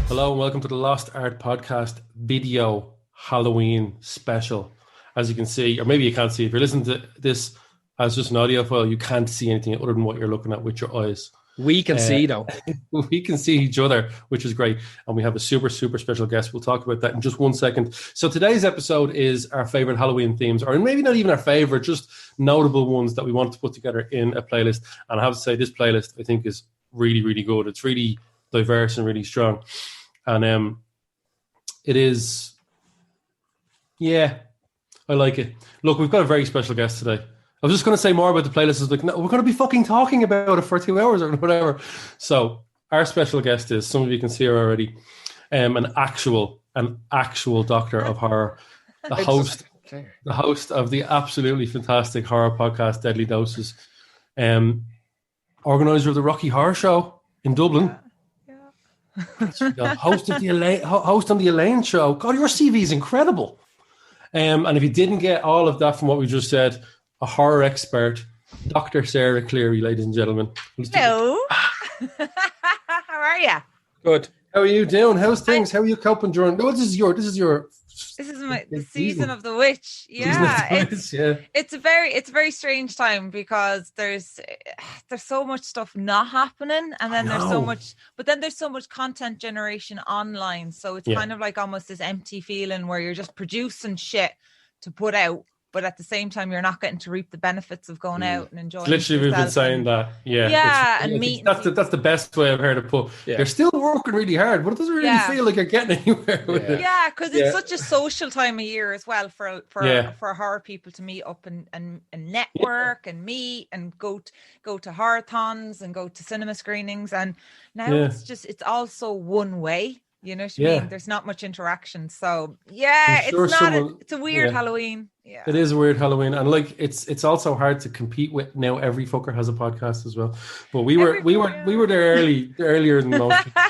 Hello and welcome to the Lost Art Podcast video Halloween special. As you can see, or maybe you can't see, if you're listening to this as just an audio file, you can't see anything other than what you're looking at with your eyes. We can see though. We can see each other, which is great. And we have a super special guest. We'll talk about that in just 1 second. So today's episode is our favorite Halloween themes, or maybe not even our favorite, just notable ones that we want to put together in a playlist. And I have to say, this playlist I think is really good. It's really diverse and really strong. And it is, I like it. Look, we've got a very special guest today. I was just going to say more about the playlist. I was like, no, we're going to be fucking talking about it for 2 hours or whatever. So our special guest is, some of you can see her already, an actual doctor of horror, the host of the absolutely fantastic horror podcast, Deadly Doses, organizer of the Rocky Horror Show in Dublin. Host on the Elaine Show. God, your CV is incredible. And if you didn't get all of that from what we just said, a horror expert, Dr. Sarah Cleary, ladies and gentlemen. Hello. How are you? Good. How are you doing? How's things? How are you coping during? No, this is the season of the witch. Yeah, it's a very strange time because there's so much stuff not happening, and then there's so much content generation online. So it's kind of like almost this empty feeling where you're just producing shit to put out, but at the same time you're not getting to reap the benefits of going out and enjoying. Literally, we've been saying that. And meeting. That's the best way I've heard it put. Yeah. You're still working really hard, but it doesn't really feel like you're getting anywhere with it. Yeah, because it's such a social time of year as well for horror people to meet up and network and meet and go to horror-thons and go to cinema screenings. And now it's also one way. You know what I mean? There's not much interaction. So it's a weird Halloween. Yeah. It is a weird Halloween. And like it's also hard to compete with now. Every fucker has a podcast as well. But we were there earlier than most people.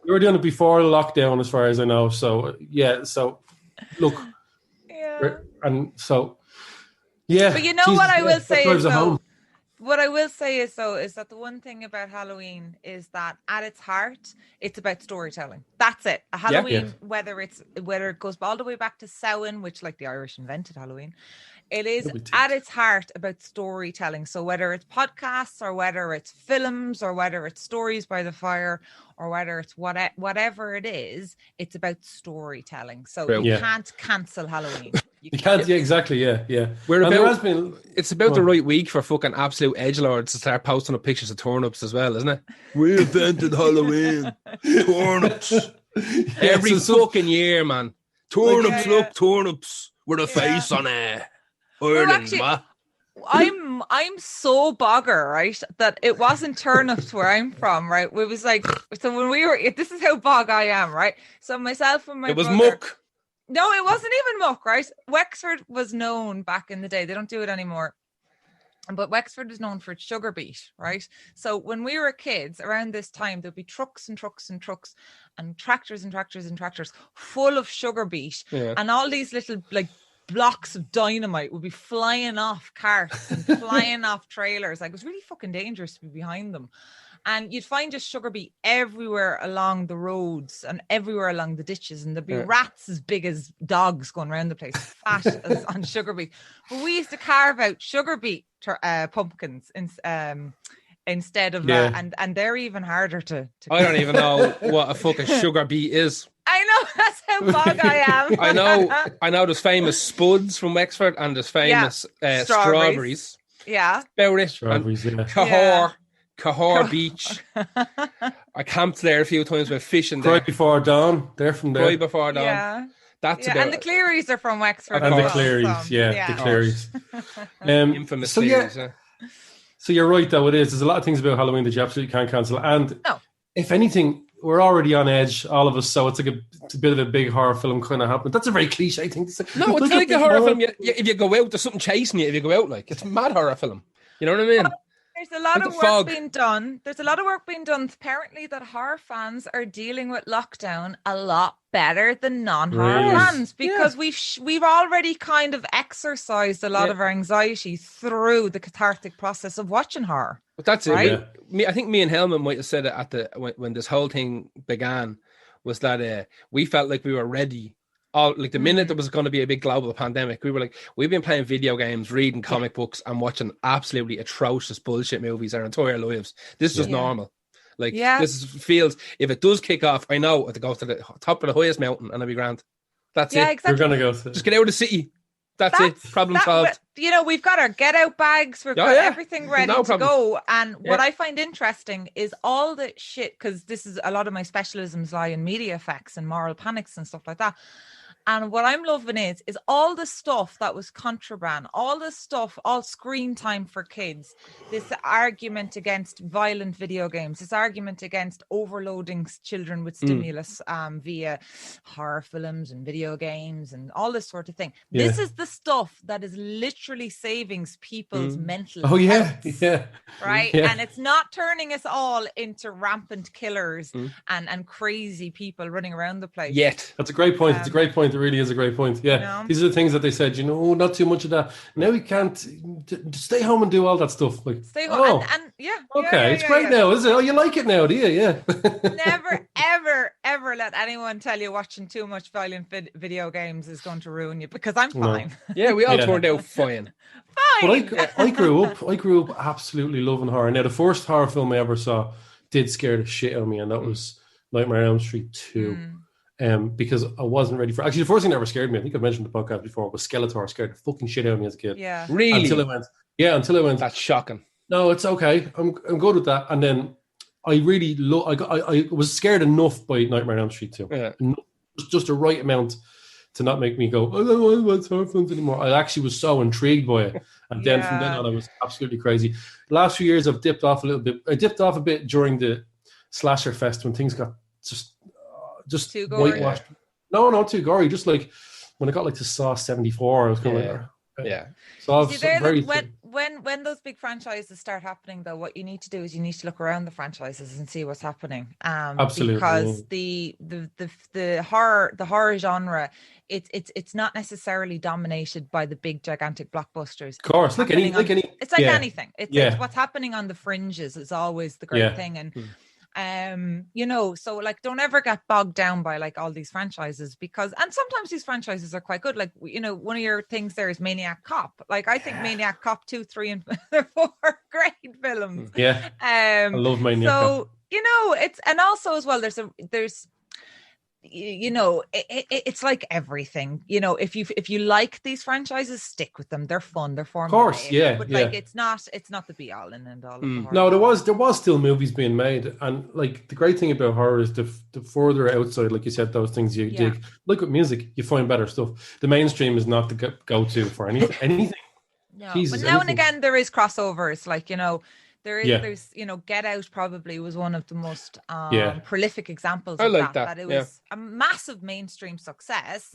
We were doing it before lockdown, as far as I know. So look. Yeah. And so But you know what I will say is what I will say is that the one thing about Halloween is that at its heart, it's about storytelling. That's it. A Halloween, whether it goes all the way back to Samhain, which like the Irish invented Halloween, it is at its heart about storytelling. So whether it's podcasts or whether it's films or whether it's stories by the fire or whether it's whatever it is, it's about storytelling. So you can't cancel Halloween. You can't, exactly, yeah. It's about the right week for fucking absolute edgelords to start posting up pictures of turnips as well, isn't it? We invented Halloween. Turnips. Every fucking year, man. Turnips, look, turnips with a face on it. Ireland, I'm so bogger, right, that it wasn't turnips where I'm from, right? It was like, so when we were, this is how bog I am, right? So myself and my brother, muck. No, it wasn't even muck, right? Wexford was known back in the day. They don't do it anymore. But Wexford is known for its sugar beet, right? So when we were kids, around this time, there'd be trucks and trucks and trucks and tractors and tractors and tractors full of sugar beet. Yeah. And all these little, like, blocks of dynamite would be flying off carts and flying off trailers. Like, it was really fucking dangerous to be behind them. And you'd find just sugar beet everywhere along the roads and everywhere along the ditches. And there'd be rats as big as dogs going around the place, fat as on sugar beet. But we used to carve out sugar beet pumpkins instead of and they're even harder to I don't even know what a fucking sugar beet is. I know, that's how bog I am. I know there's famous spuds from Wexford and there's famous strawberries. Yeah. About it. Strawberries, Cahor Beach. I camped there a few times with fishing there. Right before dawn. They're from there. Right before dawn. Yeah. That's about and the Clearys are from Wexford. And the Clearys, the Clearys. Infamous Clearys, So you're right, though, it is. There's a lot of things about Halloween that you absolutely can't cancel. And if anything, we're already on edge, all of us, so it's like it's a bit of a big horror film kind of happening. That's a very cliche thing to say. No, it's like a horror film. If you go out, there's something chasing you if you go out. Like, it's a mad horror film. You know what I mean? There's a lot of work being done. There's a lot of work being done. Apparently, that horror fans are dealing with lockdown a lot better than non-horror fans because we've already kind of exercised a lot of our anxiety through the cathartic process of watching horror. But that's right? It. I think me and Helman might have said it when this whole thing began. was that we felt like we were ready. All like the minute there was going to be a big global pandemic, we were like, we've been playing video games, reading comic books, and watching absolutely atrocious bullshit movies our entire lives. This is just normal. Like this feels, if it does kick off, I know I have to go to the top of the highest mountain and I'll be grand. That's it. Exactly. You're gonna go to just get out of the city. That's it. Problem solved. You know, we've got our get out bags. We've got everything ready to go. And what I find interesting is all the shit, because this is a lot of my specialisms lie in media effects and moral panics and stuff like that. And what I'm loving is all the stuff that was contraband, all the stuff, all screen time for kids, this argument against violent video games, this argument against overloading children with stimulus via horror films and video games and all this sort of thing. Yeah. This is the stuff that is literally saving people's mental health. Right? Yeah. And it's not turning us all into rampant killers and crazy people running around the place. Yet. That's a great point. It's a great point. It really is a great point. Yeah. You know? These are the things that they said, not too much of that. Now we can't stay home and do all that stuff. Like, stay home. It's great now, is it? Oh, you like it now, do you? Yeah. Never, ever, ever let anyone tell you watching too much violent video games is going to ruin you, because I'm fine. No. Yeah, we all turned out fine. Fine. But I grew up absolutely loving horror. Now, the first horror film I ever saw did scare the shit out of me, and that was Nightmare on Elm Street 2. Because I wasn't ready for. Actually, the first thing that ever scared me, I think I've mentioned the podcast before, was Skeletor. Scared the fucking shit out of me as a kid. Yeah, really. Until I went. That's shocking. No, it's okay. I'm good with that. And then I really I was scared enough by Nightmare on Elm Street 2. Yeah, just the right amount to not make me go, I don't want to watch horror films anymore. I actually was so intrigued by it, and then from then on, I was absolutely crazy. The last few years, I've dipped off a little bit. I dipped off a bit during the slasher fest when things got just too gory. Whitewashed. No, not too gory. Just like when I got like to Saw 74, I was kind of So when those big franchises start happening, though, what you need to do is you need to look around the franchises and see what's happening. Absolutely, because the horror genre, it's not necessarily dominated by the big gigantic blockbusters. Of course, it's like anything. It's what's happening on the fringes is always the great thing. And so like, don't ever get bogged down by like all these franchises, and sometimes these franchises are quite good. Like, one of your things there is Maniac Cop. Like, I think Maniac Cop 2, 3, and 4 are great films. Yeah. I love Maniac Cop. So, it's, and also as well, there's it's like everything. If you like these franchises, stick with them. They're fun. They're formulated. Of course, yeah. But like, it's not the be all and end all. No, there was still movies being made, and like the great thing about horror is the further outside, like you said, those things you dig. Like with music, you find better stuff. The mainstream is not the go-to for anything. No, Jesus, but now and again there is crossovers. Like, there's Get Out probably was one of the most prolific examples of that it was a massive mainstream success.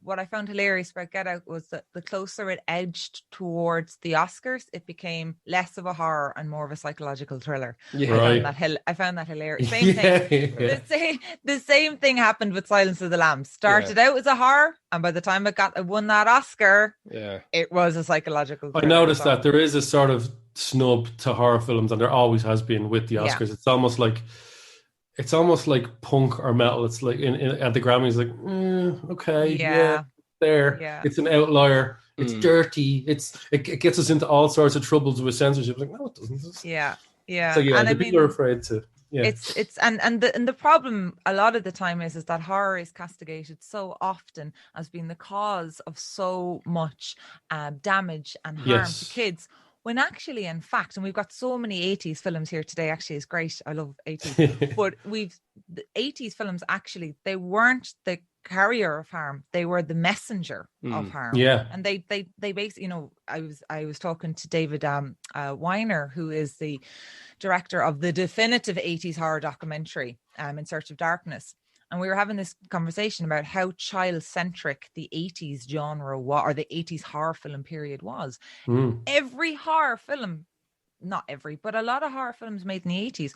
What I found hilarious about Get Out was that the closer it edged towards the Oscars, it became less of a horror and more of a psychological thriller. I found that hilarious. Same thing. The same thing happened with Silence of the Lambs. Started out as a horror, and by the time it won that Oscar, it was a psychological thriller. I noticed that there is a sort of snub to horror films, and there always has been with the Oscars. It's almost like punk or metal. It's like at the Grammys, like it's an outlier. It's dirty. It gets us into all sorts of troubles with censorship. Like, no, it doesn't. So and people are afraid to. Yeah. It's and the problem a lot of the time is that horror is castigated so often as being the cause of so much damage and harm to kids. When actually, in fact, and we've got so many 80s films here today, actually is great. I love 80s. But the 80s films, actually, they weren't the carrier of harm. They were the messenger of harm. Yeah. And they basically, I was talking to David Weiner, who is the director of the definitive 80s horror documentary, In Search of Darkness. And we were having this conversation about how child-centric the 80s genre was, or the 80s horror film period was. Every horror film, not every, but a lot of horror films made in the 80s,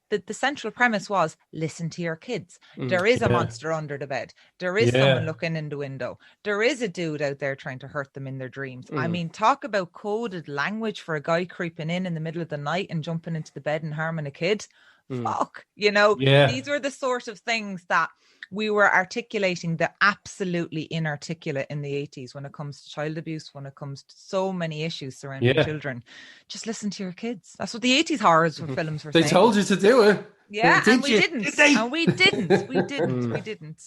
the central premise was, listen to your kids. There is a monster under the bed. There is someone looking in the window. There is a dude out there trying to hurt them in their dreams. I mean, talk about coded language for a guy creeping in the middle of the night and jumping into the bed and harming a kid. fuck? You know, Yeah. these were the sort of things that we were articulating the absolutely inarticulate in the 80s when it comes to child abuse, when it comes to so many issues surrounding children. Just listen to your kids. That's what the 80s horror films were saying. They told you to do it. Yeah, and we didn't. And we didn't. We didn't.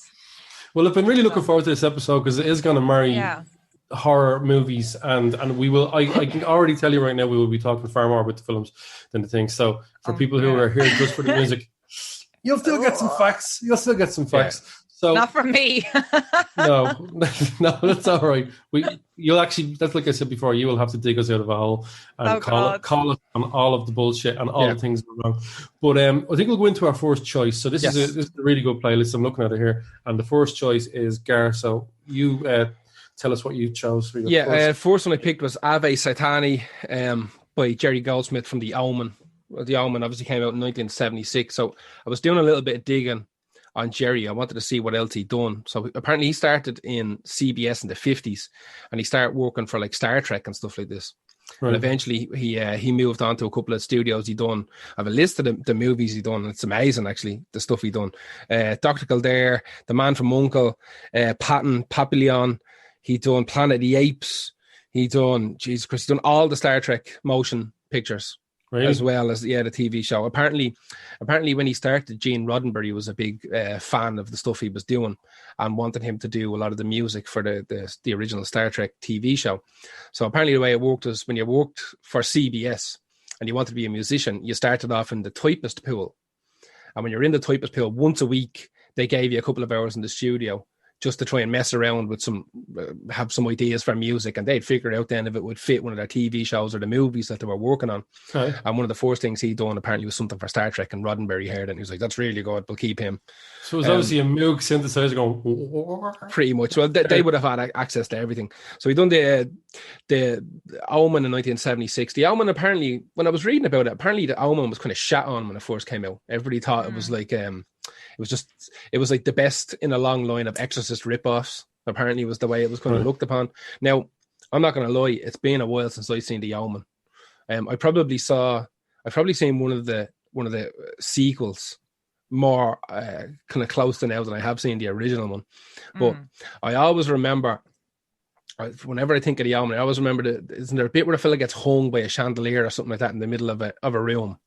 Well, I've been really looking forward to this episode because it is going to marry horror movies, and we will. I can already tell you right now, we will be talking far more about the films than the things. So for people who are here just for the music, you'll still get some facts. So not from me. no, that's all right. You'll actually, that's like I said before, you will have to dig us out of a hole and call it on all of the bullshit and all the things that are wrong. But I think we'll go into our first choice. So this is a really good playlist. I'm looking at it here, and the first choice is Gar. So you tell us what you chose for your first. First one I picked was Ave Satani by Jerry Goldsmith from The Omen. Well, The Omen obviously came out in 1976. So I was doing a little bit of digging on Jerry. I wanted to see what else he'd done. So apparently he started in CBS in the 50s, and he started working for like Star Trek and stuff like this. Right. And eventually he moved on to a couple of studios he done. I have a list of the movies he done. It's amazing, actually, the stuff he done. Dr. Kildare, The Man from U.N.C.L.E., Patton, Papillon. He done Planet of the Apes. He done, Jesus Christ, he done all the Star Trek motion pictures. Really? As well as the TV show. Apparently, when he started, Gene Roddenberry was a big fan of the stuff he was doing and wanted him to do a lot of the music for the original Star Trek TV show. So apparently, the way it worked was when you worked for CBS and you wanted to be a musician, you started off in the typist pool, and when you're in the typist pool, once a week they gave you a couple of hours in the studio just to try and mess around with have some ideas for music, and they'd figure out then if it would fit one of their TV shows or the movies that they were working on. Right. And one of the first things he'd done apparently was something for Star Trek, and Roddenberry heard it and he was like, that's really good, we'll keep him. So it was obviously a Moog synthesizer going... Pretty much. Well, they would have had access to everything. So he done the Omen in 1976. The Omen, apparently, when I was reading about it, apparently the Omen was kind of shat on when it first came out. Everybody thought it was like... It was like the best in a long line of Exorcist rip-offs. Apparently, was the way it was kind of looked upon. Now, I'm not going to lie; it's been a while since I've seen The Omen. I've probably seen one of the sequels more kind of close to now than I have seen the original one. But I always remember, whenever I think of The Omen, I always remember isn't there a bit where a fella gets hung by a chandelier or something like that in the middle of a room?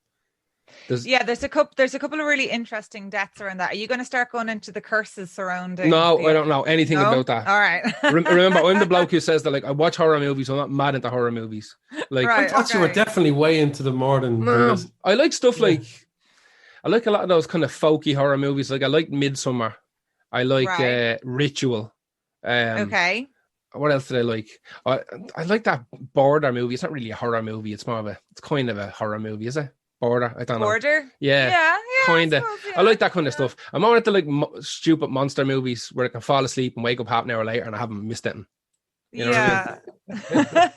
There's a couple of really interesting deaths around that. Are you going to start going into the curses surrounding? No, I don't know anything about that. All right. Remember, I'm the bloke who says that, like, I watch horror movies. I'm not mad into horror movies. Like, right, I thought you were definitely way into the more than this. I like stuff like I like a lot of those kind of folky horror movies. Like I like Midsummer. I like Ritual. Okay. What else did I like? I like that Border movie. It's not really a horror movie. It's kind of a horror movie, is it? Border, I don't know. Border? Yeah, kind of. I like that kind of stuff. I'm more into like stupid monster movies where I can fall asleep and wake up half an hour later and I haven't missed anything. You know what I mean?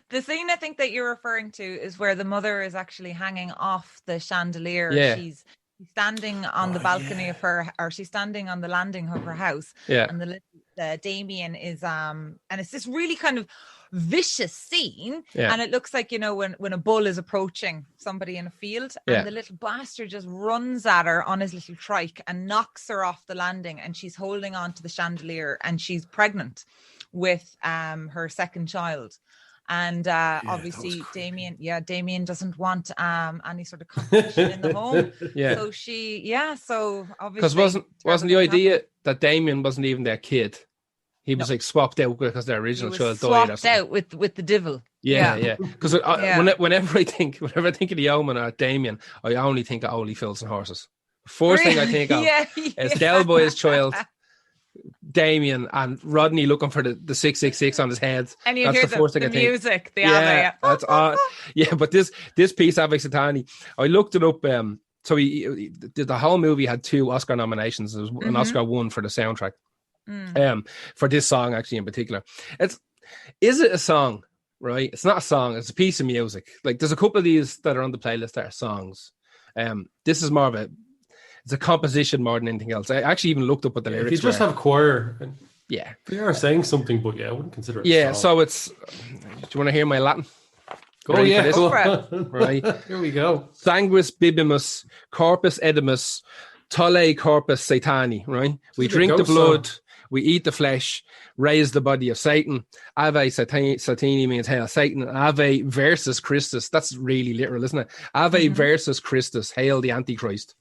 The scene I think that you're referring to is where the mother is actually hanging off the chandelier. Yeah. She's standing on the balcony of her, or she's standing on the landing of her house. Yeah. And the little Damien is and it's this really kind of vicious scene, and it looks like, you know, when a bull is approaching somebody in a field, and the little bastard just runs at her on his little trike and knocks her off the landing, and she's holding on to the chandelier, and she's pregnant with her second child. And obviously Damien doesn't want any sort of competition in the home. So obviously, because wasn't the idea that Damien wasn't even their kid? He was like swapped out because their original child died. Swapped out with the devil. Yeah. Because whenever I think of the Omen or Damien, I only think of Holy Fields and Horses. First thing I think of is Del Boy's child, Damien, and Rodney looking for the 666 on his head. And you hear the music, the Ave. That's odd. Yeah, but this piece, Ave Satani, I looked it up. So he the whole movie had 2 Oscar nominations. There was an Oscar won for the soundtrack. For this song actually in particular. Is it a song? Right, it's not a song, it's a piece of music. Like there's a couple of these that are on the playlist that are songs. This is more of it's a composition more than anything else. I actually even looked up what the lyrics if you just have choir, they are saying something, but I wouldn't consider it a song. So it's, do you want to hear my Latin? Oh, Ready yeah. for this? Right. Here we go. Sanguis bibimus, corpus edimus, tolle corpus satani, right? We drink the blood, we eat the flesh, raise the body of Satan. Ave Satani means hail Satan. Ave versus Christus. That's really literal, isn't it? Ave versus Christus. Hail the Antichrist.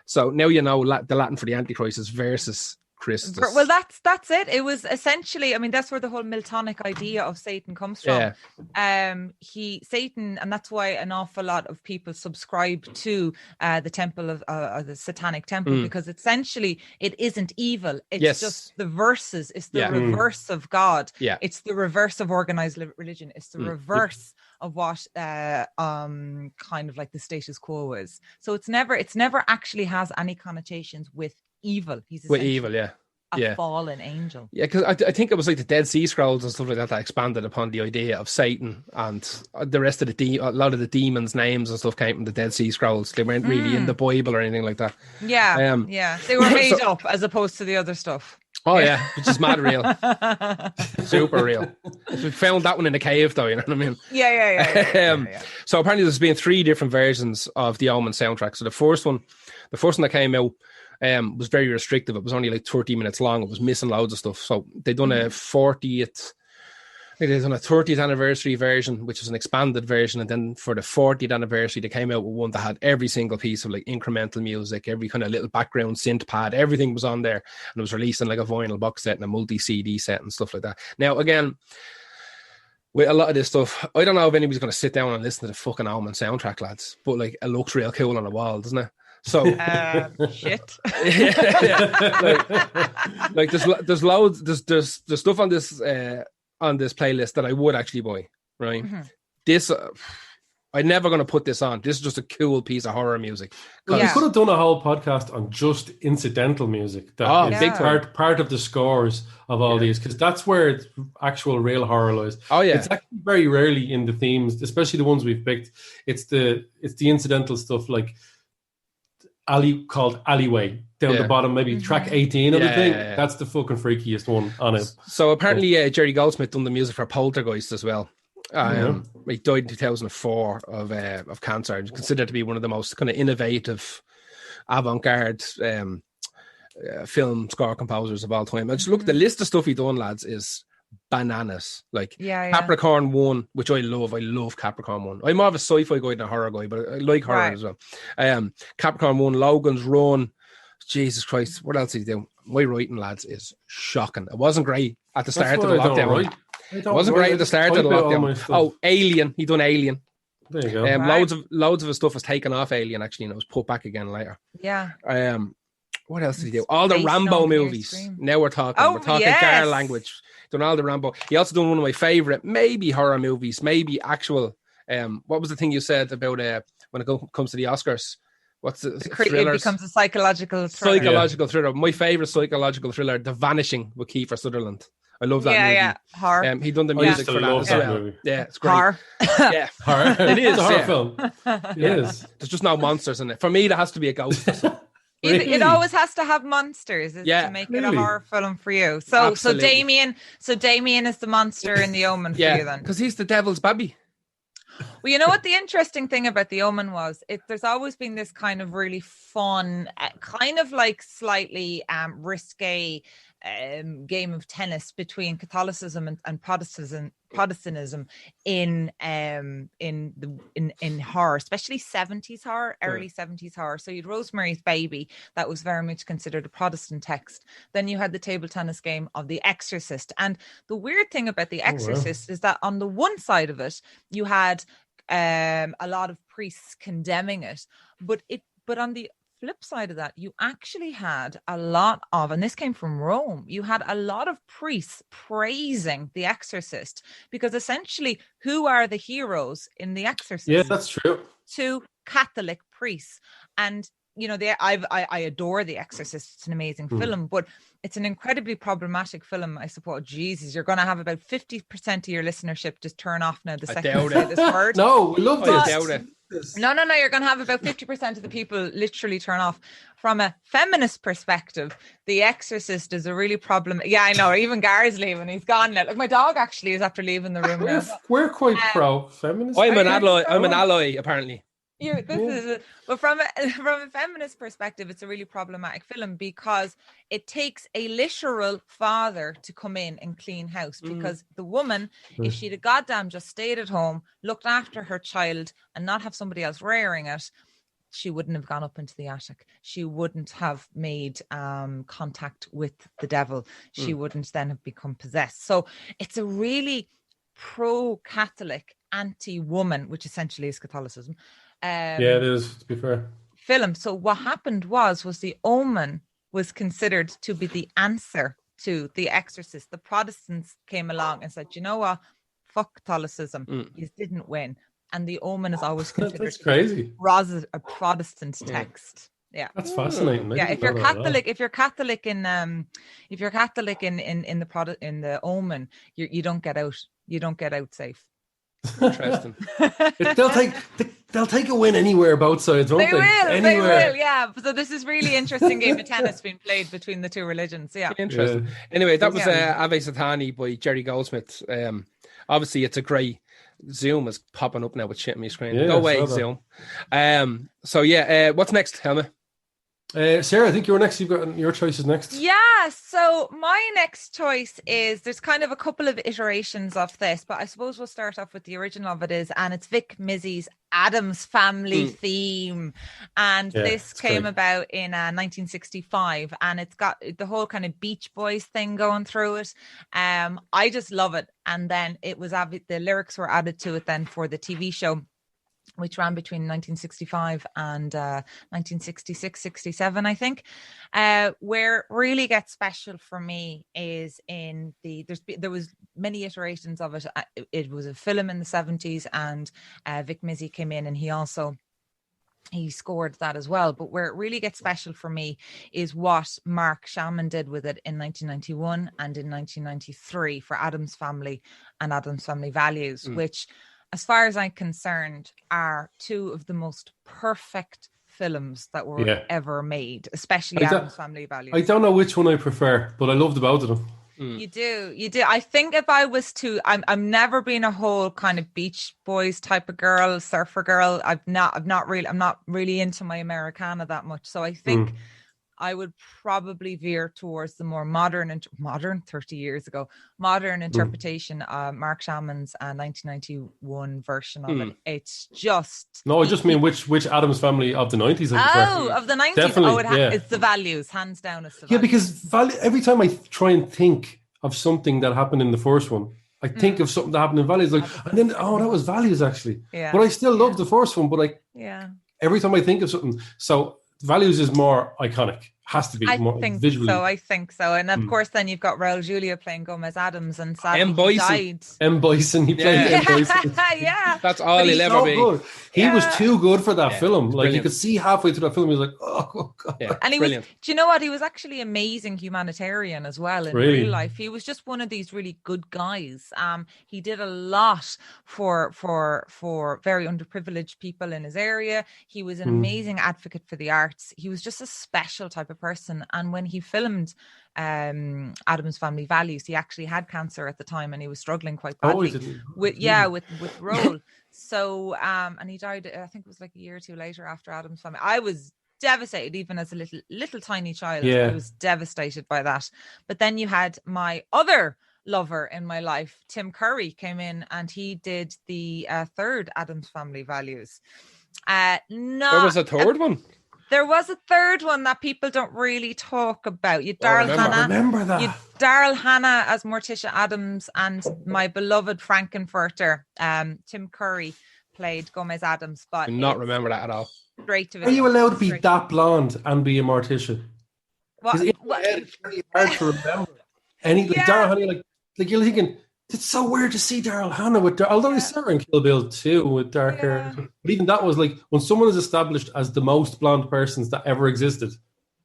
So now you know the Latin for the Antichrist is versus Christus. Well, that's it. It was essentially, I mean, that's where the whole Miltonic idea of Satan comes from. Satan, and that's why an awful lot of people subscribe to the temple of the Satanic temple, because essentially it isn't evil. It's just the verses. It's the reverse of God. Yeah. It's the reverse of organized religion. It's the reverse of what kind of like the status quo is. So it's never actually has any connotations with evil. He's evil, a fallen angel. Yeah, because I think it was like the Dead Sea Scrolls and stuff like that expanded upon the idea of Satan, and the rest of a lot of the demons' names and stuff came from the Dead Sea Scrolls. They weren't really in the Bible or anything like that. Yeah, they were made up as opposed to the other stuff. Oh yeah, which is mad real, super real. We found that one in a cave, though. You know what I mean? Yeah. So apparently, there's been 3 different versions of the Omen soundtrack. So the first one that came out was very restrictive. It was only like 30 minutes long. It was missing loads of stuff. So they done a 40th. I think they done a 30th anniversary version, which is an expanded version, and then for the 40th anniversary, they came out with one that had every single piece of like incremental music, every kind of little background synth pad, everything was on there, and it was released in like a vinyl box set and a multi-CD set and stuff like that. Now, again, with a lot of this stuff, I don't know if anybody's going to sit down and listen to the fucking Omen soundtrack, lads, but like it looks real cool on the wall, doesn't it? So shit. like there's loads, there's stuff on this playlist that I would actually buy, right? This I'm never going to put this on. This is just a cool piece of horror music. Well, we could have done a whole podcast on just incidental music that is part of the scores of all these, because that's where it's actual real horror lies. It's actually very rarely in the themes, especially the ones we've picked. It's the incidental stuff like called Alleyway down the bottom, maybe track 18 of the thing. That's the fucking freakiest one on it. So apparently Jerry Goldsmith done the music for Poltergeist as well. He died in 2004 of cancer. He's considered to be one of the most kind of innovative avant-garde film score composers of all time. And just look, the list of stuff he done, lads, is bananas. Like Capricorn 1, which I love Capricorn 1. I'm more of a sci-fi guy than a horror guy, but I like horror as well. Capricorn 1, Logan's Run, Jesus Christ, what else did he do? My writing, lads, is shocking. It wasn't great at the start of the lockdown. It wasn't great at the start of the lockdown. Alien, he done Alien. There you go. Loads of his stuff was taken off Alien, actually, and it was put back again later. What else did he do? All the Rambo movies. Now we're talking gar language. Done all the Rambo. He also done one of my favourite, maybe horror movies, maybe actual. What was the thing you said about when it comes to the Oscars? What's the thrillers? It becomes a psychological thriller. My favourite psychological thriller, The Vanishing, with Kiefer Sutherland. I love that movie. Yeah, horror. He done the music for that as well. Movie. Yeah, it's great. Horror. Yeah, horror. It is a horror film. It is. There's just no monsters in it. For me, there has to be a ghost. It always has to have monsters to make it a horror film for you. So Damien is the monster in The Omen for you then. Because he's the devil's baby. Well, you know what the interesting thing about The Omen was? There's always been this kind of really fun, kind of like slightly risque game of tennis between Catholicism and Protestantism in horror, especially 70s horror, early 70s horror. So you'd Rosemary's Baby, that was very much considered a Protestant text. Then you had the table tennis game of The Exorcist. And the weird thing about The Exorcist is that on the one side of it, you had a lot of priests condemning it, but on the flip side of that, you actually had a lot of, and this came from Rome, you had a lot of priests praising The Exorcist, because essentially, who are the heroes in The Exorcist? Yeah, that's true. 2 Catholic priests. And I adore The Exorcist. It's an amazing film, but it's an incredibly problematic film, I suppose. Jesus, you're going to have about 50% of your listenership just turn off now the second you say this word. No, we love this. I doubt it. No, you're going to have about 50% of the people literally turn off. From a feminist perspective, The Exorcist is a really problem. Yeah, I know. Even Gary's leaving. He's gone now. Like, my dog actually is after leaving the room now. We're quite pro-feminist. I'm an ally, apparently. But from a feminist perspective, it's a really problematic film because it takes a literal father to come in and clean house, because the woman, if she'd have goddamn just stayed at home, looked after her child and not have somebody else rearing it, she wouldn't have gone up into the attic. She wouldn't have made contact with the devil. She wouldn't then have become possessed. So it's a really pro-Catholic, anti-woman, which essentially is Catholicism. Yeah, it is, to be fair. Film. So what happened was The Omen was considered to be the answer to The Exorcist. The Protestants came along and said, you know what? Fuck Catholicism. You didn't win. And The Omen is always considered That's crazy. A Protestant text. Yeah, that's fascinating. Yeah, if you're Catholic in the Omen, you don't get out. You don't get out safe. Interesting. They'll take a win anywhere, both sides, won't they? They will, yeah. So this is really interesting game of tennis being played between the two religions. Yeah, interesting. Yeah. Anyway, that was Ave Satani by Jerry Goldsmith. Obviously, it's a great. Zoom is popping up now with shit on my screen. Go away, Zoom. What's next, Helma? Sarah, I think you're next. You've got your choices next. Yeah, so my next choice is, there's kind of a couple of iterations of this, but I suppose we'll start off with the original of it and it's Vic Mizzy's Addams Family theme. And this came about in 1965, and it's got the whole kind of Beach Boys thing going through it. I just love it. And then the lyrics were added to it then for the TV show, which ran between 1965 and 1966-67, I think. Where it really gets special for me is there was many iterations of it. It was a film in the 70s, and Vic Mizzy came in and he scored that as well. But where it really gets special for me is what Mark Shaman did with it in 1991 and in 1993 for Addams Family and Addams Family Values, which, as far as I'm concerned, are two of the most perfect films that were ever made, especially Addams Family Values. I don't know which one I prefer, but I loved both of them. You do. I think if I was to, I'm never been a whole kind of Beach Boys type of girl, surfer girl. I'm not really into my Americana that much. So I think I would probably veer towards the more modern 30 years ago, modern interpretation of Mark Shaman's 1991 version of it. It's just... No, I just mean which Addams Family of the 90s I prefer. Of the 90s? Definitely, it's the Values, hands down. It's the Values. Because every time I try and think of something that happened in the first one, I think of something that happened in Values, and then, that was Values actually. Yeah. But I still love the first one, but every time I think of something, so Values is more iconic. Has to be more visually. I think so. And of course, then you've got Raul Julia playing Gomez Adams, and sadly he died. M. Bison, he played M. Bison. That's all he'll ever be. Good. He was too good for that film. Like, you could see halfway through that film, he was like, oh God. Yeah. And do you know what? He was actually amazing humanitarian as well in real life. He was just one of these really good guys. He did a lot for very underprivileged people in his area. He was an amazing advocate for the arts. He was just a special type of person. And when he filmed Addams Family Values, he actually had cancer at the time, and he was struggling quite badly with Raul. So and he died, I think it was like a year or two later after Addams Family. I was devastated, even as a little tiny child. I was devastated by that. But then you had my other lover in my life, Tim Curry, came in, and he did the third Addams Family Values. There was a third one. There was a third one that people don't really talk about. You Daryl Hannah. Remember that. You Daryl Hannah as Morticia Addams, and my beloved Frankenfurter, Tim Curry, played Gomez Adams. But I do not remember that at all. Straight to Are you allowed to be that blonde and be a Morticia? Because it's very hard to remember. Daryl Hannah, like you're thinking, it's so weird to see Daryl Hannah with, although he's there in Kill Bill 2 with dark hair. But even that was like, when someone is established as the most blonde persons that ever existed.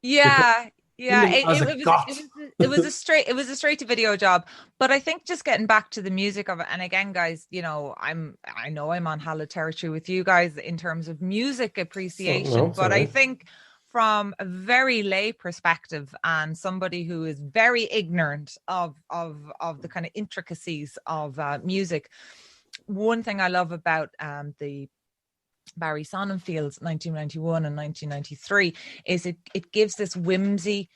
Yeah. It was a straight to video job. But I think just getting back to the music of it, and again, guys, you know, I know I'm on hallowed territory with you guys in terms of music appreciation, but I think from a very lay perspective and somebody who is very ignorant of the kind of intricacies of music, one thing I love about the Barry Sonnenfield's 1991 and 1993 is it gives this whimsy,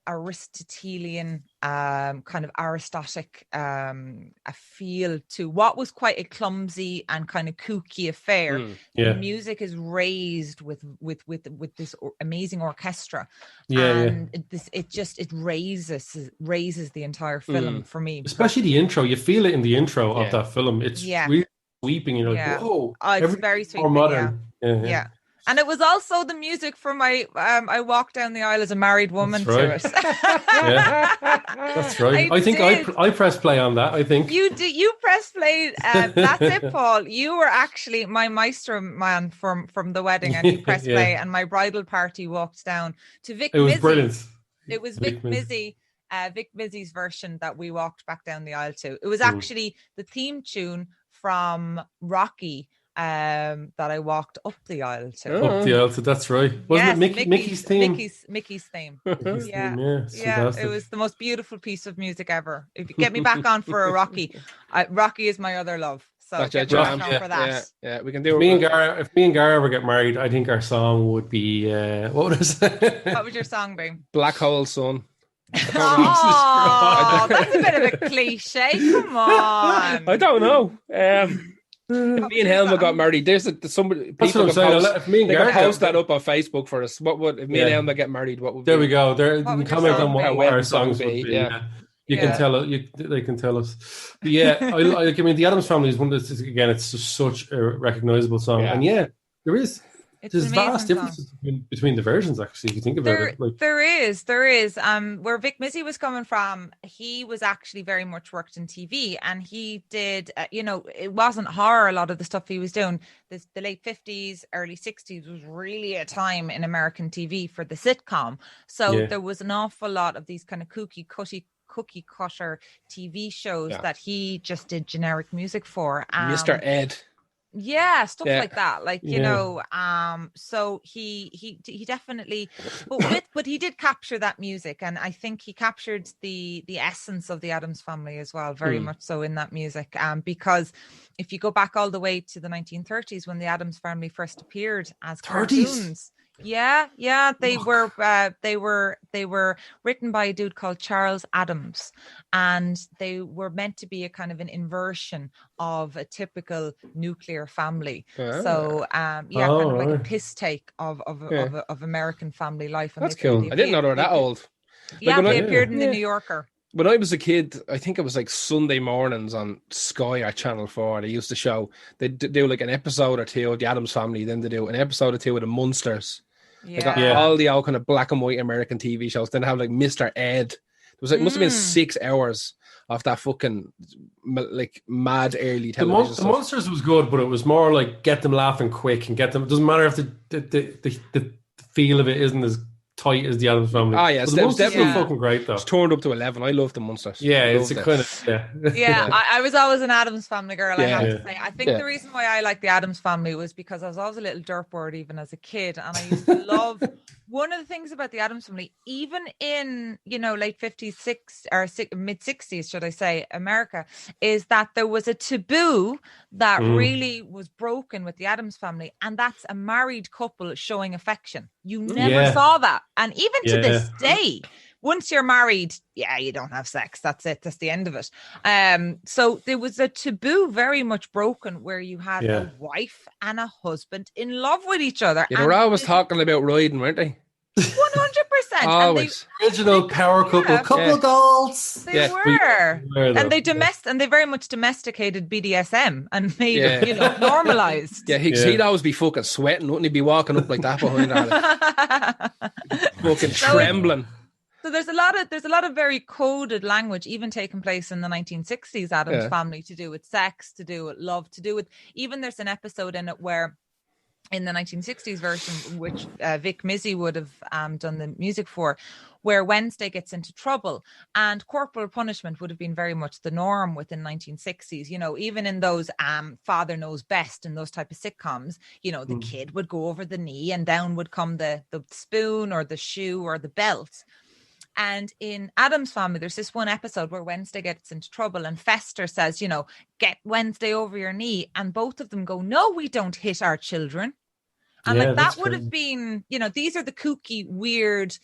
Aristotelian kind of Aristotic a feel to what was quite a clumsy and kind of kooky affair. The music is raised with this amazing orchestra, it raises the entire film for me. Especially the intro, you feel it in the intro of that film. It's really sweeping. You know, like, whoa, it's very sweeping. More modern. Yeah. And it was also the music for my I walked down the aisle as a married woman to it. That's right. I think I pressed play on that. I think you pressed play. That's it, Paul. You were actually my maestro man from the wedding, and you pressed play. And my bridal party walked down to Vic. It was Mizzy. Brilliant. It was Vic Mizzy. Vic Mizzy's version that we walked back down the aisle to. It was actually the theme tune from Rocky. That I walked up the aisle to. Up the aisle to, that's right. Wasn't it Mickey's theme? Mickey's theme. Yeah. It was the most beautiful piece of music ever. If you get me back on for a Rocky, Rocky is my other love. So get me back on for that. Yeah, we can do it. If me and Gara ever get married, I think our song would be what was it? What would your song be? Black Hole Sun. Oh, that's a bit of a cliche. Come on. I don't know. Me and Helma got married. There's somebody. People can post that up on Facebook for us. What would if me and Helma get married? What would? There we go. There, comment on what our songs would be. Yeah. You can tell it. They can tell us. But I mean, the Addams Family is one of the, again, it's just such a recognizable song, and there is. There's vast differences between the versions, actually, if you think about it. Like, there is. Where Vic Mizzy was coming from, he was actually very much worked in TV, and he did, it wasn't horror, a lot of the stuff he was doing. The late 50s, early 60s was really a time in American TV for the sitcom. So there was an awful lot of these kind of cookie cutter TV shows that he just did generic music for. Mr. Ed. Yeah, stuff like that. Like, so he definitely, but he did capture that music, and I think he captured the essence of the Addams Family as well, very much so in that music. Because if you go back all the way to the 1930s when the Addams Family first appeared as cartoons. They were written by a dude called Charles Addams, and they were meant to be a kind of an inversion of a typical nuclear family. So kind of like a piss take of American family life. And that's cool. I didn't know they were that old. Yeah, they appeared in the New Yorker. When I was a kid, I think it was like Sunday mornings on Sky or Channel 4. They used to show, they'd do like an episode or two of the Addams Family, then they do an episode or two of the Munsters. They got all the old kind of black and white American TV shows. Then they have like Mr. Ed. It was like must have been 6 hours of that fucking like mad early television. The Munsters was good, but it was more like get them laughing quick and get them. It doesn't matter if the feel of it isn't as tight as the Addams Family. Ah, yeah, the Munsters were fucking great though. It's turned up to 11. I love the Munsters. Yeah, it's a kind of I was always an Addams Family girl. I have to say. I think the reason why I like the Addams Family was because I was always a little dirtboard even as a kid, and I used to love. One of the things about the Addams Family, even in late 50s, mid 60s, should I say, America, is that there was a taboo that really was broken with the Addams Family, and that's a married couple showing affection. You never saw that, and even to this day, once you're married, you don't have sex. That's it. That's the end of it. So there was a taboo very much broken where you had a wife and a husband in love with each other. They were always talking about riding, weren't they? 100%. Always. Original power couple goals. They were. And they very much domesticated BDSM and made it, normalized. Yeah, he'd always be fucking sweating, wouldn't he? Be walking up like that behind her. Fucking trembling. So there's a lot of very coded language even taking place in the 1960s Addams Family, to do with sex, to do with love, to do with, even there's an episode in it where, in the 1960s version, which Vic Mizzy would have done the music for, where Wednesday gets into trouble, and corporal punishment would have been very much the norm within 1960s. You know, even in those Father Knows Best and those type of sitcoms, you know, the kid would go over the knee and down would come the spoon or the shoe or the belt. And in Addams Family, there's this one episode where Wednesday gets into trouble and Fester says, you know, get Wednesday over your knee. And both of them go, no, we don't hit our children. And like that would have been, you know, these are the kooky, weird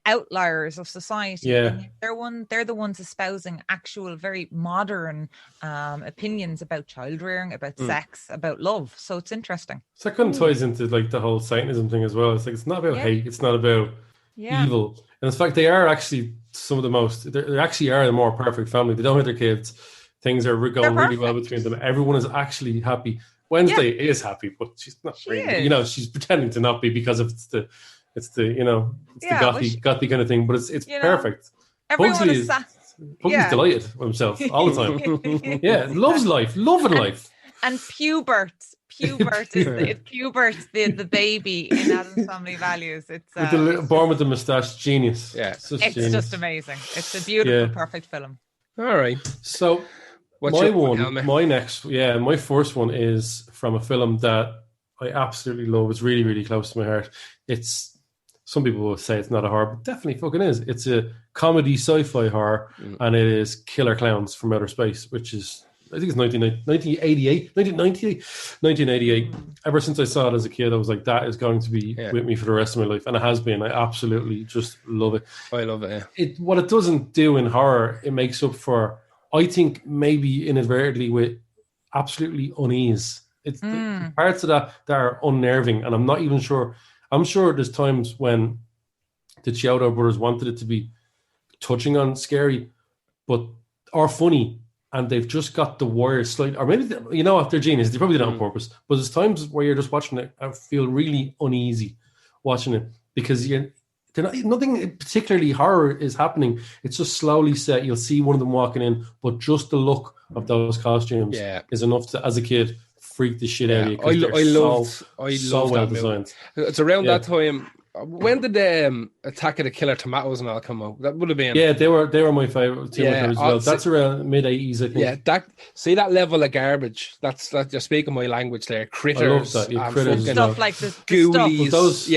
outliers of society. Yeah. And they're the ones espousing actual, very modern opinions about child rearing, about sex, about love. So it's interesting. So that kind of ties into like the whole Satanism thing as well. It's like, it's not about hate. It's not about evil. And in fact, they are actually some of the most, they actually are the more perfect family. They don't hit their kids. Things are going really well between them. Everyone is actually happy. Wednesday is happy, but she's not really. You know, she's pretending to not be because of the gothy kind of thing. But it's perfect. Bugsy's delighted with himself all the time. Loves life, loving life. And Pubert is the baby in Addams Family Values. It's born with the moustache, genius. Yeah, it's just amazing. It's a beautiful, perfect film. All right, so. My first one is from a film that I absolutely love. It's really, really close to my heart. It's, some people will say it's not a horror, but definitely fucking is. It's a comedy sci-fi horror, and it is Killer Clowns from Outer Space, which is, I think it's 1988. Ever since I saw it as a kid, I was like, that is going to be with me for the rest of my life. And it has been. I absolutely just love it. I love it, What it doesn't do in horror, it makes up for, I think, maybe inadvertently, with absolutely unease. It's the parts of that are unnerving, and I'm not even sure. I'm sure there's times when the Chiodo brothers wanted it to be touching on scary, or funny, and they've just got the wires slightly, or maybe you know what, they're genius. They probably did it on purpose. But there's times where you're just watching it, I feel really uneasy watching it because nothing particularly horror is happening. It's just slowly set. You'll see one of them walking in, but just the look of those costumes is enough to, as a kid, freak the shit out of you. I love well designed. It's around that time. When did Attack of the Killer Tomatoes and all come out? That would have been. Yeah, they were my favorite as well. That's around mid-80s, I think. Yeah, that level of garbage. That's you're speaking my language there. Critters, I love that. Yeah, critters, stuff like this. Ghoulies. Those,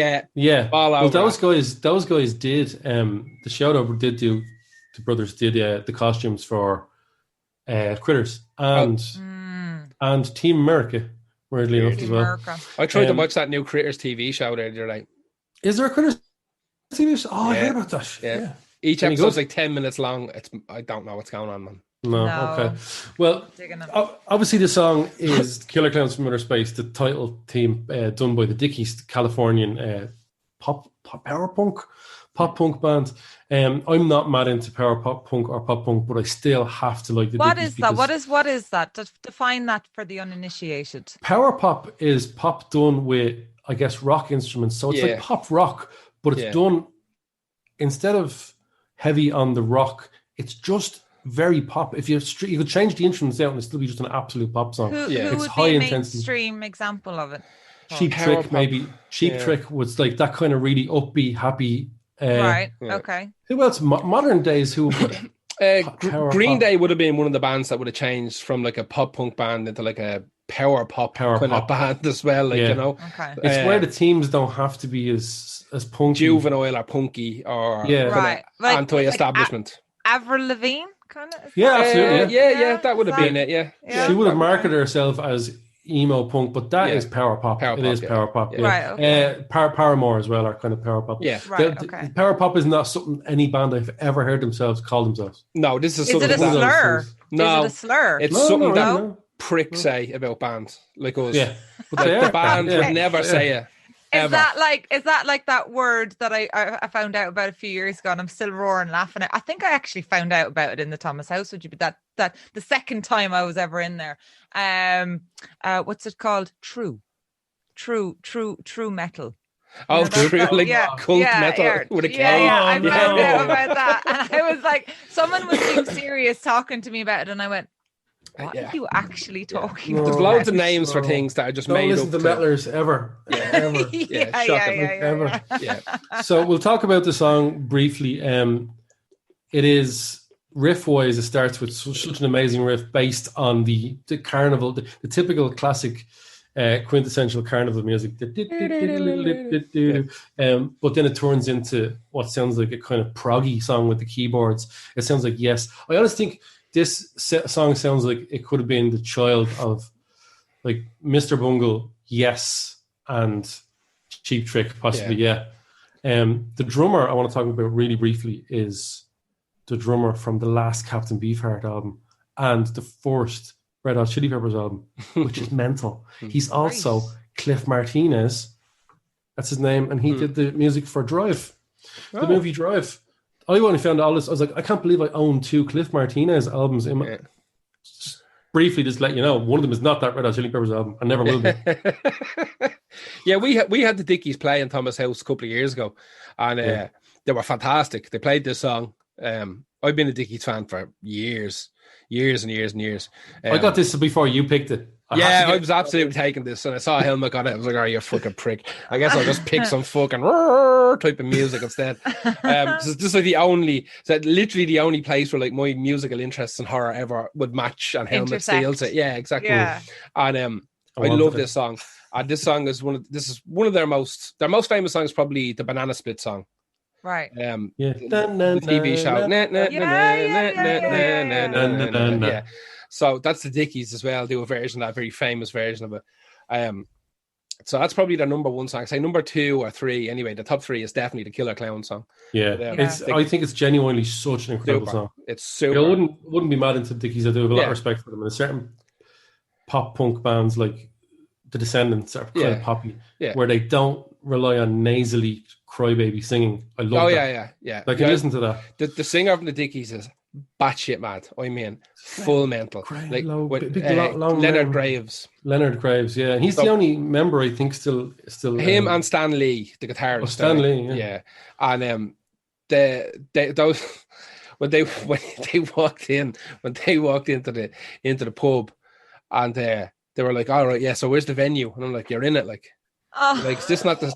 those guys did. The Shoutout did do. The brothers did the costumes for Critters and Team America. Weirdly enough, as well. I tried to watch that new Critters TV show there the other night. Is there a Critters TV show? Oh, I heard about that. Yeah. Each episode's like 10 minutes long. I don't know what's going on, man. No. Okay. Well, obviously the song is Killer Clowns from Outer Space, the title theme done by the Dickies, Californian power punk band. I'm not mad into power pop punk or pop punk, but I still have to like the What Dickies. is that? What is that? Define that for the uninitiated. Power pop is pop done with, I guess, rock instruments. So it's like pop rock, but it's done, instead of heavy on the rock, it's just very pop. If you could change the instruments out and it'd still be just an absolute pop song. Who it's would high be a intensity. mainstream example of it? Cheap Trick, pop. Maybe. Cheap Trick was like that kind of really upbeat, happy. Right. Okay. Who else? Modern days who. Green Day would have been one of the bands that would have changed from like a pop punk band into like a power pop of band as well. Like, you know, it's where the teams don't have to be as punky, juvenile or punky or like anti-establishment. Avril Lavigne, kind of. Yeah, absolutely. Yeah, that would have been it. Yeah, she would have marketed herself as emo punk, but that is power pop. It is power pop. Yeah. Right. Okay. Paramore as well are kind of power pop. Yeah. Right. Okay. Power pop is not something any band I've ever heard call themselves. No, this is. Is it a slur? No, is it a slur? It's something that pricks say about bands like us. Yeah, but the band would never say it. Is that like that word that I found out about a few years ago, and I'm still roaring laughing at? I think I actually found out about it in the Thomas House. Would you be that the second time I was ever in there? What's it called? True metal. Oh, those true. songs? Like yeah, cult metal with a K. I no. found out about that, and I was like, someone was being serious talking to me about it, and I went, "What are you actually talking No. There's about?" loads of names for things that are just Don't made listen up to metalers ever. Ever. Yeah, shocking. Ever. Yeah. So we'll talk about the song briefly. It is riff-wise, it starts with such an amazing riff based on the carnival, the typical classic quintessential carnival music. But then it turns into what sounds like a kind of proggy song with the keyboards. It sounds like Yes. I honestly think this song sounds like it could have been the child of like Mr. Bungle, Yes, and Cheap Trick, possibly, yeah. The drummer I want to talk about really briefly is the drummer from the last Captain Beefheart album and the first Red Hot Chili Peppers album, which is mental. He's also Cliff Martinez. That's his name. And he did the music for Drive, the movie Drive. I only found all this. I was like, I can't believe I own 2 Cliff Martinez albums. Briefly, just let you know, one of them is not that Red Hot Chili Peppers album. I never will be. Yeah, we had the Dickies play in Thomas House a couple of years ago, and they were fantastic. They played this song. I've been a Dickies fan for years and years. I got this before you picked it. I was absolutely taking this, and I saw Helmut on it. I was like, "Oh, you fucking prick!" I guess I'll just pick some fucking type of music instead. So this is like literally the only place where like my musical interests in horror ever would match, and Helmut steals it. Yeah, exactly. Yeah. And I love this song. And this song is one of their most famous songs, probably the Banana Split song. Right. The TV show. Yeah. So that's the Dickies as well. Do a version, that very famous version of it. So that's probably their number 1 song. Say number 2 or 3. Anyway, the top 3 is definitely the Killer Clown song. Yeah, I think it's genuinely such an incredible song. It's super. I wouldn't be mad into Dickies. I do have a lot of respect for them. And certain pop punk bands like the Descendants are kind of poppy, where they don't rely on nasally crybaby singing. I love that. Yeah. I can listen to that. The singer from the Dickies is batshit mad. I mean, full mental. Like Leonard Graves. Leonard Graves, yeah. He's the only member I think still. Him and Stan Lee, the guitarist. Stan Lee, yeah. And those when they walked into the pub, and they were like, "All right, yeah. So where's the venue?" And I'm like, "You're in it, like is this not the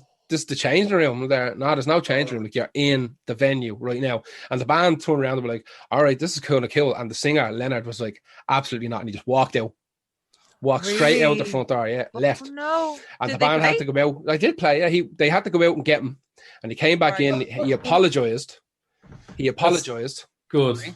changing room?" There, no, there's no changing room. Like, you're in the venue right now. And the band turned around and were like, "All right, this is cool. And the singer Leonard was like, "Absolutely not," and he just walked out. Straight out the front door, left. No. And the band had to go out. I did play, yeah. They had to go out and get him. And he came back in. He apologized. That's good.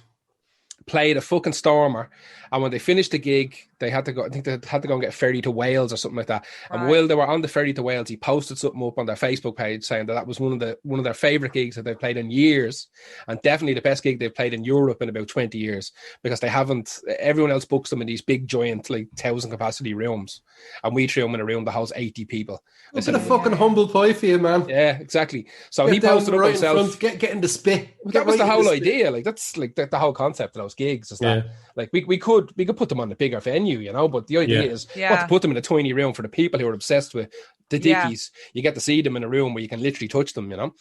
Played a fucking stormer. And when they finished the gig, they had to go. I think they had to go and get a ferry to Wales or something like that. And while they were on the ferry to Wales, he posted something up on their Facebook page saying that was one of their favorite gigs that they've played in years, and definitely the best gig they've played in Europe in about 20 years, because they haven't. Everyone else books them in these big, giant, like 1,000 capacity rooms, and we threw them in a room that holds 80 people. Look at a fucking humble pie for you, man. Yeah, exactly. So he posted up himself. Get in the spit. That was the whole idea. Like, that's like the whole concept of those gigs. Is that like we could put them on a bigger venue, you know, but the idea is to put them in a tiny room for the people who are obsessed with the Dickies. You get to see them in a room where you can literally touch them, you know.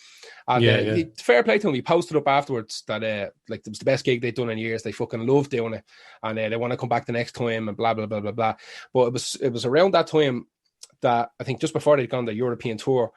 And fair play to him. He posted up afterwards that like it was the best gig they'd done in years. They fucking loved doing it, and they want to come back the next time and blah blah blah blah blah. But it was around that time that I think just before they'd gone the European tour,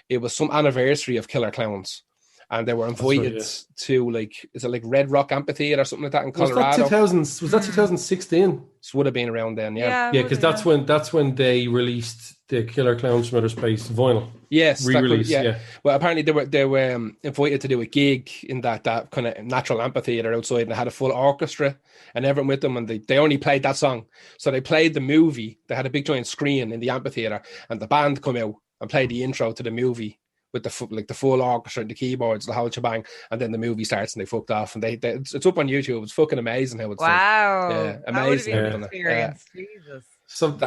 it was some anniversary of Killer Clowns. And they were invited to, like, is it like Red Rock Amphitheater or something like that in Colorado? Was that 2016? This would have been around then, yeah, because that's when they released the Killer Clowns from Outer Space vinyl. Yes, re-release. Yeah. Well, apparently they were invited to do a gig in that kind of natural amphitheater outside, and they had a full orchestra and everyone with them, and they only played that song. So they played the movie. They had a big giant screen in the amphitheater, and the band come out and played the intro to the movie with the full orchestra and the keyboards, the whole shebang, and then the movie starts and they fucked off. And it's up on YouTube. It's fucking amazing how it's done. Amazing. Experience. Jesus. So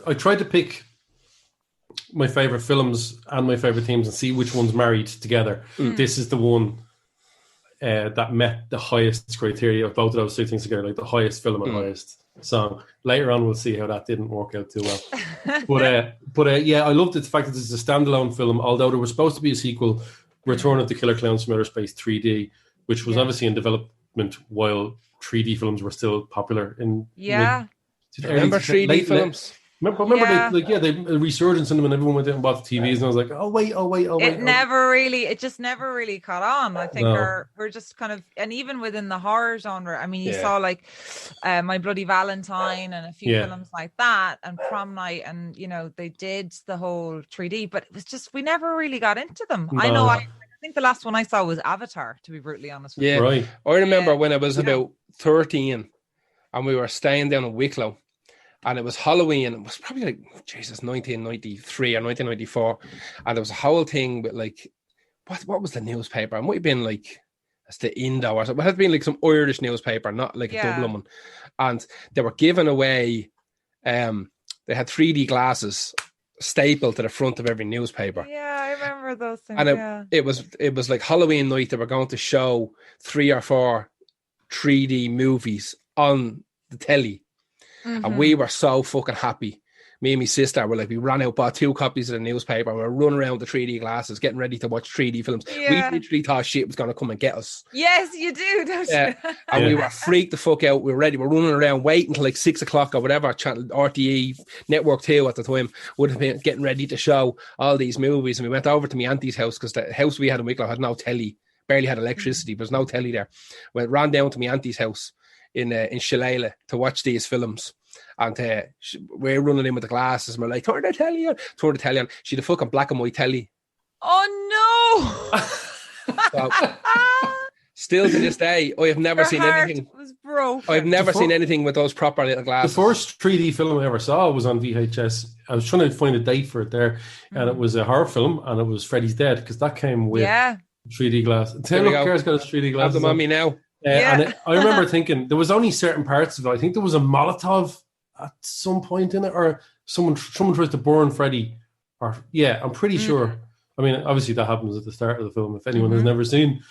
I tried to pick my favorite films and my favorite themes and see which one's married together. This is the one that met the highest criteria of both of those two things together, like the highest film and highest song. Later on, we'll see how that didn't work out too well. But yeah, I loved the fact that this is a standalone film, although there was supposed to be a sequel, Return of the Killer Clowns from Outer Space 3D, which was obviously in development while 3D films were still popular. Remember 3D films? Remember they resurgence in them, and everyone went out and bought the TVs, and I was like, oh wait. It just never really caught on. I think we're just kind of, and even within the horror genre, I mean, you saw like My Bloody Valentine and a few films like that, and Prom Night, and they did the whole 3D, but it was just, we never really got into them. No. I think the last one I saw was Avatar, to be brutally honest with you. Right. I remember when I was about 13 and we were staying down in Wicklow. And it was Halloween. It was probably 1993 or 1994. And there was a whole thing with what was the newspaper? It might have been it's the Indo or something. It had been some Irish newspaper, not a Dublin one. And they were giving away, they had 3D glasses stapled to the front of every newspaper. Yeah, I remember those things. And it was like Halloween night. They were going to show 3 or 4 3D movies on the telly. Mm-hmm. And we were so fucking happy. Me and my sister were we ran out, bought 2 copies of the newspaper, and we were running around with the 3D glasses, getting ready to watch 3D films. We literally thought shit was going to come and get us. Yes, you do, don't you? And we were freaked the fuck out. We were ready. We were running around waiting until 6 o'clock or whatever, channel RTE, Network 2 at the time, would have been getting ready to show all these movies. And we went over to my auntie's house, because the house we had in Wicklow had no telly, barely had electricity, but there's no telly there. We ran down to my auntie's house in Shillelagh to watch these films. And we're running in with the glasses, and we're like, turn the telly on. She had a fucking black and white telly. Oh no! So, still to this day, I have never seen anything. Was broke. I've never seen anything with those proper little glasses. The first 3D film I ever saw was on VHS. I was trying to find a date for it there, and it was a horror film, and it was Freddy's Dead, because that came with 3D glass. Taylor Carr's got his 3D glasses. Have them on me now. And I remember thinking there was only certain parts of it. I think there was a Molotov at some point in it, or someone tries to burn Freddy. I'm pretty sure. I mean, obviously that happens at the start of the film. If anyone has never seen,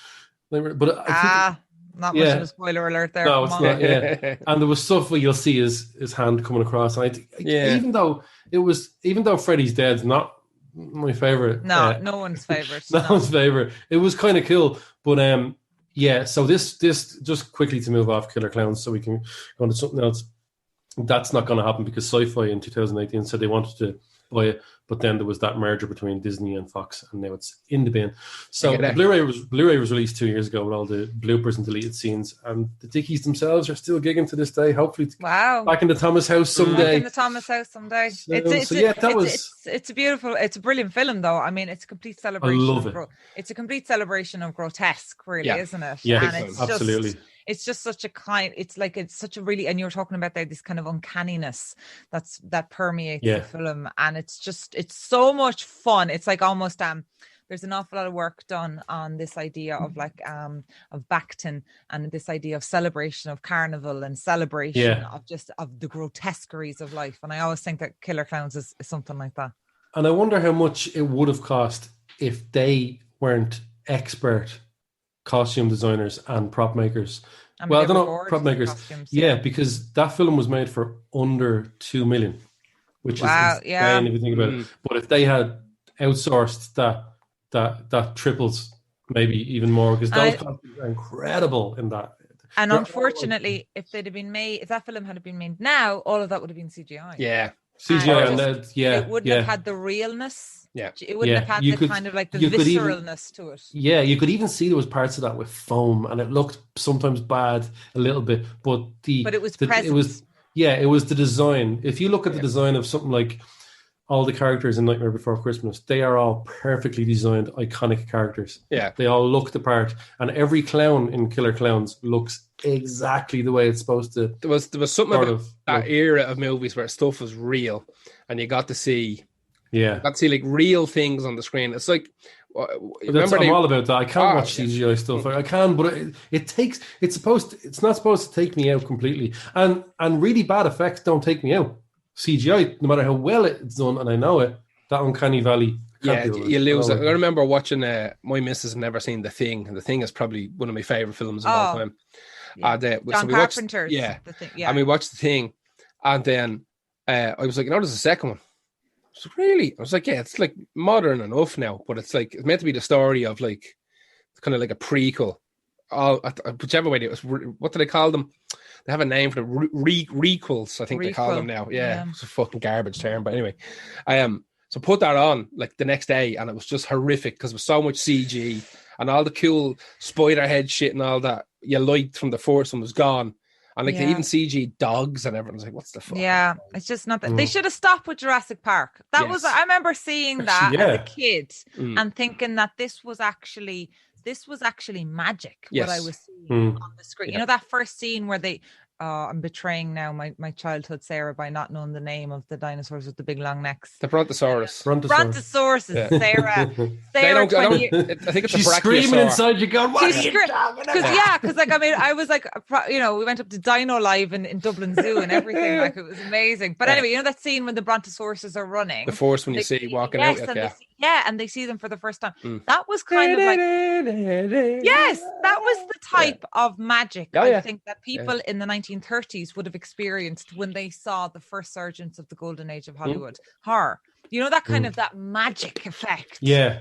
but I think not much of a spoiler alert there. No, it's not. Yeah, and there was stuff where you'll see his hand coming across, and even though Freddy's Dead's not my favorite. No one's favorite. No one's favorite. It was kind of cool, but so this just quickly to move off Killer Clowns, so we can go on to something else. That's not going to happen, because Sci-Fi in 2018 said they wanted to buy it, but then there was that merger between Disney and Fox, and now it's in the bin. So the Blu-ray was released 2 years ago with all the bloopers and deleted scenes, and the Dickies themselves are still gigging to this day. Hopefully, back in the Thomas house someday. Back in the Thomas house someday. It's a brilliant film, though. I mean, it's a complete celebration. I love it. It's a complete celebration of grotesque, really, isn't it? Yeah, and it's absolutely. It's just such a it's such a really, and you're talking about there, this kind of uncanniness that permeates the film, and it's so much fun. It's like almost there's an awful lot of work done on this idea of of Backton, and this idea of celebration of carnival and celebration of the grotesqueries of life. And I always think that Killer Clowns is something like that. And I wonder how much it would have cost if they weren't expert costume designers and prop makers. I don't know, prop makers. Costumes, because that film was made for under 2 million, which is insane if you think about it. But if they had outsourced that triples, maybe even more, because those costumes are incredible in that. And unfortunately, if that film had been made now, all of that would have been CGI. Yeah. CGI it wouldn't have had the realness. Yeah, it wouldn't have had the kind of the visceralness to it. Yeah, you could even see there was parts of that with foam, and it looked sometimes bad a little bit, but it was present. It was the design. If you look at the design of something like all the characters in Nightmare Before Christmas, they are all perfectly designed, iconic characters. Yeah, they all look the part, and every clown in Killer Clowns looks exactly the way it's supposed to. There was something about that era of movies where stuff was real, and you got to see. Yeah, you got to see real things on the screen. It's like, I'm all about that. I can't watch CGI stuff. I can, but it's not supposed to take me out completely. And really bad effects don't take me out. CGI, no matter how well it's done, and I know it, that uncanny valley Yeah, you lose it. I remember watching. My missus had never seen The Thing, and The Thing is probably one of my favorite films of all time. Yeah. John Carpenter's. The Thing. Yeah, and we watched The Thing, and then I was like, there's a second one. So really, I was like, yeah, it's like modern enough now, but it's like it's meant to be the story of like kind of like a prequel. Whichever way it was. What do they call them? They have a name for the requels. I think they call them now. Yeah, it's a fucking garbage term, but anyway, So put that on like the next day, and it was just horrific because it was so much CG and all the cool spider head shit and all that you liked from the first one was gone. And like they even CG dogs and everyone's like, what's the fuck? Yeah, it's just not that. They should have stopped with Jurassic Park. That was, I remember seeing that as a kid and thinking that this was actually magic. What I was seeing on the screen. You know, that first scene where I'm betraying now my childhood, Sarah, by not knowing the name of the dinosaurs with the big long necks. The Brontosaurus. Brontosauruses. Yeah. Sarah. I think it's she's a screaming inside you going, what are you talking about? Because like, I mean, I was like, you know, we went up to Dino Live in Dublin Zoo and everything. Like, it was amazing. But anyway, you know that scene when the Brontosauruses are running? The first one you see walking out. And they see them for the first time. That was kind of like, yes, that was the type of magic I think that people in the 1930s would have experienced when they saw the first surgence of the golden age of Hollywood horror. You know, that kind of that magic effect. Yeah.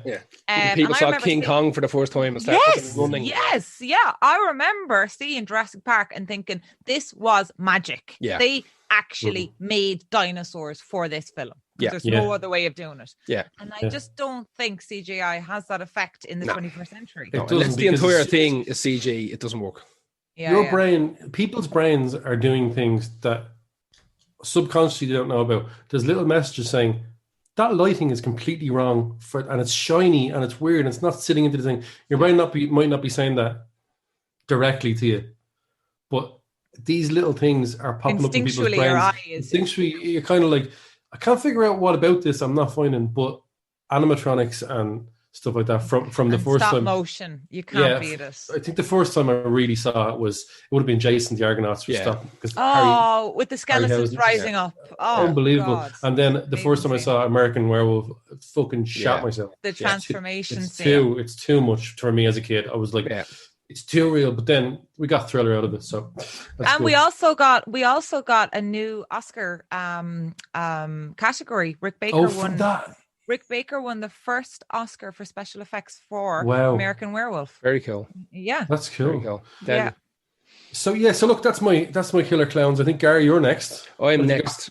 People saw King Kong for the first time and started running. Yes. I remember seeing Jurassic Park and thinking this was magic. Yeah. They actually made dinosaurs for this film. There's no other way of doing it. Yeah. And I just don't think CGI has that effect in the 21st century. No, unless the entire thing is CG, it doesn't work. Your brain, people's brains are doing things that subconsciously they don't know about. There's little messages saying that lighting is completely wrong and it's shiny and it's weird and it's not sitting into the thing. Your brain might not be saying that directly to you, but these little things are popping up in people's brains. Your eyes. Instinctually, you're kind of like, I can't figure out what about this I'm not finding, but animatronics and stuff like that from the first stop time. Motion, you can't beat it. I think the first time I really saw it would have been Jason the Argonauts with stuff. With the skeletons rising up. Oh, unbelievable. God. And then the first time I saw American Werewolf, I fucking shot myself. The transformation scene. It's too much for me as a kid. I was like, it's too real. But then we got Thriller out of it. So and we also got a new Oscar category. Rick Baker won that. Rick Baker won the first Oscar for special effects for American Werewolf. Very cool. Yeah, that's cool. Very cool. So look, that's my killer clowns. I think Gary, you're next. I'm next.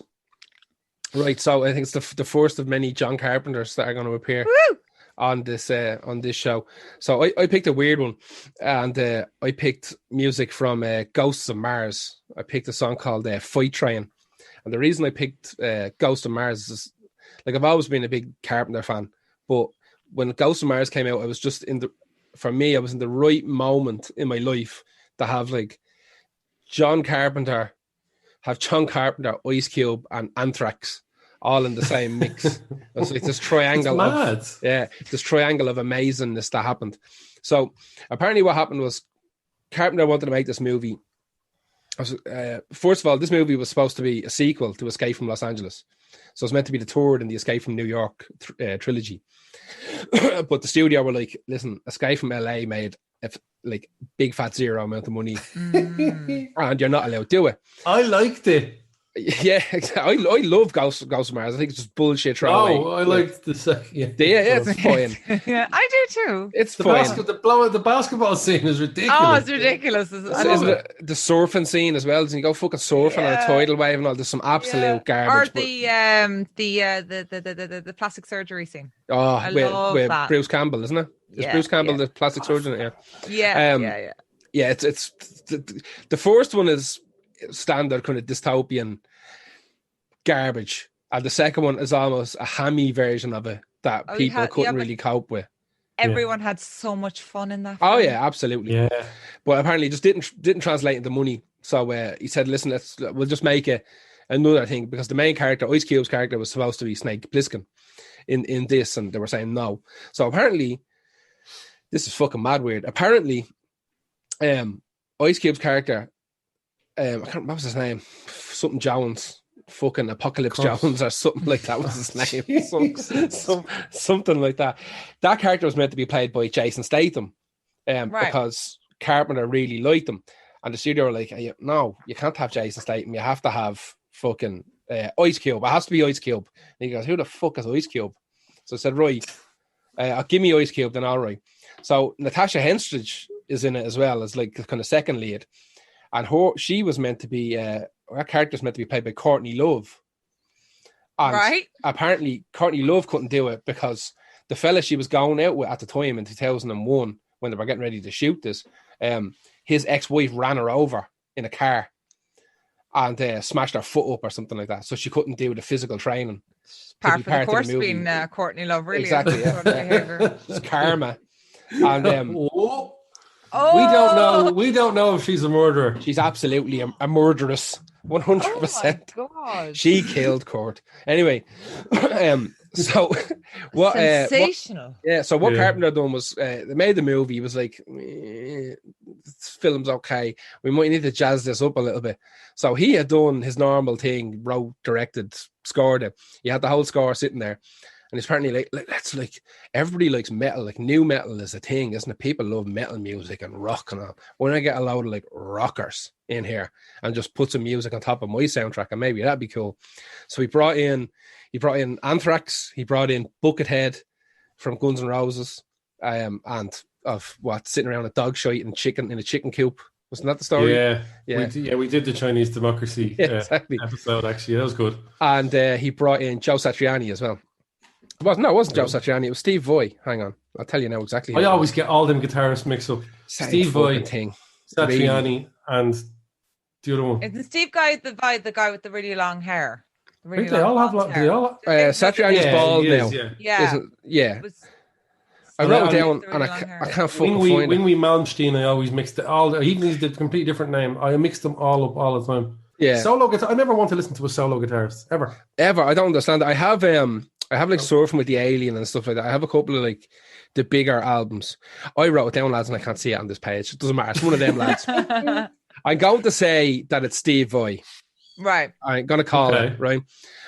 Right, so I think it's the first of many John Carpenters that are going to appear on this show. So I picked a weird one, and I picked music from Ghosts of Mars. I picked a song called "Fight Train," and the reason I picked Ghosts of Mars is, like, I've always been a big Carpenter fan, but when Ghosts of Mars came out, I was just I was in the right moment in my life to have like John Carpenter, Ice Cube, and Anthrax all in the same mix. It's like this triangle this triangle of amazingness that happened. So apparently what happened was Carpenter wanted to make this movie. First of all, this movie was supposed to be a sequel to Escape from Los Angeles. So it's meant to be the third in the Escape from New York trilogy. But the studio were like, listen, Escape from LA made like big fat zero amount of money and you're not allowed to do it. I liked it. Yeah, exactly. I love Ghost of Mars. I think it's just bullshit throwaway. I liked the second. Yeah, it's fine. Yeah, I do too. It's fine. The basketball scene is ridiculous. Oh, it's ridiculous. Isn't it the surfing scene as well? Doesn't he go fucking surfing on a tidal wave and all? There's some absolute garbage. Or the plastic surgery scene. Oh, I love that. Bruce Campbell, isn't it? Is Bruce Campbell the plastic surgeon? Yeah. Yeah, it's the first one is standard kind of dystopian garbage, and the second one is almost a hammy version of it that people couldn't really cope with. Everyone had so much fun in that film. Oh yeah, absolutely. Yeah, but apparently it just didn't translate into money. So he said, "Listen, we'll just make another thing," because the main character, Ice Cube's character, was supposed to be Snake Plissken in this, and they were saying no. So apparently, this is fucking mad weird. Apparently, Ice Cube's character, I can't remember his name, something Jones. fucking Apocalypse Jones or something like that was his name. Something like that. That character was meant to be played by Jason Statham, because Carpenter really liked him. And the studio were like, no, you can't have Jason Statham. You have to have fucking Ice Cube. It has to be Ice Cube. And he goes, who the fuck is Ice Cube? So I said, right, I'll give me Ice Cube, then all right. So Natasha Henstridge is in it as well as like kind of second lead. And she was meant to be, her character's meant to be played by Courtney Love. And apparently Courtney Love couldn't do it because the fella she was going out with at the time in 2001, when they were getting ready to shoot this, his ex-wife ran her over in a car and smashed her foot up or something like that. So she couldn't do the physical training. Part for the course being Courtney Love, really. Exactly, yeah. It's karma. And we don't know if she's a murderer. She's absolutely a murderess. 100%. Oh my God. She killed Court. Anyway, so what? Sensational. What Carpenter done was they made the movie. He was like, this film's okay. We might need to jazz this up a little bit. So he had done his normal thing, wrote, directed, scored it. He had the whole score sitting there. And he's apparently like, that's like, everybody likes metal, like new metal is a thing, isn't it? People love metal music and rock and all. When I get a load of like rockers in here and just put some music on top of my soundtrack, and maybe that'd be cool. So he brought in Anthrax, he brought in Buckethead from Guns N' Roses, and of sitting around a dog shite and chicken in a chicken coop. Wasn't that the story? Yeah. We did the Chinese Democracy exactly. episode, actually. That was good. And he brought in Joe Satriani as well. It wasn't Joe Satriani. It was Steve Vai. Hang on. I'll tell you now exactly. I always get all them guitarists mixed up. Steve Vai, Satriani, and the other one. Isn't Steve the guy with the really long hair? They all have Satriani's bald now. Yeah. I wrote it down and I can't fucking find it. When we Malmsteen, I always mixed it all. Even he's a completely different name. I mixed them all up all the time. Yeah. Solo guitar. I never want to listen to a solo guitarist ever. I don't understand it. I have like Surfing with the Alien and stuff like that. I have a couple of like the bigger albums. I wrote it down, lads, and I can't see it on this page. It doesn't matter. It's one of them, lads. I'm going to say that it's Steve Vai. Right. I'm going to call it, right?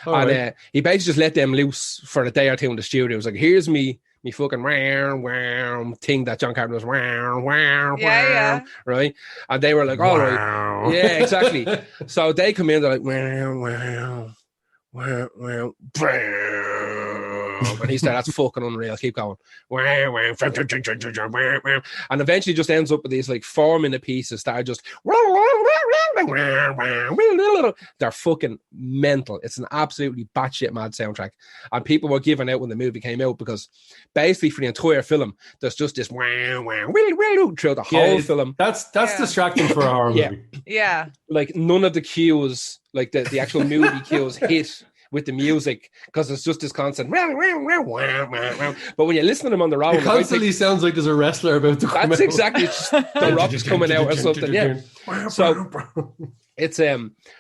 Right. He basically just let them loose for a day or two in the studio. It was like, here's me fucking wow thing that John Carpenter was wow, right? And they were like, all right. Yeah, exactly. So they come in, they're like, wow. And he said, that's fucking unreal. Keep going. And eventually just ends up with these like 4-minute pieces that are just they're fucking mental. It's an absolutely batshit mad soundtrack. And people were giving out when the movie came out because basically for the entire film, there's just this throughout the whole film. That's distracting for a horror movie. Yeah. Like none of the cues, like the actual movie cues hit with the music because it's just this constant. But when you listen to them on the road, it constantly sounds like there's a wrestler about to come out. That's exactly just the Rock's coming out or something. Yeah. So it's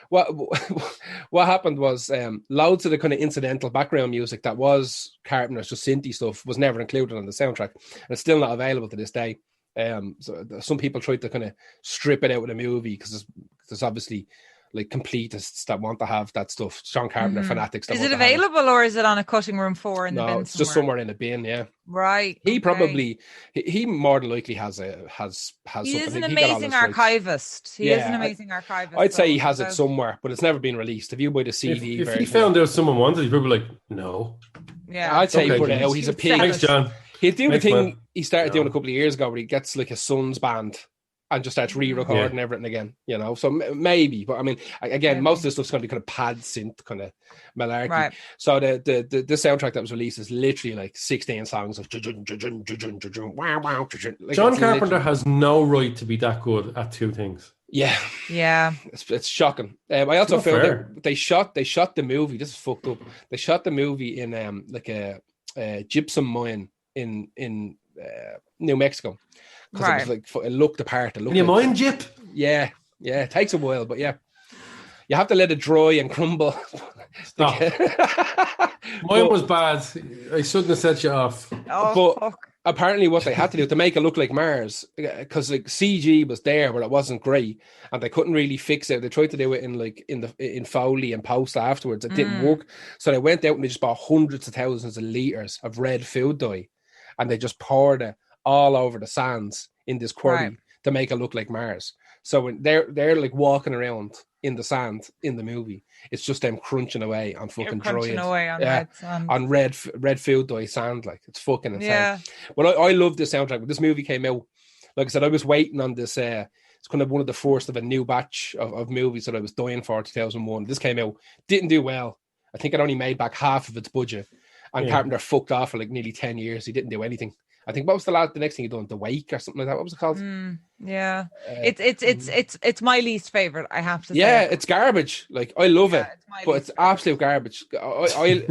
what happened was loads of the kind of incidental background music that was Carpenter's just synthy stuff was never included on the soundtrack, and it's still not available to this day. So some people tried to kind of strip it out of the movie because there's obviously like completists that want to have that stuff. John Carpenter fanatics. Is it available or is it on a cutting room floor in the bin? No, it's just somewhere in a bin. Yeah, right. He probably he more than likely has. He is an amazing archivist. He is an amazing archivist. I'd say he has it somewhere, but it's never been released. If you buy the CD, if he found out someone wanted, he'd probably like, no. Yeah, I'd say he put it out. He's a pig. Thanks, John. He'd do the thing he started doing a couple of years ago, where he gets like his son's band and just starts re-recording everything again, you know. So maybe, but I mean, again, most of the stuff's going to be kind of pad synth kind of malarkey. Right. So the soundtrack that was released is literally like 16 songs of John Carpenter has no right to be that good at two things. Yeah, it's shocking. I also found that they shot the movie. This is fucked up. They shot the movie in like a gypsum mine in New Mexico. Because it looked the part. Can you mind, Jip? Yeah. It takes a while, but yeah. You have to let it dry and crumble. Stop. Mine was bad. I shouldn't have set you off. Oh, fuck. apparently what they had to do to make it look like Mars, because like CG was there, but it wasn't great, and they couldn't really fix it. They tried to do it in Foley and post afterwards. It didn't work, so they went out and they just bought hundreds of thousands of liters of red food dye, and they just poured it all over the sands in this quarry to make it look like Mars. So when they're like walking around in the sand in the movie, it's just them crunching away on fucking on red food dye sand. Like, it's fucking insane. Yeah. But I love this soundtrack. When this movie came out, like I said, I was waiting on this. It's kind of one of the first of a new batch of movies that I was dying for. 2001. This came out, didn't do well. I think it only made back half of its budget, and Carpenter fucked off for like nearly 10 years. He didn't do anything. I think what was the next thing he done? The Wake or something like that. What was it called? Yeah, it's my least favorite. I have to say. Yeah, it's garbage. Like, I love it, but it's absolute garbage. I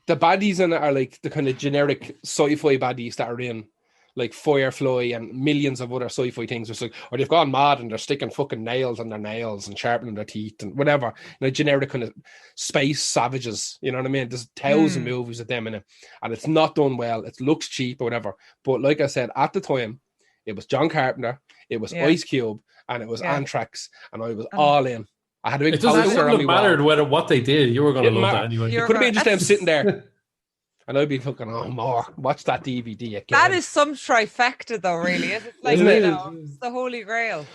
the baddies in it are like the kind of generic sci-fi baddies that are in like Firefly and millions of other sci-fi things. It's like, or they've gone mad and they're sticking fucking nails on their nails and sharpening their teeth and whatever. You know, generic kind of space savages. You know what I mean? There's 1,000 movies of them in it, and it's not done well. It looks cheap or whatever. But like I said, at the time, it was John Carpenter, it was Ice Cube, and it was Anthrax, and I was all in. I had a big poster. It wouldn't have mattered what they did. You were going to love that anyway. It could have been just them sitting there. And I'd be fucking, watch that DVD again. That is some trifecta, though, really. It's like, it's the Holy Grail.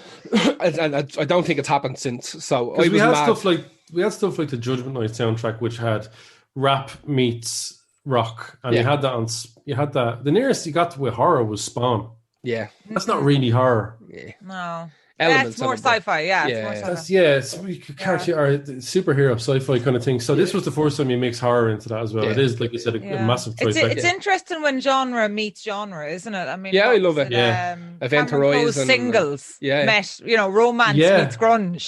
And I don't think it's happened since. So we had stuff like the Judgment Night soundtrack, which had rap meets rock, and you had that. The nearest you got with horror was Spawn. Yeah, that's not really horror. Yeah. No. It's more sci-fi, it's we could catch our superhero sci-fi kind of thing. So this was the first time you mix horror into that as well. It is, like you said, a massive choice. It's interesting when genre meets genre, isn't it? I mean, I love it. Event Horizon singles met, romance meets grunge.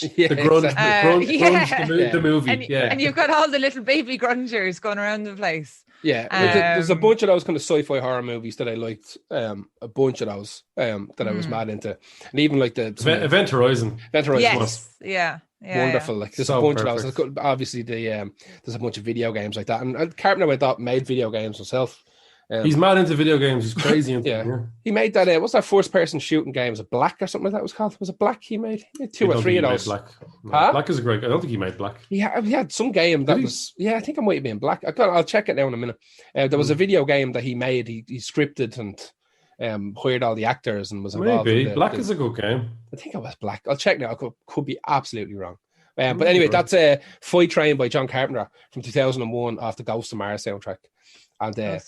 The movie. And you've got all the little baby grungers going around the place. Yeah, there's a bunch of those kind of sci-fi horror movies that I liked. A bunch of those that I was mad into, and even like the Event Horizon. Yes, wonderful. Like, there's a bunch of those. Obviously, there's a bunch of video games like that, and Carpenter went up made video games himself. He's mad into video games. He's crazy into them. He made that. What's that first-person shooting game? Was it Black or something like that? Was called? Was it Black? He made 2 or 3 of those. Black. No, Black is a great. I don't think he made Black. He had some game that was. Yeah, I think it might have been Black. I'll check it now in a minute. There was a video game that he made. He scripted and hired all the actors and was involved. Maybe Black is a good game. I think it was Black. I'll check now. I could be absolutely wrong. But anyway, that's Fight Train by John Carpenter from 2001 off the Ghost of Mars soundtrack. And the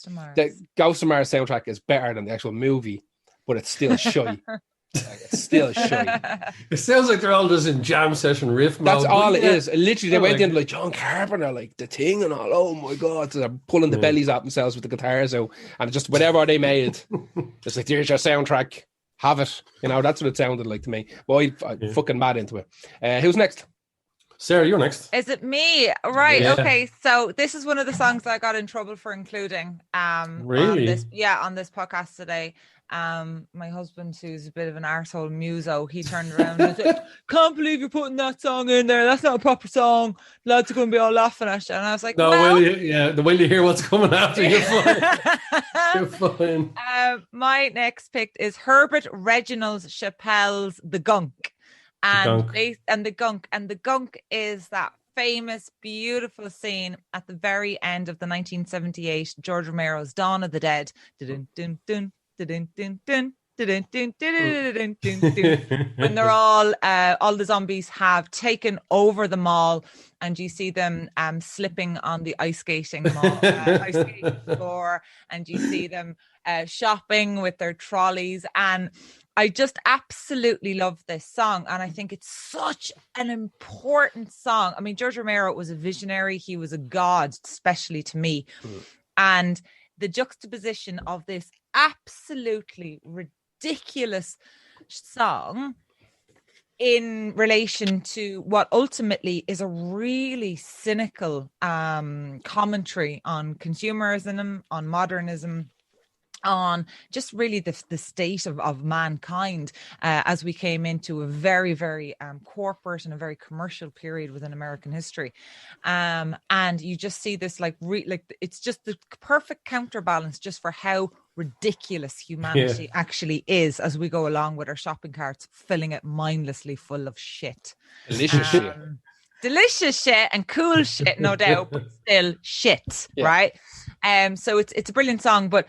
Ghost of Mars soundtrack is better than the actual movie, but it's still shy. It's still shy. It sounds like they're all just in jam session riff mode. That's all it is. Literally, they went in like John Carpenter, like The Thing and all. Oh my God. So they're pulling the bellies out themselves with the guitars out. And just whatever they made, it's like, here's your soundtrack. Have it. That's what it sounded like to me. Well, I'm fucking mad into it. Who's next? Sarah, you're next. Is it me? Right. Yeah. Okay. So this is one of the songs I got in trouble for including. Really? On this podcast today. My husband, who's a bit of an arsehole muso, he turned around and said, "Can't believe you're putting that song in there. That's not a proper song. Lads are going to be all laughing at you." And I was like, "No, the way you hear what's coming after, you're fine. You're fine." My next pick is Herbert Reginald Chappelle's "The Gunk." The Gunk is that famous, beautiful scene at the very end of the 1978 George Romero's Dawn of the Dead. When they're all the zombies have taken over the mall, and you see them slipping on the ice skating floor, and you see them shopping with their trolleys. And I just absolutely love this song, and I think it's such an important song. I mean, George Romero was a visionary. He was a god, especially to me. And the juxtaposition of this absolutely ridiculous song in relation to what ultimately is a really cynical commentary on consumerism, on modernism, on just really the state of mankind as we came into a very, very corporate and a very commercial period within American history. And you just see this like it's just the perfect counterbalance just for how ridiculous humanity actually is as we go along with our shopping carts, filling it mindlessly full of shit. Delicious shit. Delicious shit and cool shit, no doubt, but still shit, right? So it's a brilliant song, but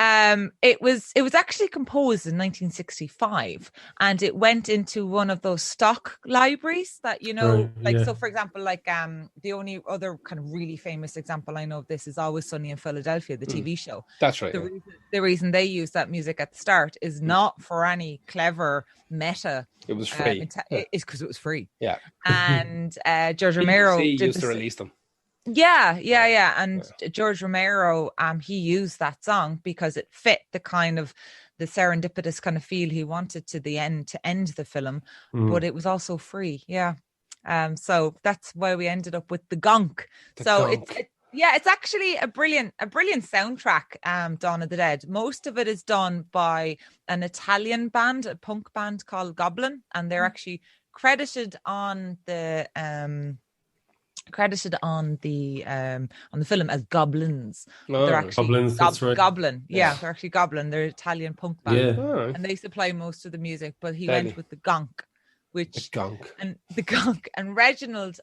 it was actually composed in 1965, and it went into one of those stock libraries that, you know, so for example, like the only other kind of really famous example I know of this is Always Sunny in Philadelphia, the TV show. That's right. The reason they use that music at the start is not for any clever meta. It was free. It's because it was free. Yeah. And George Romero used to release them. Yeah. And George Romero, he used that song because it fit the kind of the serendipitous kind of feel he wanted to end the film, but it was also free. Yeah. So that's why we ended up with the gonk. It's actually a brilliant soundtrack, Dawn of the Dead. Most of it is done by an Italian band, a punk band called Goblin, and they're actually credited on the film as Goblins. They're actually Goblins, that's right. Goblin. Yeah, they're actually Goblin. They're Italian punk band. Yeah. And they supply most of the music, but he went with the gonk. And Reginald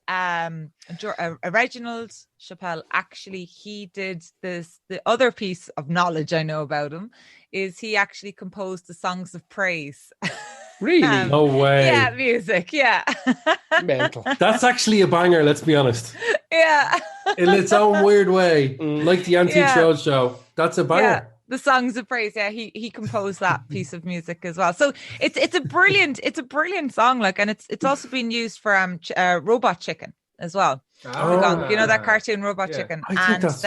Chappelle, actually, he did this. The other piece of knowledge I know about him is he actually composed the songs of praise. Really? No way. Yeah, music. Yeah. Mental. That's actually a banger, let's be honest. Yeah. In its own weird way, like the Antique Roadshow. That's a banger. Yeah. The songs of praise. Yeah, he composed that piece of music as well. So it's a brilliant song. Like, and it's also been used for Robot Chicken as well. Oh, you know that cartoon Robot Chicken. I think that's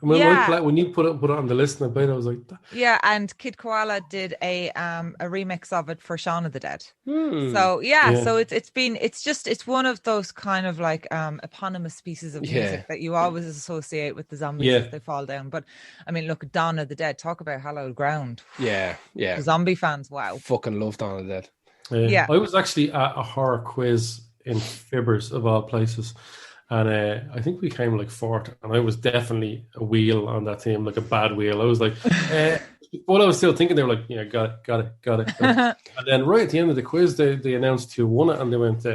when you put it on the list and I played, I was like, yeah. And Kid Koala did a remix of it for Shaun of the Dead. So so it's one of those kind of like eponymous pieces of music that you always associate with the zombies as they fall down. But I mean, look, Dawn of the Dead, talk about hallowed ground. Yeah. The zombie fans, wow. Fucking love Dawn of the Dead. Yeah. I was actually at a horror quiz in Fibbers of all places, and I think we came like fourth, and I was definitely a wheel on that team, like a bad wheel. I was like, what I was still thinking, they were like, yeah, got it. And then right at the end of the quiz, they announced who won it, and they went,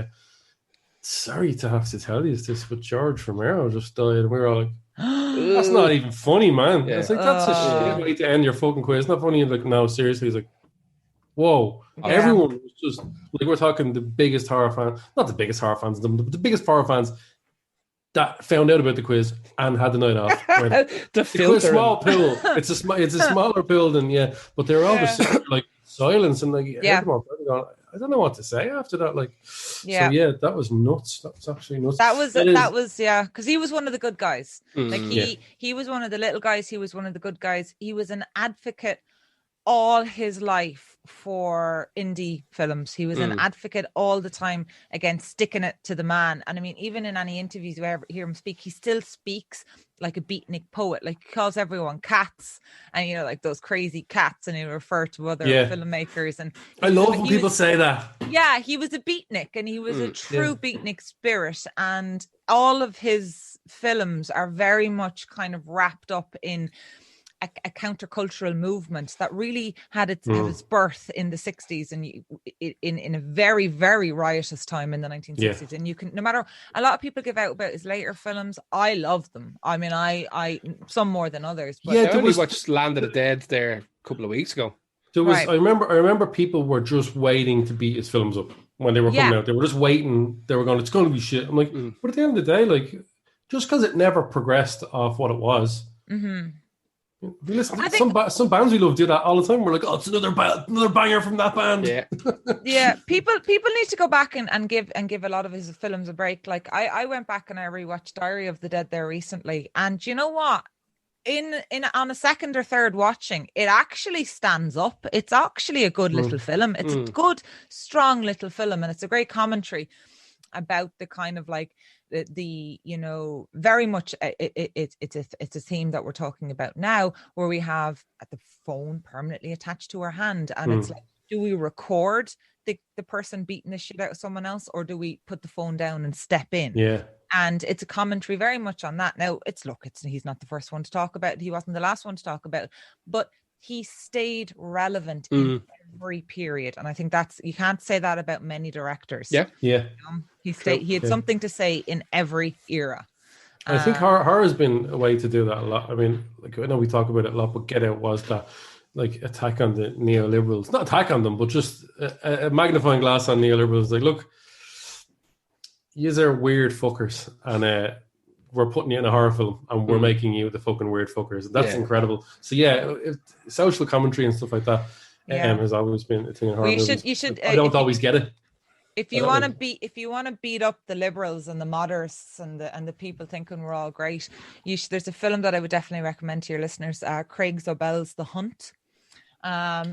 sorry to have to tell you this, but George Romero just died. And we were all like, that's not even funny, man. Yeah. It's like, that's a shit way to end your fucking quiz. It's not funny. Like, no, seriously. He's like, whoa. Everyone was just like, we're talking the biggest horror fan, not the biggest horror fans, but the biggest horror fans that found out about the quiz and had the night off. It's a small pool. It's a smaller pool than but they're all just like silence and like everyone going, I don't know what to say after that. Like, so that was nuts. That was actually nuts. That was because he was one of the good guys. Like he was one of the little guys. He was one of the good guys. He was an advocate all his life for indie films. He was an advocate all the time against sticking it to the man. And I mean, even in any interviews you ever hear him speak, he still speaks like a beatnik poet. Like, he calls everyone cats, and you know, like those crazy cats, and he'll refer to other filmmakers. And I love when people say that. Yeah, he was a beatnik, and he was a true beatnik spirit. And all of his films are very much kind of wrapped up in a countercultural movement that really had its birth in the 60s, and in a very, very riotous time in the 1960s. And you can, no matter, a lot of people give out about his later films. I love them. I mean, I some more than others. But I only watched Land of the Dead there a couple of weeks ago. There was, I remember people were just waiting to beat his films up when they were coming out. They were just waiting. They were going, it's going to be shit. I'm like, but at the end of the day, like, just because it never progressed off what it was. Listen, some bands we love do that all the time. We're like, oh, it's another banger from that band. People need to go back and give a lot of his films a break. Like, I went back and I rewatched Diary of the Dead there recently, and you know what? On a second or third watching, it actually stands up. It's actually a good little film. It's a good, strong little film, and it's a great commentary about the kind of like the you know, very much it's a theme that we're talking about now, where we have the phone permanently attached to our hand, and it's like, do we record the person beating the shit out of someone else, or do we put the phone down and step in? And it's a commentary very much on that. Now, he's not the first one to talk about it. He wasn't the last one to talk about it, but he stayed relevant in every period. And I think you can't say that about many directors. Yeah. He had something to say in every era. I think horror has been a way to do that a lot. I mean, like, I know we talk about it a lot, but Get Out was that, like, attack on the neoliberals. Not attack on them, but just a magnifying glass on neoliberals. Like, look, yous are weird fuckers, and we're putting you in a horror film, and we're making you the fucking weird fuckers. That's incredible. So social commentary and stuff like that has always been a thing in horror movies. You should. I don't always get it. If you want to beat up the liberals and the moderates and the people thinking we're all great, there's a film that I would definitely recommend to your listeners. Craig Zobel's The Hunt.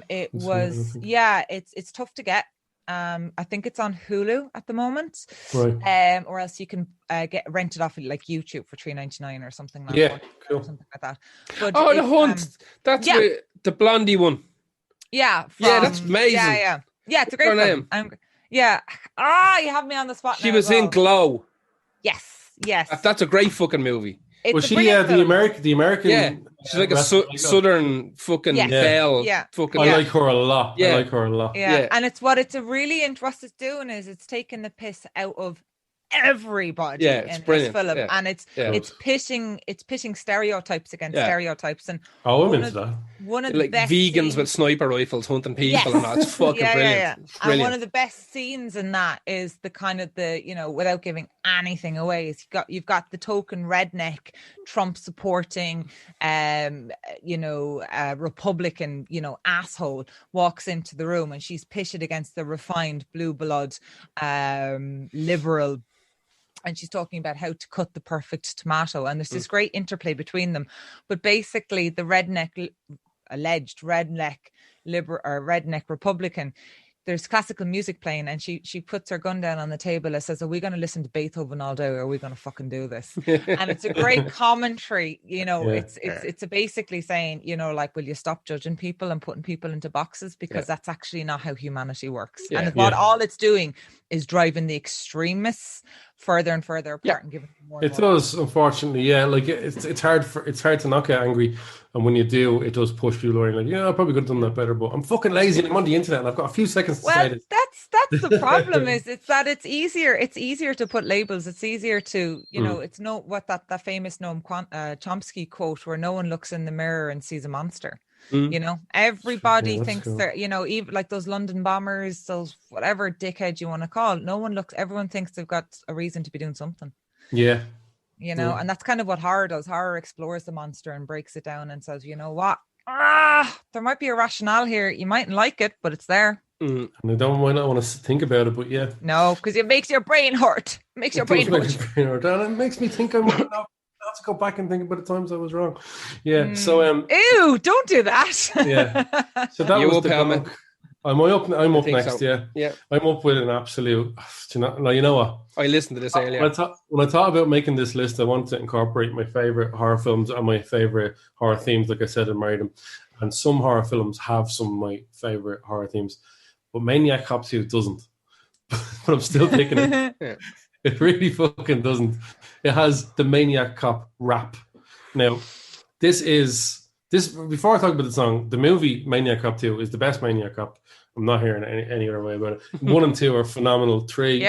It's tough to get. I think it's on Hulu at the moment, right? Or else you can get rented off like YouTube for $3.99 or something like that. Cool. Or something like that. But The Hunt. That's the blondie one. Yeah. That's amazing. Yeah. It's a great film. You have me on the spot. She was in Glow. Yes. That's a great fucking movie. Was she the American? Yeah, she's like a southern fucking belle. Yeah, I like her a lot. Yeah. Yeah, and it's what really interesting doing is it's taking the piss out of everybody in this film, and it's pitching stereotypes against stereotypes, and I'm into that. One of like the best vegans scenes, with sniper rifles hunting people, and that's fucking brilliant. It's brilliant. And one of the best scenes in that is the kind of without giving anything away, is you've got the token redneck Trump supporting Republican asshole walks into the room, and she's pitched against the refined blue blood liberal. And she's talking about how to cut the perfect tomato. And there's this great interplay between them. But basically, the alleged redneck liberal or redneck Republican, there's classical music playing, and she puts her gun down on the table and says, "Are we going to listen to Beethoven all day, or are we going to fucking do this?" And it's a great commentary. It's basically saying, will you stop judging people and putting people into boxes, because that's actually not how humanity works. And all it's doing is driving the extremists further and further apart and giving them more. It does, unfortunately. Like it's hard to not get angry, and when you do, it does push you away. Like, I probably could have done that better, but I'm fucking lazy and I'm on the internet and I've got a few seconds to say this. That's the problem. It's that it's easier to put labels. It's easier to it's that famous Noam Chomsky quote where no one looks in the mirror and sees a monster. Everybody thinks they're even like those London bombers, those whatever dickhead you want to call it, everyone thinks they've got a reason to be doing something, and that's kind of what horror does. Horror explores the monster and breaks it down and says, what, there might be a rationale here, you mightn't like it, but it's there. And I might not want to think about it, but no, because it makes your brain hurt. And it makes me think I'm have to go back and think about the times I was wrong. So ew, don't do that. So that was the dog. I'm up next. So. Yeah. I'm up with an absolute. You know what? I listened to this earlier. When I thought about making this list, I wanted to incorporate my favorite horror films and my favorite horror themes, like I said, and marry them. And some horror films have some of my favorite horror themes, but Maniac Cop 2 doesn't. But I'm still picking it. It really fucking doesn't. It has the Maniac Cop rap. Now, before I talk about the song, the movie Maniac Cop 2 is the best Maniac Cop. I'm not hearing any other way about it. 1 and 2 are phenomenal. 3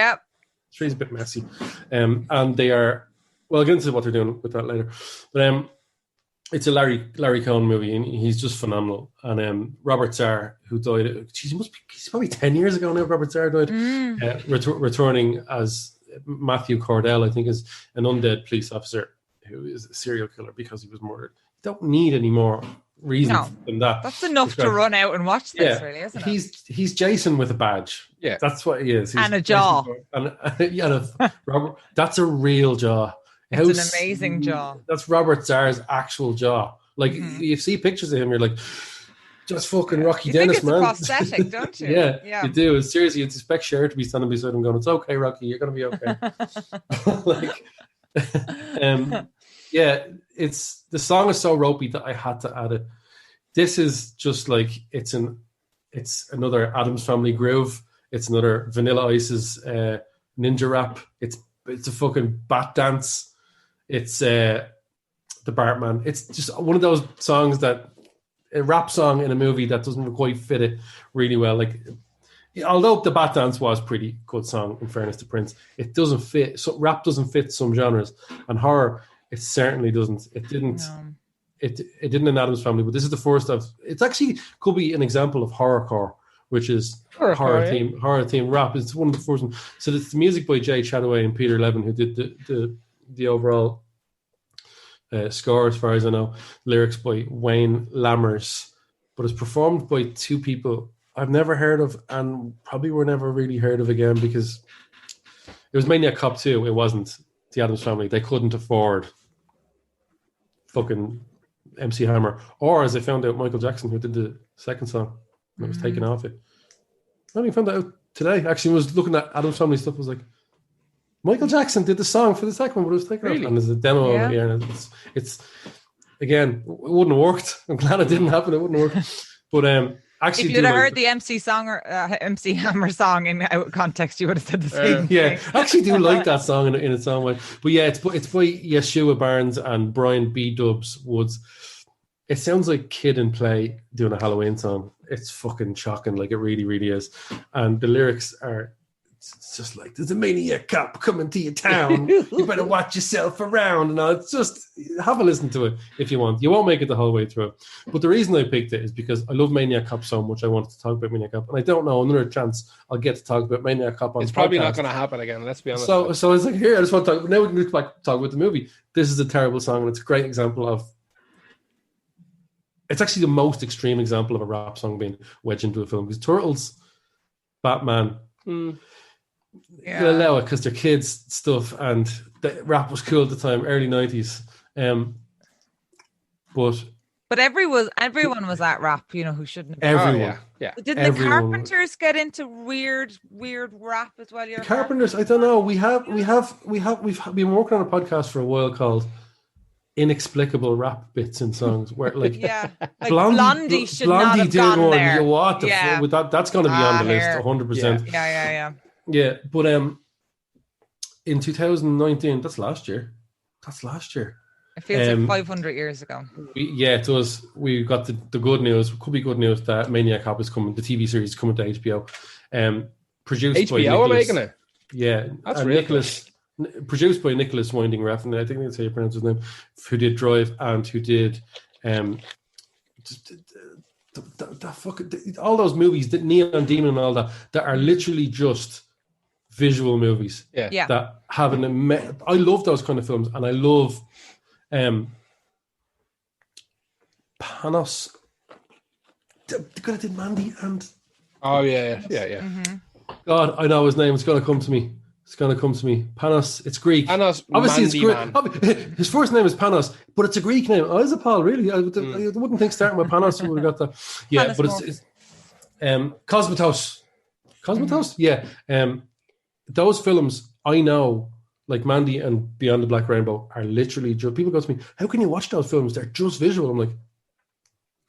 is a bit messy. And they are, well, I'll get into what they're doing with that later. But it's a Larry Cohn movie, and he's just phenomenal. And Robert Zarr, who died, he's probably 10 years ago now, Robert Zarr died, returning as Matthew Cordell, I think, is an undead police officer who is a serial killer because he was murdered. You don't need any more reason than that. That's enough to run out and watch this, really, isn't it? He's Jason with a badge. Yeah, that's what he is. And a jaw. Robert, that's a real jaw. It's an amazing jaw. That's Robert Zarr's actual jaw. Like, you see pictures of him, you're like, just fucking Rocky Dennis, man. It's a prosthetic, don't you? Yeah, you do. Seriously, you'd expect Cher to be standing beside him going, "It's okay, Rocky, you're going to be okay." It's the song is so ropey that I had to add it. This is just like it's another Addams Family groove. It's another Vanilla Ice's ninja rap. It's It's a fucking bat dance. It's the Bartman. It's just one of those songs that a rap song in a movie that doesn't quite fit it really well. Like, although the bat dance was a pretty good song, in fairness to Prince, it doesn't fit. So rap doesn't fit some genres, and horror, it certainly doesn't. It didn't. No. It didn't in Addams Family, but this is the first of. It's actually could be an example of horrorcore, which is horror theme rap. It's one of the first ones. So it's the music by Jay Chataway and Peter Levin, who did the overall score, as far as I know. Lyrics by Wayne Lammers, but it's performed by two people I've never heard of, and probably were never really heard of again, because it was Maniac Cop 2. It wasn't the Addams Family. They couldn't afford fucking MC Hammer, or as I found out, Michael Jackson, who did the second song, and it was taken off it. I only found that out today. Actually, I was looking at Addams Family stuff. I was like, Michael Jackson did the song for the second one, but it was taken off. And there's a demo over here, and it's again, it wouldn't have worked. I'm glad it didn't happen. It wouldn't have worked. But actually, if you'd have heard the MC song or MC Hammer song in out context, you would have said the same thing. Yeah, I actually do like that song in its own way. But yeah, it's by Yeshua Barnes and Brian B. Dubs Woods. It sounds like Kid and Play doing a Halloween song. It's fucking shocking, like it really, really is. And the lyrics are, it's just like, there's a maniac cop coming to your town. You better watch yourself around. And it's just, have a listen to it if you want. You won't make it the whole way through. But the reason I picked it is because I love Maniac Cop so much. I wanted to talk about Maniac Cop. And I don't know another chance I'll get to talk about Maniac Cop on It's probably not going to happen again, let's be honest. So I was like, here, I just want to talk. Now we can look back and talk about the movie. This is a terrible song, and it's a great example of, it's actually the most extreme example of a rap song being wedged into a film, because Turtles, Batman, they'll allow it because they're kids stuff, and the rap was cool at the time, early 90s. But everyone was at rap, who shouldn't have. Everyone. Yeah. Didn't the Carpenters get into weird rap as well? The Carpenters, I don't know. We've been working on a podcast for a while called Inexplicable Rap Bits in Songs, where like Blondie should not have gone there. What the fuck? That's going to be on the list 100%. Yeah, but in 2019, that's last year. It feels like 500 years ago. It does. We got the good news. It could be good news that Maniac Cop is coming. The TV series is coming to HBO. Produced HBO by Nicholas, are making it. Yeah, that's really Nicholas. Produced by Nicholas Winding Refn, I think that's how you pronounce his name, who did Drive and who did all those movies, the Neon Demon and all that are literally just visual movies. Yeah. That have I love those kind of films, and I love Panos. The guy that did Mandy and. Oh yeah. Mm-hmm. God, I know his name. It's going to come to me. Panos. It's Greek. Panos. Obviously, it's Greek. His first name is Panos, but it's a Greek name. Oh, is it Paul? Really? I wouldn't think starting with Panos we would have got that. Yeah, but it's Cosmatos. Cosmatos. Mm-hmm. Yeah. Those films I know, like Mandy and Beyond the Black Rainbow, are literally just, people go to me, how can you watch those films? They're just visual. I'm like,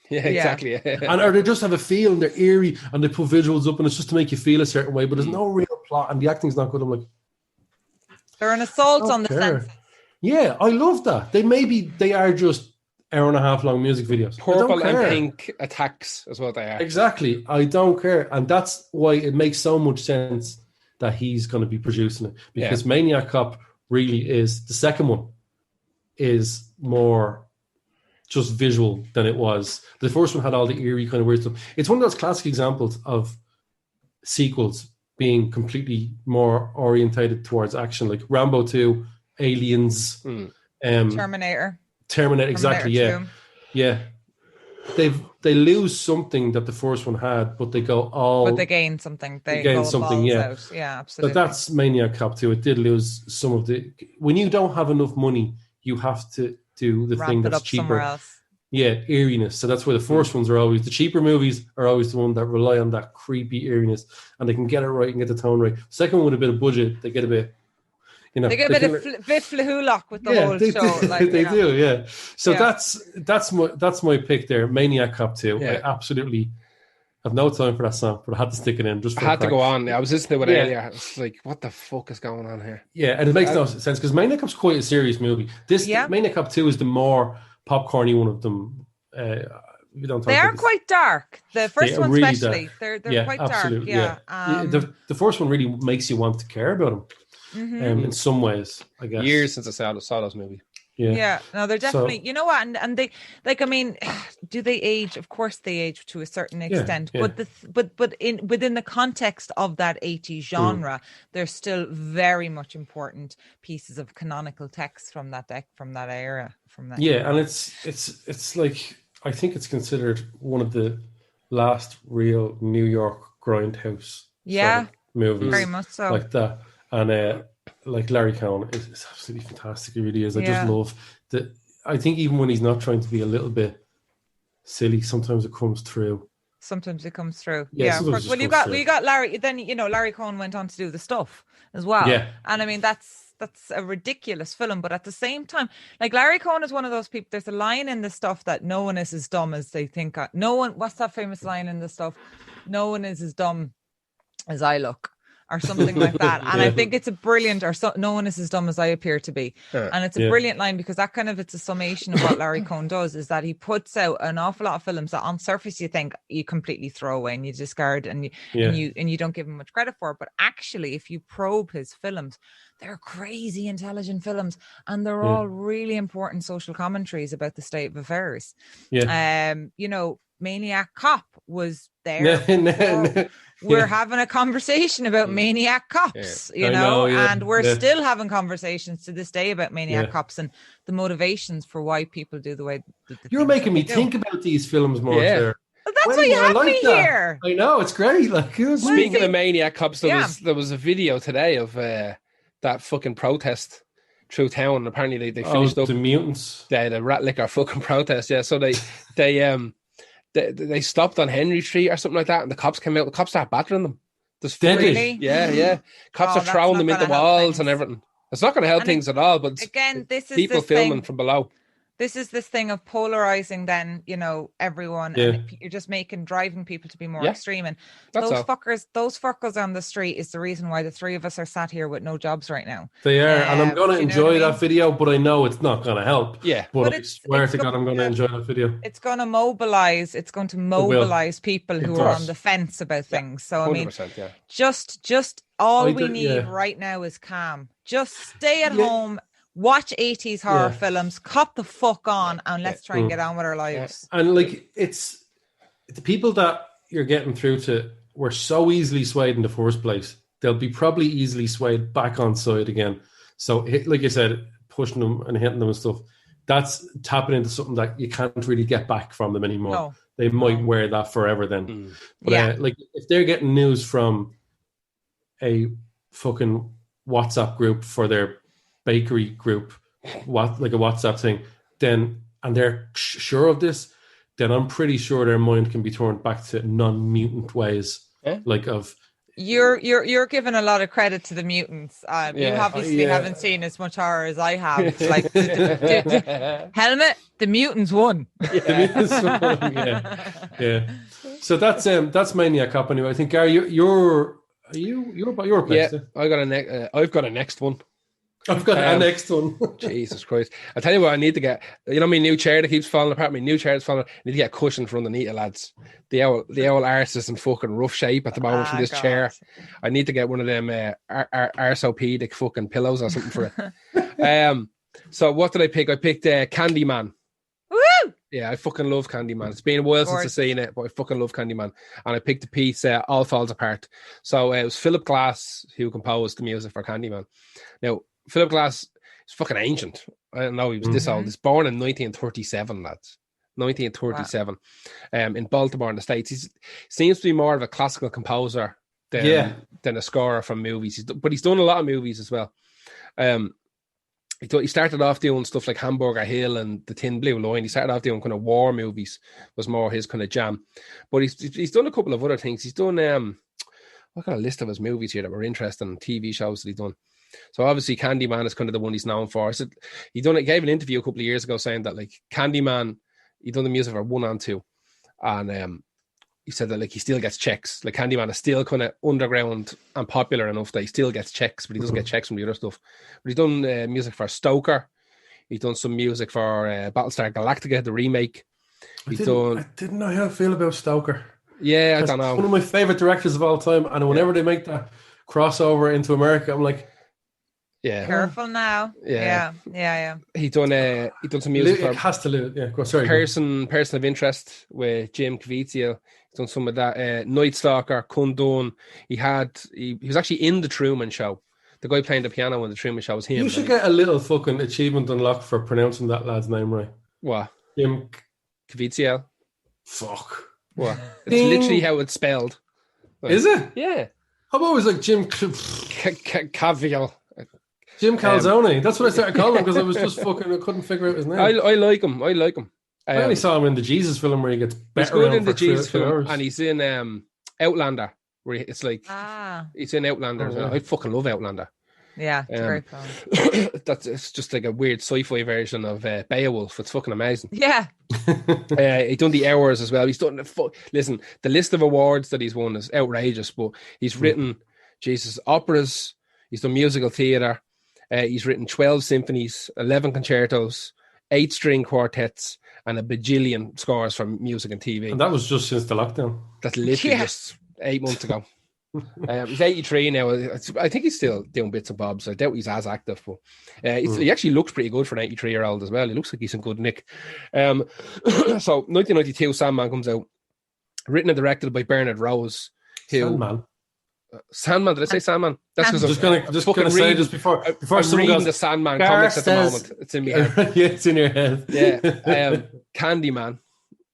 yeah, exactly. And or they just have a feel and they're eerie and they put visuals up and it's just to make you feel a certain way, but there's no real plot and the acting's not good. I'm like, they're an assault on the senses. Yeah, I love that. They are just hour and a half long music videos. Purple and pink attacks is what they are. Exactly. I don't care. And that's why it makes so much sense that he's going to be producing it, because Maniac Cop really is, the second one is more just visual than it was. The first one had all the eerie kind of weird stuff. It's one of those classic examples of sequels being completely more orientated towards action, like Rambo 2, Aliens, Terminator, exactly. Terminator 2. Yeah. They lose something that the first one had, but they go all. But they gain something. They gain something. Out. Yeah, absolutely. But that's Maniac Cop 2. It did lose some of the. When you don't have enough money, you have to do the thing that's cheaper. Somewhere else. Yeah, eeriness. So that's why the first ones are always, the cheaper movies are always the one that rely on that creepy eeriness, and they can get it right and get the tone right. Second one with a bit of budget, they get a bit. They get a bit of flahulock with the whole show. They do, yeah. So that's my pick there, Maniac Cop 2. I absolutely I've no time for that song, but I had to stick it in just for I had to crack. go on. I was listening to it Yeah. earlier. I was like, what the fuck is going on here? Yeah, and it makes no sense because Maniac Cop's quite a serious movie. Maniac Cop 2 is the more popcorny one of them. We don't talk They about are this. quite dark. The first one, really especially, dark. they're quite absolutely, dark. Yeah, the first one really makes you want to care about them. In some ways, I guess. Years since I saw those movies. Yeah, no, they're definitely. You know what? And they, like, I mean, do they age? Of course, they age to a certain extent. Yeah. But within the context of that 80s genre, they're still very much important pieces of canonical text from that era. And it's like, I think it's considered one of the last real New York grindhouse sort of movies, very much so, like that. And like Larry Cohn is absolutely fantastic. He really is. I just love that. I think even when he's not trying to be a little bit silly, sometimes it comes through. Yeah, of course. Well, you got Larry. Then Larry Cohn went on to do The Stuff as well. Yeah, and I mean that's a ridiculous film, but at the same time, like, Larry Cohn is one of those people. There's a line in The Stuff that no one is as dumb as they think. No one. What's that famous line in The Stuff? No one is as dumb as I look, or something like that. And I think it's a brilliant, no one is as dumb as I appear to be. And it's a brilliant line, because that it's a summation of what Larry Cohn does, is that he puts out an awful lot of films that on surface you think you completely throw away and you discard and you don't give him much credit for. But actually, if you probe his films, they're crazy intelligent films, and they're all really important social commentaries about the state of affairs. Maniac Cop was there. We're having a conversation about Maniac Cops, and we're still having conversations to this day about Maniac Cops and the motivations for why people do the way. You're making me think about these films more. Sarah. Well, that's why you have me here. I know, it's great. Like, speaking of Maniac Cops, there was a video today of that fucking protest through town. Apparently, they finished up the mutants. The rat liquor fucking protest. Yeah, so they stopped on Henry Street or something like that, and the cops came out. The cops started battering them. Really? Yeah. Cops are throwing them into walls and everything. It's not going to help things at all. But again, this is people filming from below. This is this thing of polarizing, then, everyone, and you're just driving people to be more extreme. And those fuckers on the street is the reason why the three of us are sat here with no jobs right now. They are, and I'm going to enjoy that video, but I know it's not going to help. Yeah, but I swear to God, I'm going to enjoy that video. It's going to mobilize. It's going to mobilize people who are on the fence about things. So I mean, just all we need right now is calm. Just stay at home. Watch 80s horror films, cop the fuck on, and let's try and get on with our lives. And like, it's the people that you're getting through to were so easily swayed in the first place. They'll be probably easily swayed back on side again. So, like you said, pushing them and hitting them and stuff, that's tapping into something that you can't really get back from them anymore. No. They might wear that forever then. But like, if they're getting news from a fucking WhatsApp group for their bakery group, like a WhatsApp thing, then, and they're sure of this, then I'm pretty sure their mind can be turned back to non-mutant ways, like of. You're giving a lot of credit to the mutants. You obviously haven't seen as much horror as I have. It's like Helmet, the mutants won. So that's Maniac Cop anyway. I think, Gary, you're next. I've got a next one. I've got a next one. Jesus Christ. I tell you what, I need to get, my new chair that keeps falling apart, my new chair is falling apart. I need to get a cushion from underneath it, lads. The old arse is in fucking rough shape at the moment from this chair. I need to get one of them arsopedic fucking pillows or something for it. So what did I pick? I picked Candyman. Woo! Yeah, I fucking love Candyman. It's been a while since I've seen it, but I fucking love Candyman. And I picked the piece, All Falls Apart. So it was Philip Glass who composed the music for Candyman. Now, Philip Glass is fucking ancient. I don't know, he was this old. He's born in 1937, lads. 1937. Wow. In Baltimore in the States. He seems to be more of a classical composer than a scorer from movies. But he's done a lot of movies as well. He started off doing stuff like Hamburger Hill and The Thin Blue Line. He started off doing kind of war movies, was more his kind of jam. But he's done a couple of other things. He's done, I've got a list of his movies here that were interesting, TV shows that he's done. So obviously Candyman is kind of the one he's known for. So he gave an interview a couple of years ago saying that, like, Candyman, he done the music for 1 and 2. And he said that like he still gets checks. Like Candyman is still kind of underground and popular enough that he still gets checks, but he doesn't get checks from the other stuff. But he's done music for Stoker. He's done some music for Battlestar Galactica, the remake. I didn't know how to feel about Stoker. Yeah, I don't know. One of my favorite directors of all time, and whenever they make that crossover into America, I'm like, yeah, careful now. Yeah. He done some music. It has to live. Yeah, sorry. Person of interest with Jim Caviezel. He's done some of that. Night Stalker, Kundun. He was actually in the Truman Show. The guy playing the piano in the Truman Show was him. You should get a little fucking achievement unlocked for pronouncing that lad's name right. What? Jim Caviezel. Fuck. What? It's literally how it's spelled. Like, is it? Yeah. How about it was like Jim Caviel. Jim Calzone. That's what I started calling him because I was just fucking. I couldn't figure out his name. I like him. I only saw him in the Jesus film where he gets better. He's good in the Jesus film, and he's in Outlander, where it's like he's in Outlander. Oh, I fucking love Outlander. Yeah, it's a great film. It's just like a weird sci-fi version of Beowulf. It's fucking amazing. Yeah. He's done the Hours as well. He's done listen, the list of awards that he's won is outrageous, but he's written operas. He's done musical theatre. He's written 12 symphonies, 11 concertos, 8 string quartets, and a bajillion scores for music and TV. And that was just since the lockdown. That's literally just 8 months ago. He's 83 now. I think he's still doing bits and bobs. I doubt he's as active, but he actually looks pretty good for an 83-year-old as well. He looks like he's in good nick. So 1992, Sandman comes out, written and directed by Bernard Rose. Sandman, did I say Sandman? That's because I'm just gonna say just before I'm reading the Sandman comics at the moment. It's in my head. Yeah, it's in your head. Yeah. Candyman.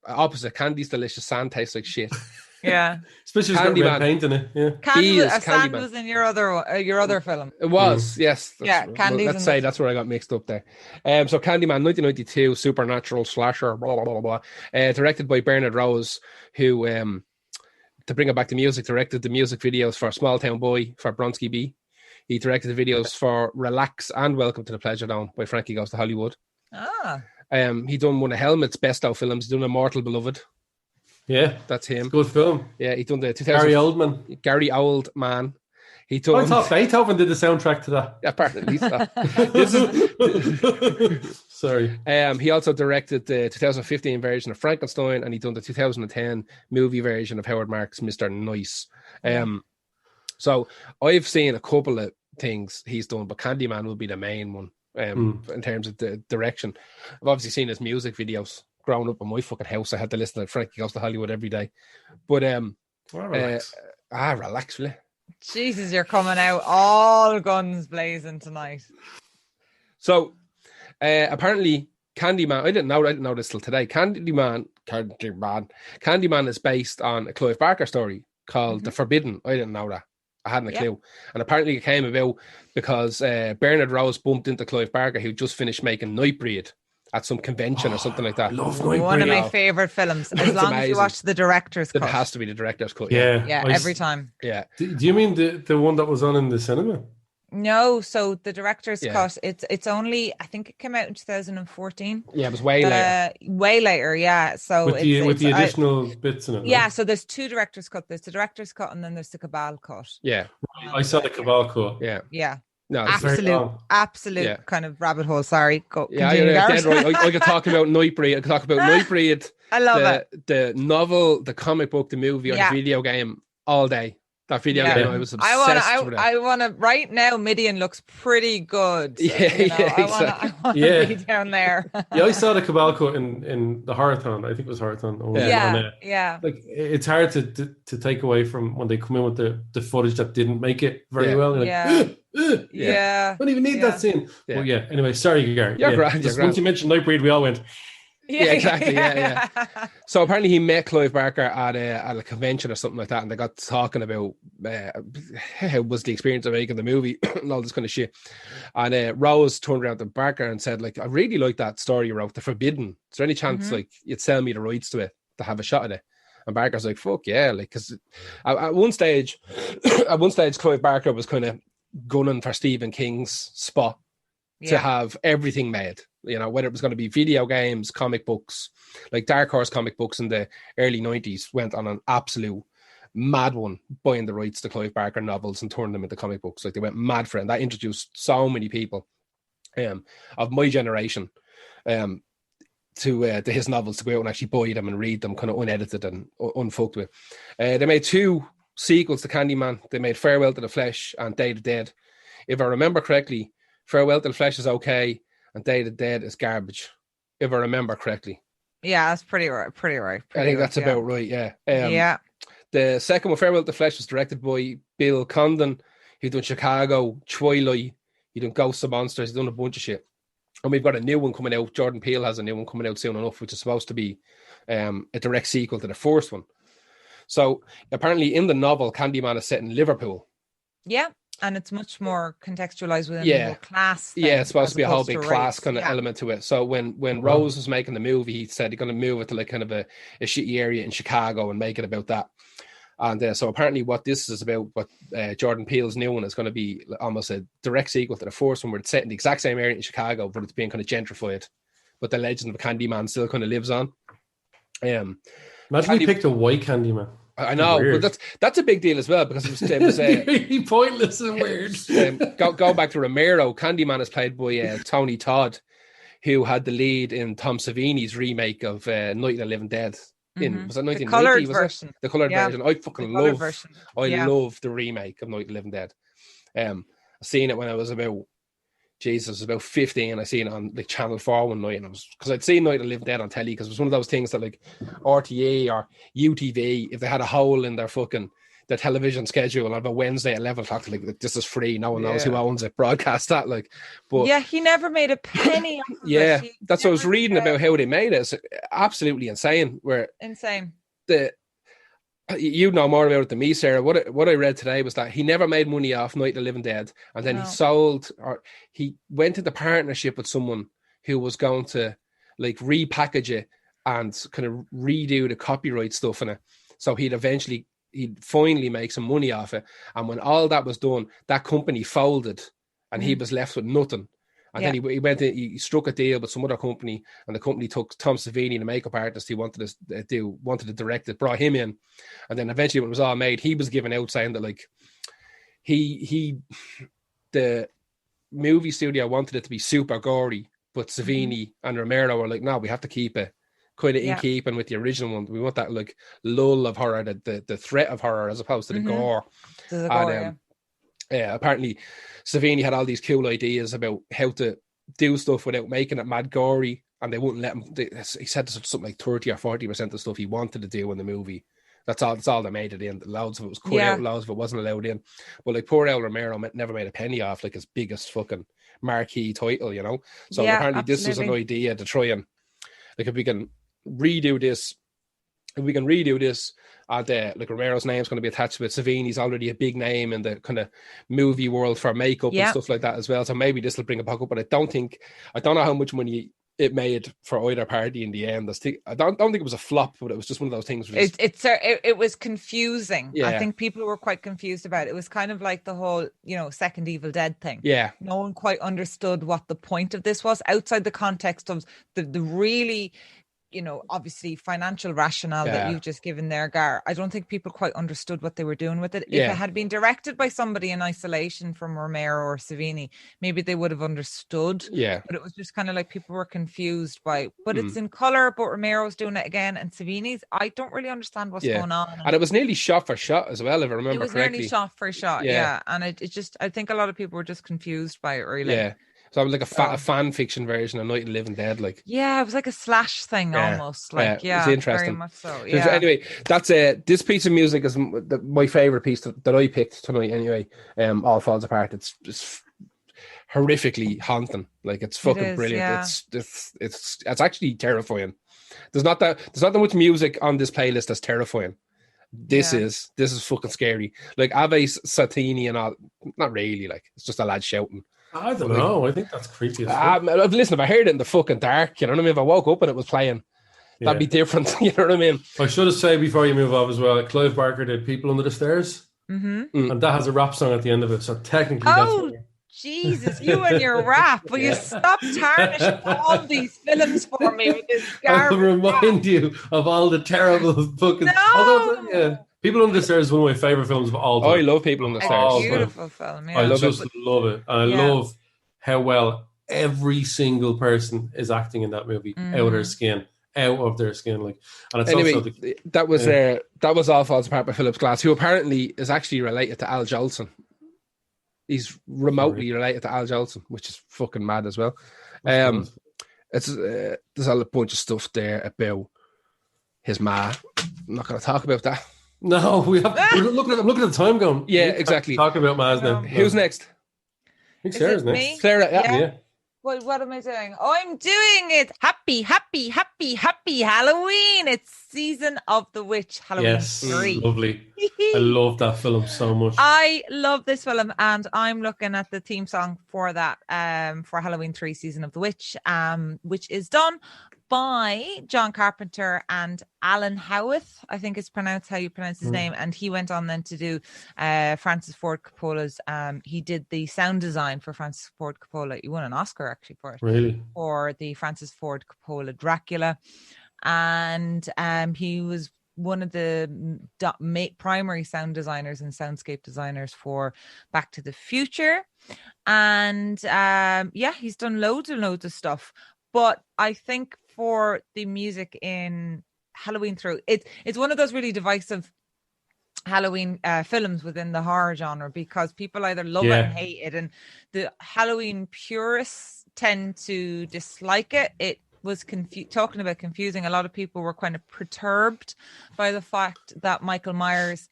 Opposite. Candy's delicious. Sand tastes like shit. Yeah. Especially if got red paint in it. Yeah. Sand was in your other film. It was, yes. Candy's let's say that's where I got mixed up there. So Candyman, 1992, supernatural slasher, blah, blah, blah, blah. Directed by Bernard Rose, who to bring it back to music, directed the music videos for Small Town Boy for Bronski B. He directed the videos for Relax and Welcome to the Pleasure Dome by Frankie Goes to Hollywood. He done one of Helmet's best out films. He done Immortal Beloved. Yeah, that's him. Good film. Yeah, he done the 2000 Gary Oldman. I thought Beethoven did the soundtrack to that. Yeah, apparently that. Sorry. He also directed the 2015 version of Frankenstein, and he done the 2010 movie version of Howard Marks' Mr. Nice. So I've seen a couple of things he's done, but Candyman will be the main one in terms of the direction. I've obviously seen his music videos. Growing up in my fucking house, I had to listen to Frankie Goes to Hollywood every day. But relax, really. Jesus, you're coming out all guns blazing tonight. So apparently Candyman, I didn't know this till today. Candyman is based on a Clive Barker story called The Forbidden. I didn't know that. I hadn't a clue. And apparently it came about because Bernard Rose bumped into Clive Barker, who just finished making Nightbreed at some convention or something like that. I love Nightbreed. One of my favourite films. As long as you watch the director's cut. It has to be the director's cut. Yeah, every time. Yeah. Do you mean the one that was on in the cinema? No, so the director's cut, it's only, I think it came out in 2014. Yeah, it was way later. Way later, yeah. So with the additional bits in it. Yeah, so there's 2 director's cut. There's the director's cut and then there's the Cabal cut. Yeah. I saw the Cabal cut. Yeah. Yeah. No, absolute kind of rabbit hole. Sorry. Go. Yeah, dead right. I could talk about Nightbreed. I could talk about Nightbreed. I love it. The novel, the comic book, the movie, or the video game all day. That video game, I was obsessed with it. I want to. Right now, Midian looks pretty good. So, exactly. I want to be down there. I saw the Cabal cut in the Horathon. I think it was Horathon. Yeah. Like it's hard to take away from when they come in with the footage that didn't make it very well. Like, don't even need that scene. Yeah. Well, anyway, sorry, Gary. You're grand. Once you mentioned Nightbreed, we all went. Yeah, exactly. Yeah. So apparently he met Clive Barker at a convention or something like that, and they got talking about how was the experience of making the movie and all this kind of shit. And Rose turned around to Barker and said, like, I really like that story you wrote, The Forbidden. Is there any chance like you'd sell me the rights to it to have a shot at it? And Barker's like, fuck yeah, like, because at one stage, Clive Barker was kind of gunning for Stephen King's spot to have everything made. You know, whether it was going to be video games, comic books, like Dark Horse comic books in the early 90s went on an absolute mad one, buying the rights to Clive Barker novels and turning them into comic books. Like they went mad for it. And that introduced so many people of my generation to his novels to go out and actually buy them and read them kind of unedited and unfucked with. They made 2 sequels to Candyman. They made Farewell to the Flesh and Day of the Dead. If I remember correctly, Farewell to the Flesh is okay and Day of the Dead is garbage, if I remember correctly. Yeah, that's pretty right. I think that's about right, yeah. Yeah. The second one, Farewell to the Flesh, was directed by Bill Condon. He'd done Chicago, Twilight, he'd done Ghosts of Monsters, he'd done a bunch of shit. And we've got a new one coming out. Jordan Peele has a new one coming out soon enough, which is supposed to be a direct sequel to the first one. So apparently in the novel, Candyman is set in Liverpool. Yeah, and it's much more contextualized within the whole class thing, it's supposed to be a whole big class kind of element to it. So when Rose was making the movie, he said he's going to move it to like kind of a shitty area in Chicago and make it about that. And so apparently what this is about, what Jordan Peele's new one is going to be almost a direct sequel to the first one, where it's set in the exact same area in Chicago, but it's being kind of gentrified. But the legend of Candyman still kind of lives on. Imagine we picked a white Candyman. I know, but that's a big deal as well, because it was really pointless and weird. Go back to Romero. Candyman is played by Tony Todd, who had the lead in Tom Savini's remake of Night of the Living Dead. Was it 1990? The coloured version. The coloured version. I fucking love. Love the remake of Night of the Living Dead. I seen it when I was about 15. I seen it on like Channel 4 one night, and because I'd seen Night of the Living Dead on telly, because it was one of those things that like RTE or UTV, if they had a hole in their television schedule on a Wednesday at 11 o'clock, like this is free, no one knows who owns it, broadcast that, like. But yeah, he never made a penny off of it. That's what I was reading about how they made it. It's absolutely insane. Insane. You know more about it than me, Sarah. What I read today was that he never made money off Night of the Living Dead, and then he went into partnership with someone who was going to like repackage it and kind of redo the copyright stuff in it. So he'd finally make some money off it. And when all that was done, that company folded, and he was left with nothing. And then he struck a deal with some other company, and the company took Tom Savini, the makeup artist he wanted to direct it, brought him in. And then eventually when it was all made, he was given out saying that like the movie studio wanted it to be super gory, but Savini and Romero were like, no, we have to keep it kind of in keeping with the original one. We want that like lull of horror, the threat of horror, as opposed to the gore. Apparently Savini had all these cool ideas about how to do stuff without making it mad gory, and they wouldn't let him. He said something like 30 or 40% of stuff he wanted to do in the movie. That's all they made it in. Loads of it was cut out, loads of it wasn't allowed in. But like poor El Romero never made a penny off like his biggest fucking marquee title, you know. So apparently this was an idea to try and like, if we can redo this, and like Romero's name's going to be attached to it. Savini's already a big name in the kind of movie world for makeup and stuff like that as well. So maybe this will bring it back up. But I don't know how much money it made for either party in the end. I don't think it was a flop, but it was just one of those things. It was confusing. Yeah. I think people were quite confused about it. It was kind of like the whole, second Evil Dead thing. Yeah. No one quite understood what the point of this was outside the context of the really, obviously financial rationale that you've just given there, Gar. I don't think people quite understood what they were doing with it. If it had been directed by somebody in isolation from Romero or Savini, maybe they would have understood. Yeah. But it was just kind of like people were confused by, but it's in color, but Romero's doing it again, and Savini's, I don't really understand what's going on. And it was nearly shot for shot as well, if I remember correctly. It was nearly shot for shot, yeah. And it just, I think a lot of people were just confused by it, really. Yeah. So it was like a fan fiction version of Night of the Living Dead, like. Yeah, it was like a slash thing almost. Like, it was interesting. Very much so. Yeah. Anyway, that's this piece of music is my favorite piece that I picked tonight. Anyway, All Falls Apart. It's horrifically haunting. Like, it's fucking brilliant. Yeah. It's actually terrifying. There's not that much music on this playlist that's terrifying. This is fucking scary. Like Ave Satini and all. Not really. Like, it's just a lad shouting. I don't know. I think that's creepy. Listen, if I heard it in the fucking dark, you know what I mean? If I woke up and it was playing, that'd be different. You know what I mean? I should have said before you move off as well, Clive Barker did People Under the Stairs. Mm-hmm. And that has a rap song at the end of it. So technically Jesus, you and your rap. Will you stop tarnishing all these films for me with this garbage? I'll remind you of all the terrible fucking. No! Although, yeah, People Under the Stairs is one of my favorite films of all time. I love People Under the Stairs. A beautiful film. Yeah. I just love it, and I love how well every single person is acting in that movie out of their skin. Like, and it's anyway, also that was All Falls Apart by Philip Glass, who apparently is actually related to Al Jolson. He's remotely related to Al Jolson, which is fucking mad as well. It's there's a bunch of stuff there about his ma. I'm not going to talk about that. No, I'm looking at the time going. Yeah, exactly. Talking about Maz now. Who's next? I think Sarah's next. Me? Sarah, yeah. What am I doing? Oh, I'm doing it. Happy Halloween. It's Season of the Witch, Halloween 3. Lovely. I love that film so much. I love this film, and I'm looking at the theme song for that, for Halloween 3, Season of the Witch, which is done by John Carpenter and Alan Howarth, I think is pronounced how you pronounce his name. And he went on then to do Francis Ford Coppola's, he did the sound design for Francis Ford Coppola. He won an Oscar actually for it. Really? For the Francis Ford Coppola Dracula. And he was one of the primary sound designers and soundscape designers for Back to the Future. And he's done loads and loads of stuff. But I think for the music in Halloween through, it's one of those really divisive Halloween films within the horror genre, because people either love it and hate it, and the Halloween purists tend to dislike it. It was talking about confusing. A lot of people were kind of perturbed by the fact that Michael Myers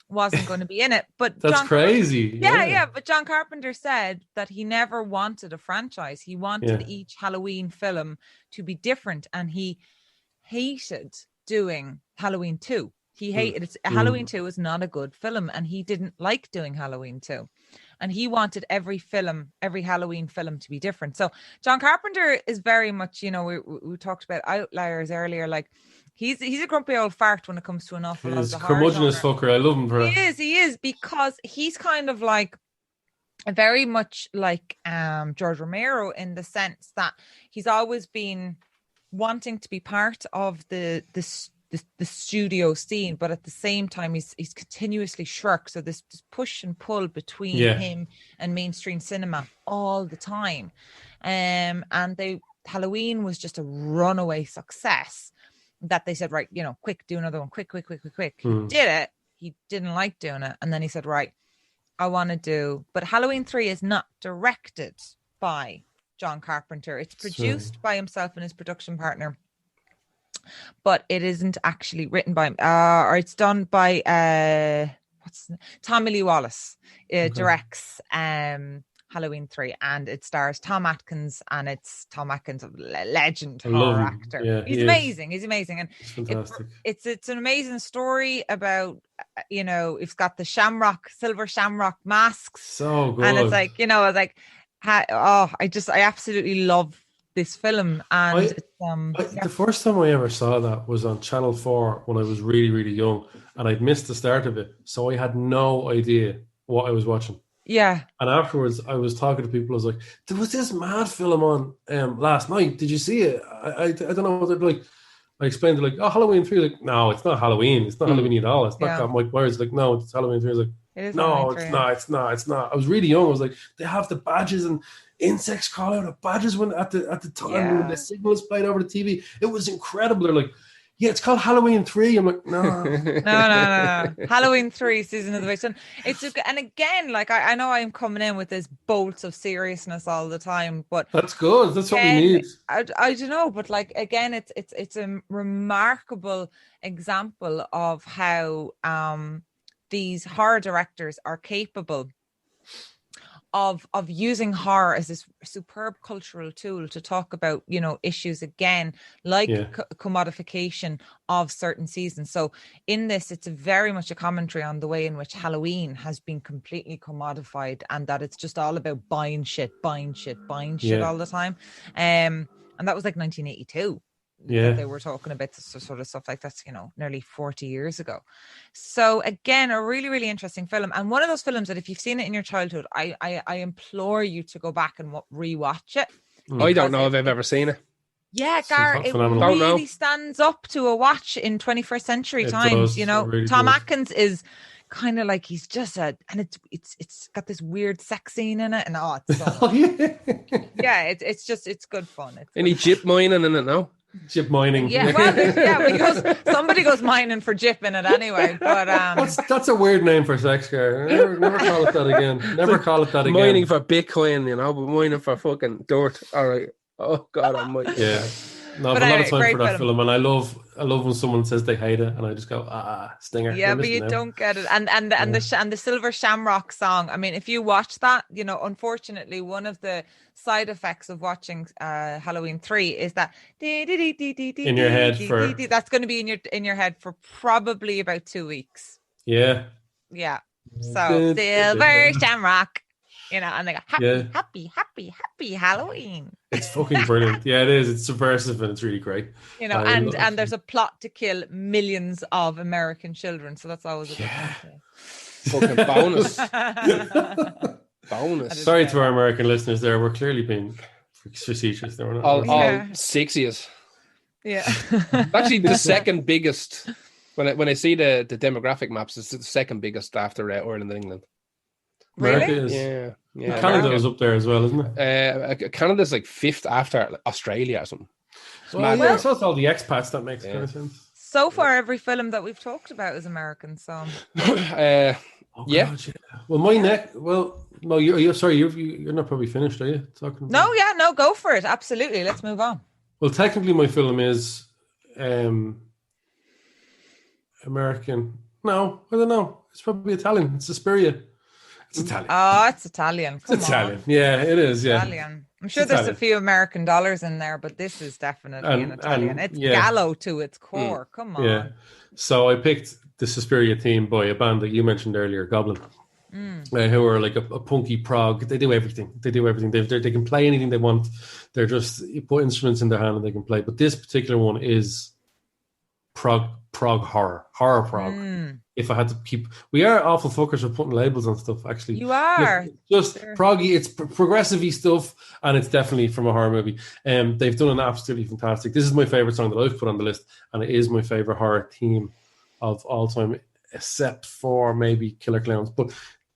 wasn't going to be in it. But that's crazy. But John Carpenter said that he never wanted a franchise. He wanted each Halloween film to be different, and he hated doing Halloween 2. He hated it. Halloween 2 is not a good film, and he didn't like doing Halloween 2. And he wanted every Halloween film to be different. So John Carpenter is very much, we talked about Outliers earlier, like he's a grumpy old fart when it comes to an awful lot of the horror genre. Curmudgeonous fucker. I love him for that. He is, because he's kind of like very much like George Romero, in the sense that he's always been wanting to be part of the studio scene, but at the same time he's continuously shirked. So this push and pull between him and mainstream cinema all the time. And Halloween was just a runaway success, that they said, right, quick, do another one, quick. Did it. He didn't like doing it. And then he said, right, I want to do, but Halloween 3 is not directed by John Carpenter. It's produced by himself and his production partner, but it isn't actually written by him. Or it's done by Tommy Lee Wallace. Directs Halloween 3, and it stars Tom Atkins, and it's Tom Atkins, a legend horror actor. Yeah, he's amazing. He's amazing, and it's fantastic. It's an amazing story about it's got the silver shamrock masks. So good, and it's like I absolutely love this film. And the first time I ever saw that was on Channel 4 when I was really, really young, and I'd missed the start of it, so I had no idea what I was watching. Yeah. And afterwards, I was talking to people. I was like, "There was this mad film on last night. Did you see it?" I don't know what they're like. I explained to Halloween 3. Like, no, it's not Halloween. It's not Halloween at all. It's not got Mike Myers. Like, no, it's Halloween 3. I was like, no, it's not. I was really young. I was like, they have the badges and insects crawl out of badges when at the time when the signal is played over the TV. It was incredible. They're like, yeah, it's called Halloween 3. I'm like, no. No. Halloween 3, Season of the Witch. And again, like I know I'm coming in with this bolts of seriousness all the time, but that's good. That's what we need. I don't know, but like again, it's a remarkable example of how these horror directors are capable of using horror as this superb cultural tool to talk about, issues again, like commodification of certain seasons. So in this, it's very much a commentary on the way in which Halloween has been completely commodified, and that it's just all about buying shit all the time. And that was like 1982. that they were talking about sort of stuff like that's, nearly 40 years ago. So again, a really, really interesting film. And one of those films that if you've seen it in your childhood, I implore you to go back and rewatch it. I don't know if I've ever seen it. Yeah, Gar, it really stands up to a watch in 21st century times. Really Tom Atkins is kind of like he's just and it's got this weird sex scene in it, and it's so it's good fun. Any jip mining in it now? Jip mining. Yeah, well, because somebody goes mining for jip in it anyway. But that's a weird name for sex, Gar. Never call it that again. Never call it that again. Mining for Bitcoin, but mining for fucking dirt. All right. Oh God, I'm like, yeah. No, but a lot of time for that film, and I love when someone says they hate it, and I just go, stinger. Yeah, but you don't get it, and the Silver Shamrock song. I mean, if you watch that, unfortunately, one of the side effects of watching Halloween 3 is that in your head that's going to be in your head for probably about 2 weeks. Yeah. So Silver Shamrock. And they go, happy Halloween. It's fucking brilliant. Yeah, it is. It's subversive and it's really great. And there's a plot to kill millions of American children. So that's always a good fucking bonus. Bonus. Sorry to our American listeners there. We're clearly being facetious. All 6 years. Yeah. Actually, the second biggest, when I see the demographic maps, it's the second biggest after Ireland and England. Really? America is. Yeah. Canada is up there as well, isn't it? Canada's like 5th after Australia or something. Well, so it's all the expats that makes kind of sense. So far, every film that we've talked about is American. So, yeah. Well, my neck. Well, no, you're sorry. You're not probably finished, are you? Talking about... No, go for it. Absolutely. Let's move on. Well, technically, my film is American. No, I don't know. It's probably Italian. It's Suspiria. It's Italian. Oh, it's Italian. It's Italian. Yeah, it is. Yeah. Italian. I'm sure there's a few American dollars in there, but this is definitely an Italian. It's Gallo to its core. Come on. Yeah. So I picked the Suspiria theme by a band that you mentioned earlier, Goblin, who are like a punky prog. They do everything. They can play anything they want. They're just, you put instruments in their hand and they can play. But this particular one is prog horror prog. If I had to keep, we are awful fuckers for putting labels on stuff. Actually, you are just proggy. It's progressive-y stuff, and it's definitely from a horror movie. They've done an absolutely fantastic. This is my favorite song that I've put on the list, and it is my favorite horror theme of all time, except for maybe Killer Clowns. But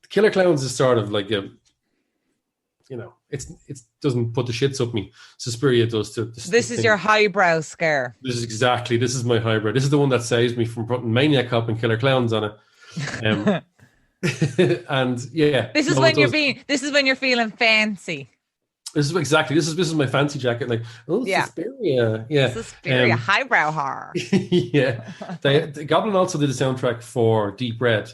Killer Clowns is sort of like a, it doesn't put the shits up me. Suspiria does too. This is your highbrow scare. This is my highbrow. This is the one that saves me from putting Maniac Cop and Killer Clowns on it. And yeah, this is when you're feeling fancy. This is my fancy jacket. Like, Suspiria, Suspiria, highbrow horror. Yeah, the Goblin also did a soundtrack for Deep Red.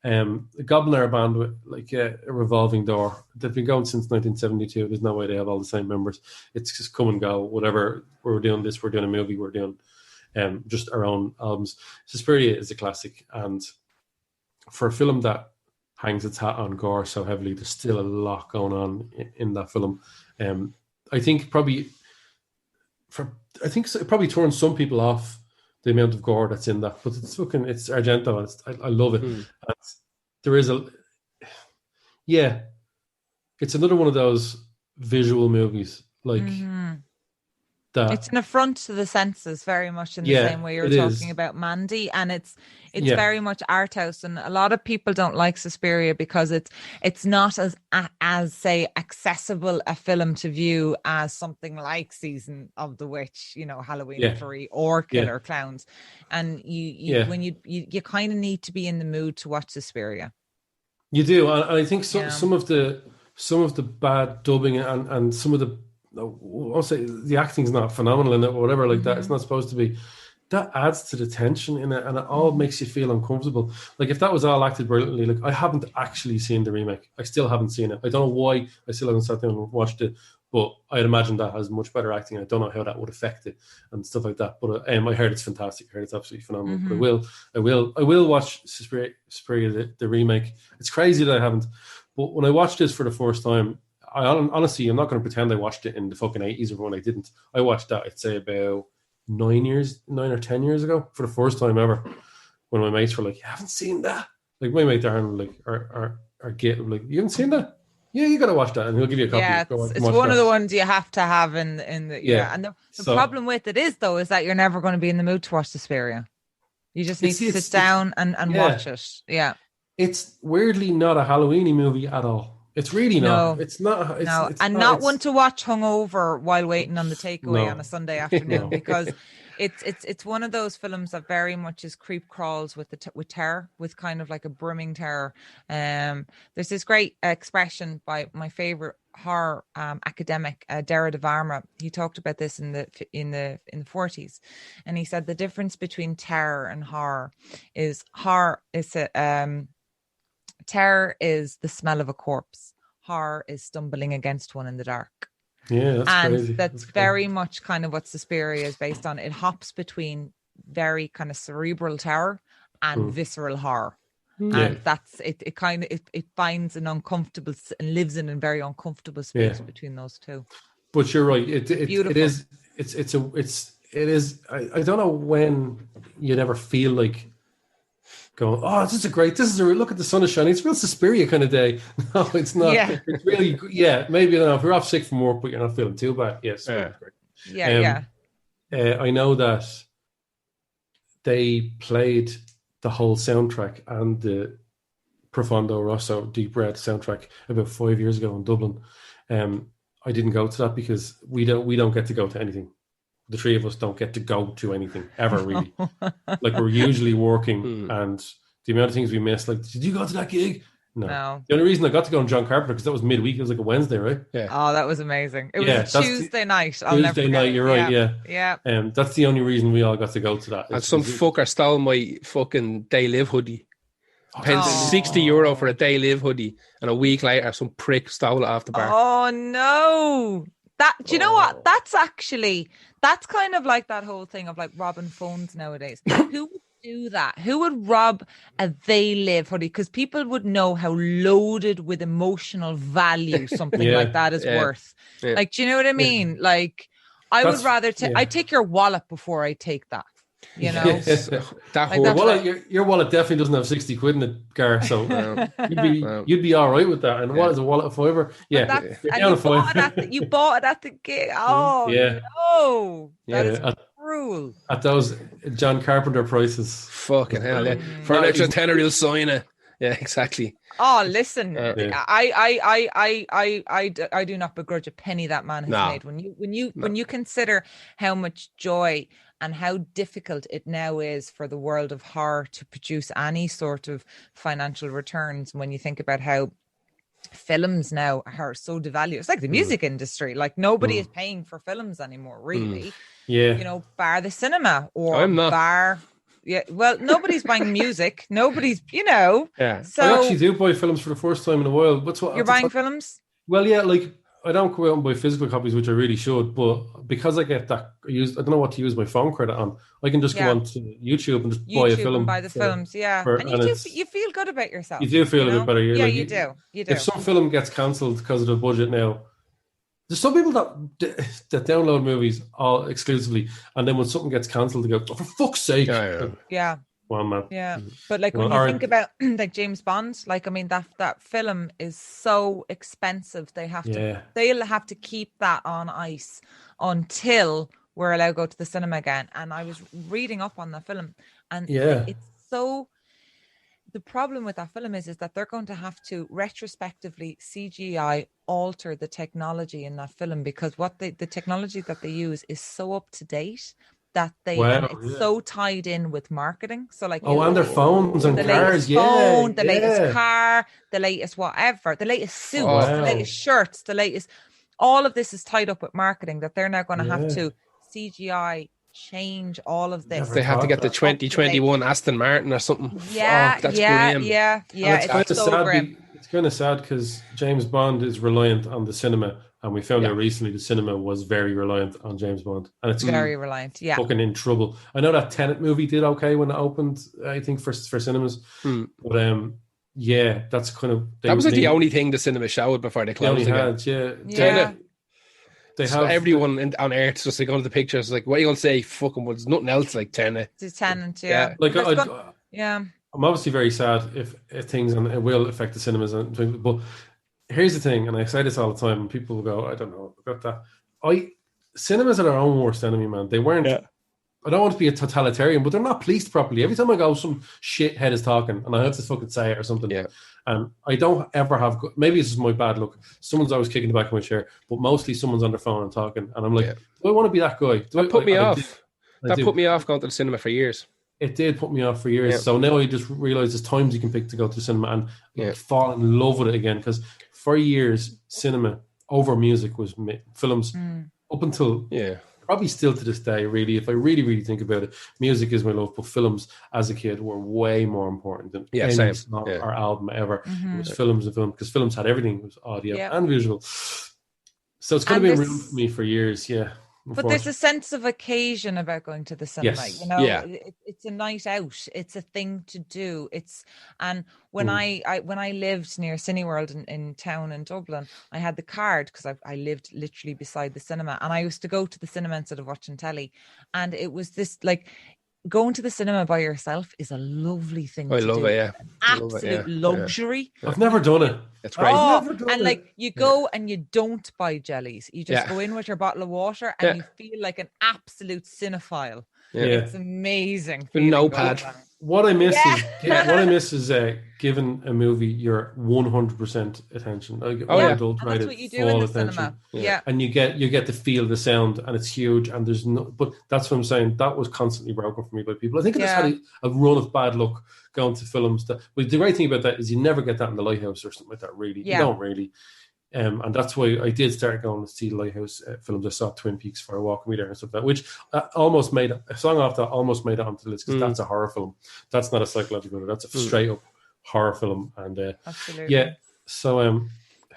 Goblin are a band with like a revolving door. They've been going since 1972. There's no way they have all the same members. It's just come and go. Whatever, we're doing this, we're doing a movie, we're doing just our own albums. Suspiria is a classic, and for a film that hangs its hat on gore so heavily, there's still a lot going on in that film. I think it probably turns some people off, the amount of gore that's in that, but it's Argento. I love it. And there is it's another one of those visual movies like that. It's an affront to the senses, very much in the same way you're talking about Mandy, and it's very much art house. And a lot of people don't like Suspiria because it's not as say accessible a film to view as something like Season of the Witch, Halloween 3 or Killer Clowns. And when you kind of need to be in the mood to watch Suspiria. You do, and I think some of the bad dubbing and some of the, I'll say the acting's not phenomenal in it or whatever like that. It's not supposed to be. That adds to the tension in it, and it all makes you feel uncomfortable. Like if that was all acted brilliantly, like I haven't actually seen the remake. I still haven't seen it. I don't know why I still haven't sat down and watched it, but I'd imagine that has much better acting. I don't know how that would affect it and stuff like that. But I heard it's fantastic. I heard it's absolutely phenomenal. But I will watch Suspiria the remake. It's crazy that I haven't. But when I watched this for the first time, honestly, I'm not going to pretend I watched it in the fucking 80s or when I didn't. I watched that, I'd say, about 9 or 10 years ago for the first time ever. When my mates were like, "You haven't seen that?" Like my mate Darren, like, or get like, "You haven't seen that? Yeah, you got to watch that," and he'll give you a copy. Yeah, it's one of the ones you have to have in the And the problem with it is though is that you're never going to be in the mood to watch Suspiria. You just need to sit down and watch it. Yeah, it's weirdly not a Halloweeny movie at all. It's really not. It's not. It's not one to watch hungover while waiting on the takeaway on a Sunday afternoon because it's one of those films that very much is creep crawls with with terror, with kind of like a brimming terror. There's this great expression by my favorite horror academic, Dara de Varma. He talked about this in the 40s, and he said the difference between terror and horror is terror is the smell of a corpse. Horror is stumbling against one in the dark. Yeah, that's crazy. That's very much kind of what Suspiria is based on. It hops between very kind of cerebral terror and visceral horror. And that's it. It kind of it finds an uncomfortable and lives in a very uncomfortable space between those two. But you're right. It is. It is. I don't know when you never feel like going, "Oh, this is a look at the sun is shining. It's a real Suspiria kind of day." No, it's not. Yeah. It's really, maybe, I don't know, if you're off sick from work, but you're not feeling too bad. Yes. Yeah. I know that they played the whole soundtrack and the Profondo Rosso Deep Red soundtrack about 5 years ago in Dublin. I didn't go to that because we don't get to go to anything. The three of us don't get to go to anything ever, really. Like, we're usually working, and the amount of things we miss. Like, did you go to that gig? No. The only reason I got to go on John Carpenter because that was midweek. It was like a Wednesday, right? Yeah. Oh, that was amazing. It was a Tuesday night. Tuesday night. You're right. Yeah. That's the only reason we all got to go to that. And some fucker stole my fucking Day Live hoodie. Paid €60 for a Day Live hoodie, and a week later, some prick stole it off the bar. Oh no! Do you know what? That's kind of like that whole thing of like robbing phones nowadays. Who would do that? Who would rob a They Live hoodie? Because people would know how loaded with emotional value something like that is worth. Yeah. Like, do you know what I mean? Like, I'd take your wallet before I take that. You know, your wallet definitely doesn't have 60 quid in it, Gar. So you'd be all right with that. And what is a wallet of fiver? Yeah, you bought it at the gig. Oh no, that is cruel. At those John Carpenter prices, fucking hell, yeah. For an extra tenner, you'll sign it. Yeah, exactly. Oh, listen, I do not begrudge a penny that man has made. When you consider how much joy and how difficult it now is for the world of horror to produce any sort of financial returns, when you think about how films now are so devalued. It's like the music industry. Like, nobody is paying for films anymore, really. Yeah. You know, bar the cinema or bar... Yeah, well, nobody's buying music. Nobody's, Yeah. So I actually do buy films for the first time in a while. You're buying films? Well, yeah, like, I don't go out and buy physical copies, which I really should, but because I get that, I don't know what to use my phone credit on. I can just go on to YouTube and just buy a film. And buy the films, and you feel good about yourself. You do feel a bit better. You do. If some film gets cancelled because of the budget now, there's some people that download movies all exclusively, and then when something gets cancelled, they go, "Oh, for fuck's sake!" Yeah. Well, man. Yeah, but like when you think about like James Bond, like, I mean, that film is so expensive. They'll have to keep that on ice until we're allowed to go to the cinema again. And I was reading up on the film, and it's so. The problem with that film is that they're going to have to retrospectively CGI alter the technology in that film, because the technology that they use is so up to date that it's so tied in with marketing. So like, and their phones and cars, the latest car, the latest whatever, the latest suits, the latest shirts, the latest, all of this is tied up with marketing, that they're now going to have to CGI change all of this. They have to get the 2021 Aston Martin or something. Yeah, that's grim. Yeah. It's so grim. It's kind of sad because James Bond is reliant on the cinema. And we found out recently the cinema was very reliant on James Bond. And it's very reliant, fucking in trouble. I know that Tenet movie did okay when it opened, I think, for cinemas. But that's kind of... That was like the only thing the cinema showed before they closed again. Tenet. They So have everyone on Earth just like going to the pictures, like, what are you going to say? Fucking, there's nothing else like Tenant. It's Tenant, Yeah. like yeah. I'm obviously very sad if things, and it will affect the cinemas and things, but here's the thing, and I say this all the time, and people will go, I don't know about that. Cinemas are their own worst enemy, man. They weren't. Yeah. I don't want to be a totalitarian, but they're not policed properly. Every time I go, some shithead is talking, and I have to fucking say it or something. Yeah. And I don't ever have. Maybe it's just my bad luck. Someone's always kicking the back of my chair, but mostly someone's on their phone and talking, and I'm like, do I want to be that guy? That put me off. That put me off going to the cinema for years. It did put me off for years. Yeah. So now I just realize there's times you can pick to go to the cinema and fall in love with it again. Because for years, cinema over music was films up until probably still to this day. Really, if I really think about it, music is my love. But films as a kid were way more important than any song or album ever. It was films and film, because films had everything. It was audio and visual. So it's going to be a room for me for years. Yeah. But there's a sense of occasion about going to the cinema. Yes. You know, it's a night out. It's a thing to do. And when I lived near Cineworld in town in Dublin, I had the card because I lived literally beside the cinema, and I used to go to the cinema instead of watching telly. And it was this like, going to the cinema by yourself is a lovely thing to love do. It, yeah. Absolute luxury. I've never done it. It's great. And like, you go and you don't buy jellies. You just go in with your bottle of water and you feel like an absolute cinephile. Yeah. It's amazing. No pad. What I miss is giving a movie your 100% attention. That's what you do in the cinema. Yeah. And you get the feel, the sound, and it's huge. And there's no, but that's what I'm saying. That was constantly broken for me by people. I think I just had a run of bad luck going to films. But the great thing about that is you never get that in the Lighthouse or something like that. Really, you don't really. And that's why I did start going to see Lighthouse films. I saw Twin Peaks for a walk with me there and stuff like that, which almost made a song off that almost made it onto the list, because that's a horror film. That's not a psychological. That's a straight up horror film. And absolutely. Yeah. So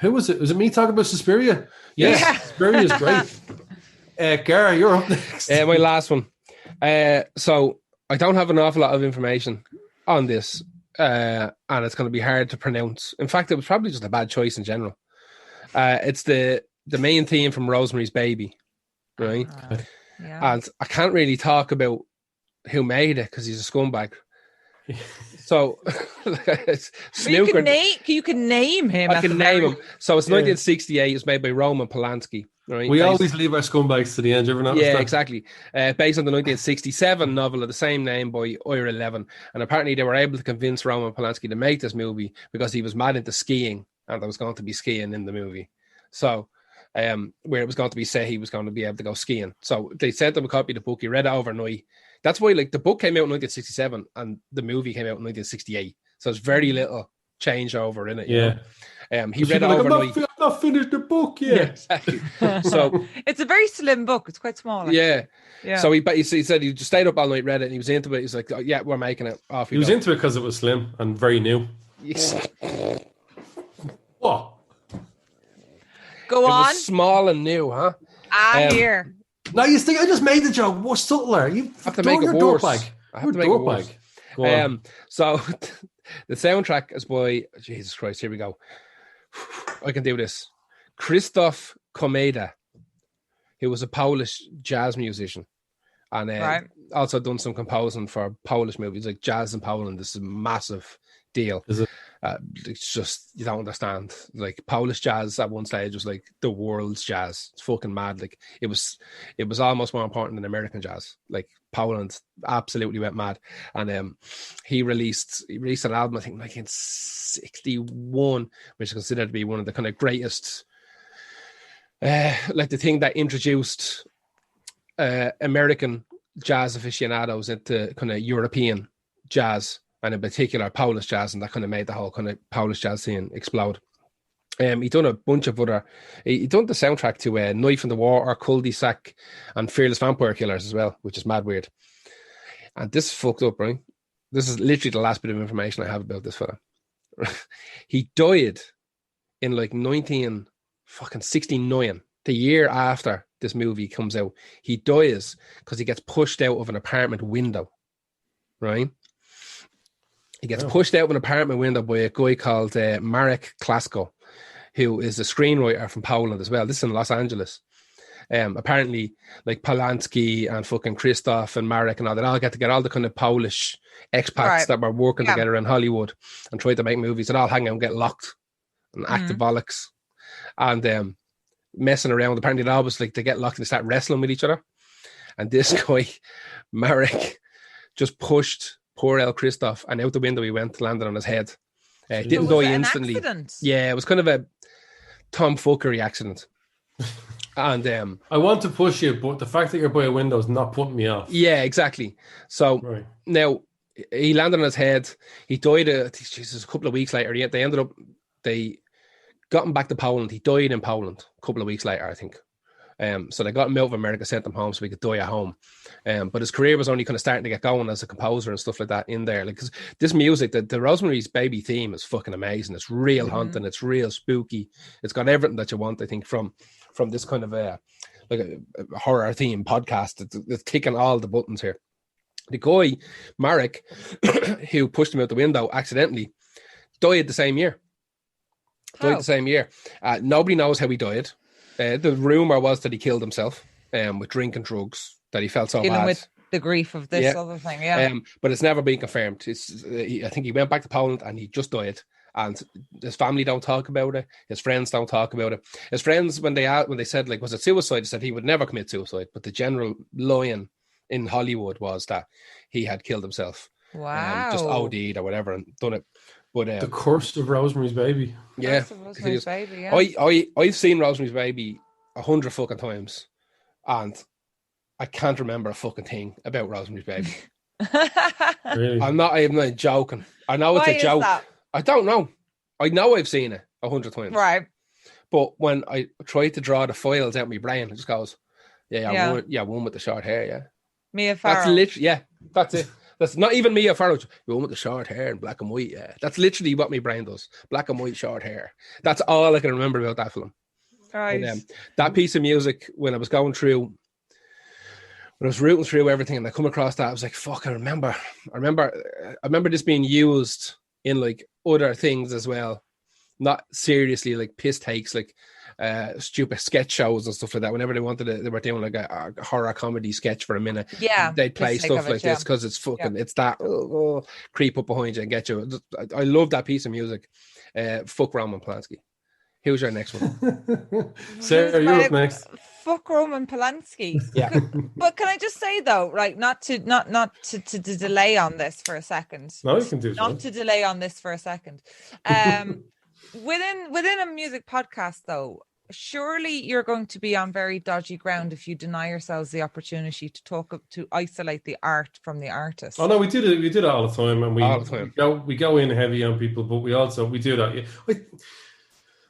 who was it? Was it me talking about Suspiria? Yes, yeah. Suspiria is great. Gara, you're up next. My last one. So I don't have an awful lot of information on this, and it's going to be hard to pronounce. In fact, it was probably just a bad choice in general. It's the main theme from Rosemary's Baby, right? And I can't really talk about who made it because he's a scumbag. So you can name him. I can name him. So it's 1968. It's made by Roman Polanski. Right? We always leave our scumbags to the end. Exactly. Based on the 1967 novel of the same name by Ira Levin, and apparently they were able to convince Roman Polanski to make this movie because he was mad into skiing. And there was going to be skiing in the movie. So, where it was going to be set, he was going to be able to go skiing. So they sent him a copy of the book. He read it overnight. That's why, like, the book came out in 1967 and the movie came out in 1968. So there's very little changeover in it. You know? He read it overnight. I've not finished the book yet. Yeah, exactly. So it's a very slim book. It's quite small. Actually. Yeah. So he said he just stayed up all night, read it, and he was into it. He's like, oh, yeah, we're making it. Off he was into it because it was slim and very new. What? Go on. It was small and new, huh? Here. No, you think I just made the joke? What's subtler? You have to make it worse. I have to make it worse. So the soundtrack is by Jesus Christ. Here we go. I can do this. Krzysztof Komeda, who was a Polish jazz musician, and also done some composing for Polish movies, like Jazz in Poland. This is a massive deal. Is it? It's just, you don't understand. Like, Polish jazz at one stage was like the world's jazz. It's fucking mad. Like, it was almost more important than American jazz. Like, Poland absolutely went mad. And he released an album, I think, in 1961, which is considered to be one of the kind of greatest, like the thing that introduced American jazz aficionados into kind of European jazz, and in particular Polish jazz, and that kind of made the whole kind of Polish jazz scene explode. He done a bunch of other. He done the soundtrack to Knife in the War, or Cul-de-sac, and Fearless Vampire Killers as well, which is mad weird. And this is fucked up, right? This is literally the last bit of information I have about this fella. He died in like 1969, the year after this movie comes out. He dies because he gets pushed out of an apartment window, right? He gets pushed out of an apartment window by a guy called Marek Klasko, who is a screenwriter from Poland as well. This is in Los Angeles. Apparently, like Polanski and fucking Christoph and Marek and all that all get together, all the kind of Polish expats that were working together in Hollywood and tried to make movies, and all hang out and get locked and active bollocks and messing around. Apparently, they always like they get locked and they start wrestling with each other. And this guy, Marek, just pushed poor El Christoph, and out the window he went, landed on his head. Didn't die instantly. Yeah, it was kind of a tomfuckery accident. And I want to push you, but the fact that you're by a window is not putting me off. Yeah, exactly. So now he landed on his head. He died a couple of weeks later. They got him back to Poland. He died in Poland a couple of weeks later, I think. So they got him out of America, sent him home so he could die at home. But his career was only kind of starting to get going as a composer and stuff like that in there. Like, 'cause this music, the Rosemary's Baby theme is fucking amazing. It's real haunting. It's real spooky. It's got everything that you want, I think, from this kind of like a horror theme podcast. It's ticking all the buttons here. The guy, Marek, who pushed him out the window accidentally, died the same year. Nobody knows how he died. The rumor was that he killed himself with drink and drugs, that he felt so bad. With the grief of this other thing, but it's never been confirmed. I think he went back to Poland and he just died. And his family don't talk about it. His friends don't talk about it. His friends, when they said, like, was it suicide? They said he would never commit suicide. But the general line in Hollywood was that he had killed himself. Wow. Just OD'd or whatever and done it. But the curse of Rosemary's Baby. Yeah. Rosemary's Baby, yeah. I've seen Rosemary's Baby 100 fucking times, and I can't remember a fucking thing about Rosemary's Baby. Really? I'm not joking. I know it's a joke. That? I don't know. I know I've seen it 100 times. Right. But when I try to draw the files out of my brain, it just goes, one with the short hair, yeah. Mia Farrow. That's literally, that's it. That's not even Mia Farrow. The one with the short hair and black and white, yeah. That's literally what my brain does. Black and white, short hair. That's all I can remember about that film. Right. And, that piece of music, when I was rooting through everything and I come across that, I was like, fuck, I remember this being used in like other things as well. Not seriously like piss takes, like stupid sketch shows and stuff like that. Whenever they were doing like a horror comedy sketch for a minute, they'd play stuff like this because it's fucking, it's that creep up behind you and get you. I love that piece of music. Fuck Roman Polanski. Who's your next one? Sarah, you're up next. Fuck Roman Polanski. Yeah. But can I just say though, right, not to delay on this for a second. No, you can do not to delay on this for a second. Within a music podcast though, surely you're going to be on very dodgy ground if you deny yourselves the opportunity to isolate the art from the artist. Oh no, we do that all the time, and we go in heavy on people, but we do that.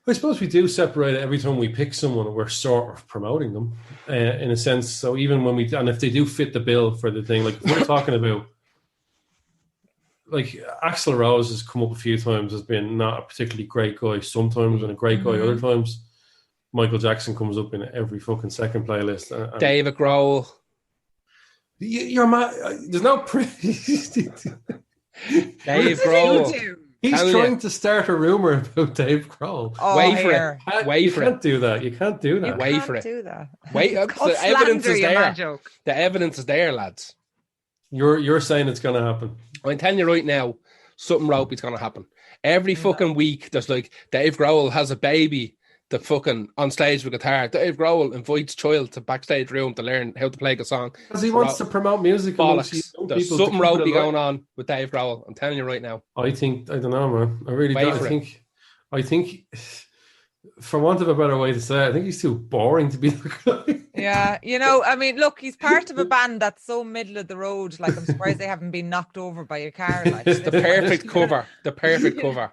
I suppose we do separate it every time we pick someone. We're sort of promoting them in a sense. So even when and if they do fit the bill for the thing, like we're talking about, like Axl Rose has come up a few times as being not a particularly great guy sometimes and a great guy other times. Michael Jackson comes up in every fucking second playlist. And David Grohl. You're mad. There's no Dave Grohl. He's trying to start a rumor about Dave Grohl. Oh, Wait for it. You can't do that. You can't do that. Wait for it. Do that. Wait. The evidence is there. The evidence is there, lads. You're saying it's going to happen. I'm telling you right now, something ropey's going to happen. Every fucking week, there's like Dave Grohl has a baby that fucking on stage with guitar. Dave Grohl invites child to backstage room to learn how to play a song. Because he wants to promote music. Bollocks. There's something ropey going on with Dave Grohl. I'm telling you right now. I don't know, man. I really don't. I think, for want of a better way to say it, I think he's too boring to be the guy. Yeah, I mean, look, he's part of a band that's so middle of the road. Like, I'm surprised they haven't been knocked over by a car. Like, the perfect cover. The perfect cover.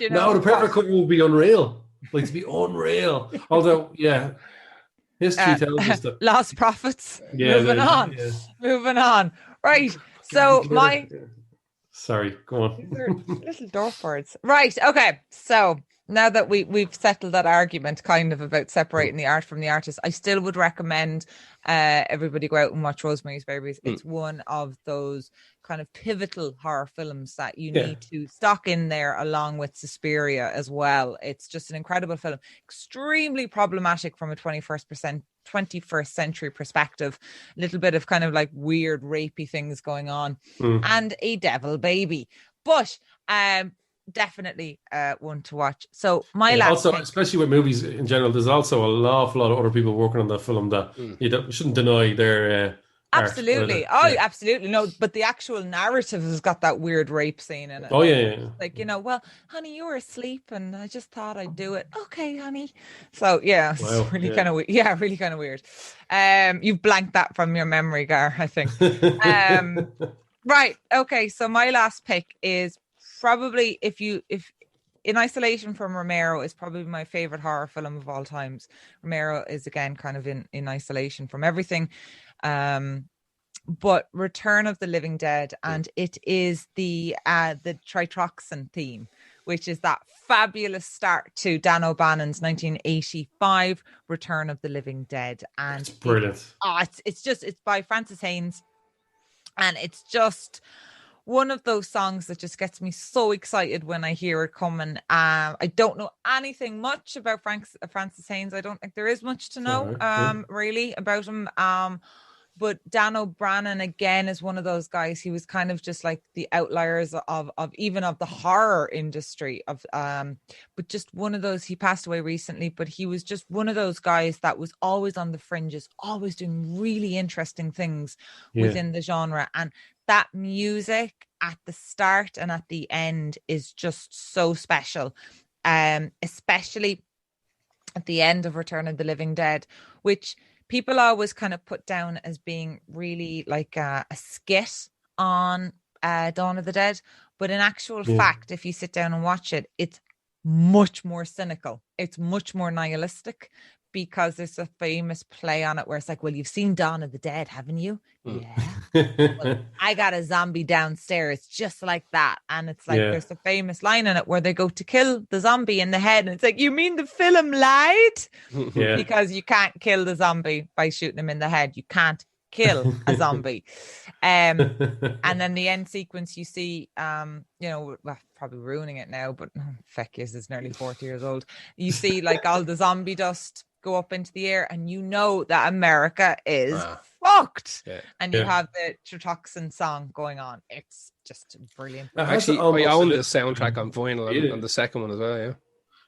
No, the perfect cover will be unreal. Like, to be unreal. Although, history tells us that. Lost Prophets. Yeah, Moving on. Right. So Sorry, go on. Little dwarf words. Right. Okay. So now that we've settled that argument kind of about separating the art from the artist, I still would recommend everybody go out and watch Rosemary's Babies. It's one of those kind of pivotal horror films that you need to stock in there, along with Suspiria as well. It's just an incredible film, extremely problematic from a 21st century perspective, a little bit of kind of like weird rapey things going on, and a devil baby, but definitely one to watch. So my last also pick, especially with movies in general, there's also an awful lot of other people working on that film that you shouldn't deny their absolutely art, absolutely no, but the actual narrative has got that weird rape scene in it. Like, well, honey, you were asleep and I just thought I'd do it. Okay, honey. So it's really kind of weird. Really kind of weird. You've blanked that from your memory, Gar, I think. Right, okay, so my last pick is probably, if in isolation from Romero, is probably my favorite horror film of all times. Romero is again kind of in isolation from everything, but Return of the Living Dead, and it is the Tritroxan theme, which is that fabulous start to Dan O'Bannon's 1985 Return of the Living Dead, and it's brilliant. It's by Francis Haynes, and it's just one of those songs that just gets me so excited when I hear it coming. I don't know anything much about Francis Haynes. I don't think there is much to know really about him. But Dan O'Bannon again is one of those guys. He was kind of just like the outliers of even of the horror industry but just one of those. He passed away recently, but he was just one of those guys that was always on the fringes, always doing really interesting things within the genre. And that music at the start and at the end is just so special, especially at the end of Return of the Living Dead, which people always kind of put down as being really like a skit on Dawn of the Dead. But in actual fact, if you sit down and watch it, it's much more cynical. It's much more nihilistic, because there's a famous play on it where it's like, well, you've seen Dawn of the Dead, haven't you? Yeah. Well, I got a zombie downstairs just like that. And it's like, there's a famous line in it where they go to kill the zombie in the head. And it's like, you mean the film lied? Because you can't kill the zombie by shooting him in the head. You can't kill a zombie. And then the end sequence, you see, well, probably ruining it now, but feck yes, it's nearly 40 years old. You see like all the zombie dust go up into the air, and you know that America is fucked. And you have the Tritroxan song going on. It's just brilliant. Actually, I own the soundtrack on vinyl and the second one as well.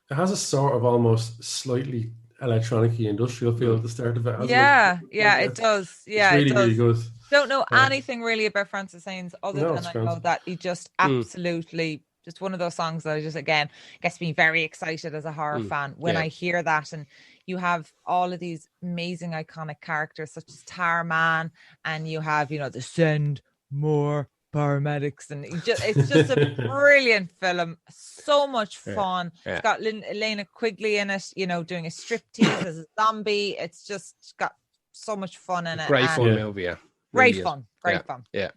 It has a sort of almost slightly electronic industrial feel at the start of it. It does. Yeah, it's really good. Don't know anything really about Francis Haynes other than I know that he just absolutely just one of those songs that I just, again, gets me very excited as a horror fan when I hear that. And you have all of these amazing iconic characters such as Tarman, and you have, the Send More Paramedics, and it's just a brilliant film. So much fun. It's got Elena Quigley in it, doing a striptease as a zombie. It's just got so much fun in it. Great fun movie, Great fun. Yeah.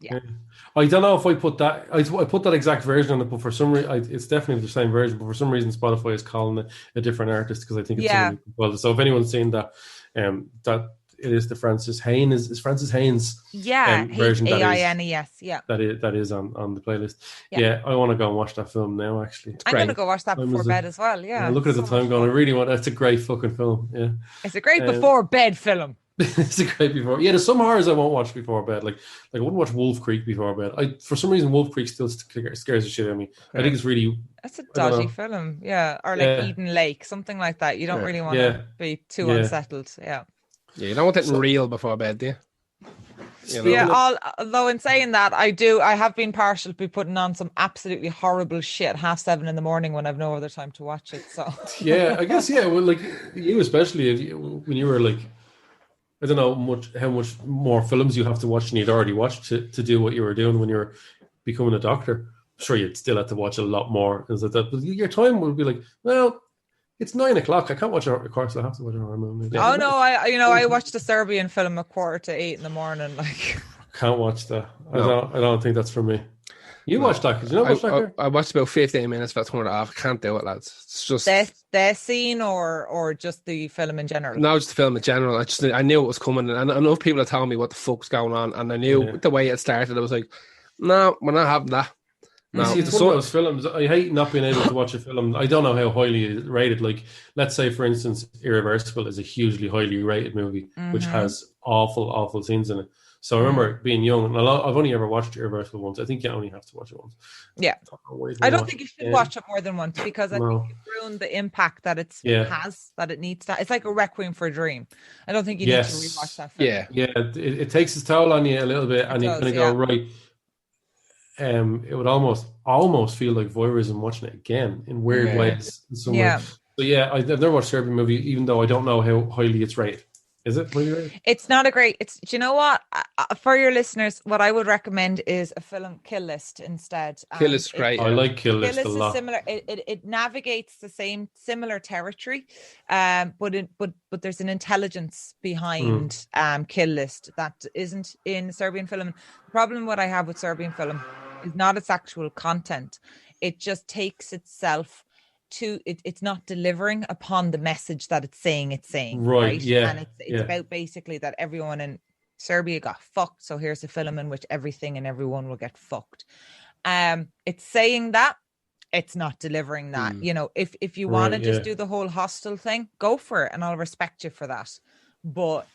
I don't know if I put that. I put that exact version on it, but for some reason, it's definitely the same version. But for some reason, Spotify is calling it a different artist, because I think it's well. So if anyone's seen that, that it is the Francis Haynes. Is Francis Haynes? Version Haines. That is on the playlist. Yeah, I want to go and watch that film now. Actually, I'm going to go watch that before bed as well. Yeah, look at the time going. I really want. It's a great fucking film. Yeah, it's a great before bed film. It's a great before. Yeah, there's some horrors I won't watch before bed. Like I wouldn't watch Wolf Creek before bed. For some reason, Wolf Creek still scares the shit out of me. I think it's really. That's a dodgy film. Yeah, or like Eden Lake, something like that. You don't really want to be too unsettled. Yeah. Yeah, you don't want it real before bed, do you? Although in saying that, I have been partial to be putting on some absolutely horrible shit 7:30 in the morning when I've no other time to watch it. So I guess well, like you especially when you were like, I don't know how much more films you have to watch than you'd already watched to do what you were doing when you were becoming a doctor. I'm sure you'd still have to watch a lot more things like that, but your time would be like, well, it's 9:00. I can't watch it. Of course, I have to watch a horror movie. Oh no, I watched a Serbian film 7:45 in the morning. Like, can't watch that. No. I don't think that's for me. You watched that? Did you not watch that? I watched about 15 minutes. That's one off. I can't do it, lads. It's just the scene or just the film in general. No, just the film in general. I knew it was coming, and enough people had told me what the fuck's going on, and I knew the way it started. I was like, No, we're not having that. You see, it's one of those films. I hate not being able to watch a film. I don't know how highly it's rated. Like, let's say, for instance, Irreversible is a hugely highly rated movie, which has awful scenes in it. So I remember being young, and I've only ever watched Irreversible once. I think you only have to watch it once. Yeah. I don't think you should watch it more than once, because I think you've ruined the impact that it has, that it needs to. It's like a Requiem for a Dream. I don't think you need to rewatch that film. Yeah. It takes its toll on you a little bit, and you kind of go, right. It would almost feel like voyeurism watching it again in weird ways. In some way. But I've never watched a Serbian movie, even though I don't know how highly it's rated. Is it highly rated? It's not a great. Do you know what? For your listeners, what I would recommend is a film, Kill List, instead. Kill List, great. I like Kill List a lot. Kill List is similar. It navigates the similar territory, but there's an intelligence behind Kill List that isn't in Serbian film. The problem what I have with Serbian film is not its actual content. It just takes itself to it's not delivering upon the message that it's saying right. And it's about basically that everyone in Serbia got fucked, so here's a film in which everything and everyone will get fucked. It's saying that, it's not delivering that. If you want to just do the whole hostile thing, go for it, and I'll respect you for that. But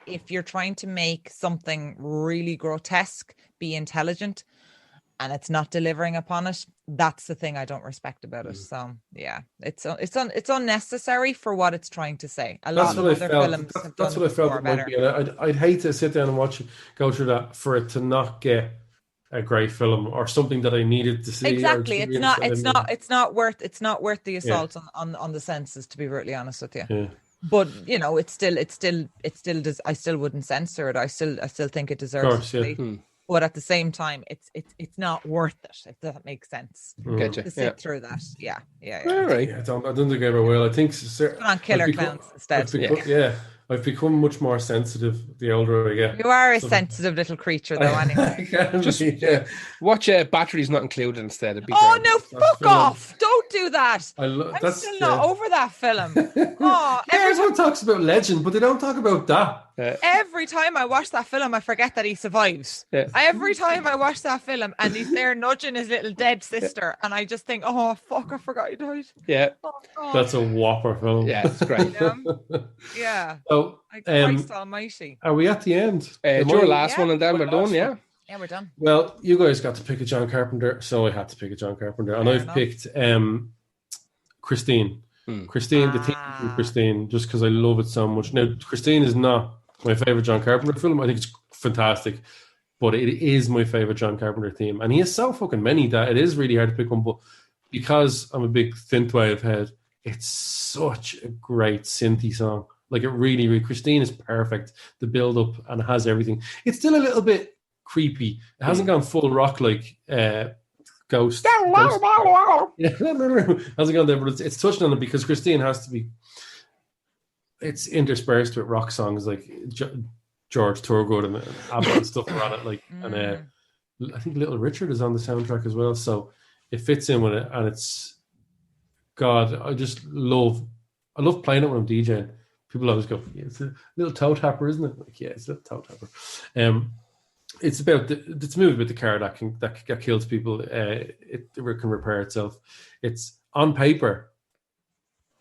if you're trying to make something really grotesque be intelligent and it's not delivering upon it, that's the thing I don't respect about it. So it's unnecessary for what it's trying to say. That's what I felt. I'd hate to sit down and go through that for it to not get a great film or something that I needed to see. Exactly. It's not worth the assault on the senses, to be brutally honest with you. Yeah. But it still does. I still wouldn't censor it. I still think it deserves to be. But at the same time, it's not worth it, if that makes sense. Gotcha. To sit through that. Yeah. All right. I don't think I ever will. I think on Killer Clowns instead. I've become much more sensitive the older I get. You are a sensitive little creature, though, anyway. Just watch Batteries Not Included instead. Fuck off. Don't do that. I'm still not over that film. Everyone talks about Legend, but they don't talk about that. Every time I watch that film, I forget that he survives. Every time I watch that film and he's there nudging his little dead sister, and I just think, oh, fuck, I forgot he died. Yeah. That's a whopper film. Yeah, it's great. Yeah. So, Christ almighty. Are we at the end? Your last one, and then we're done, Yeah, we're done. Well, you guys got to pick a John Carpenter, so I had to pick a John Carpenter. And I've picked Christine. Christine, the theme from Christine, just because I love it so much. Now, Christine is not my favorite John Carpenter film. I think it's fantastic, but it is my favorite John Carpenter theme. And he has so fucking many that it is really hard to pick one. But because I'm a big synthwave head, it's such a great synthy song. Like, it really, Christine is perfect. The build up, and it has everything. It's still a little bit creepy. It hasn't gone full rock like Ghost. Hasn't gone there, but it's touched on it because Christine has to be. It's interspersed with rock songs like George Thorogood and ABBA and stuff on it. Like, and I think Little Richard is on the soundtrack as well. So it fits in with it, and it's God. I love playing it when I'm DJing. People always go, it's a little toe tapper, isn't it? Like, it's a little toe tapper. It's about it's a movie about the car that kills people. It can repair itself. It's on paper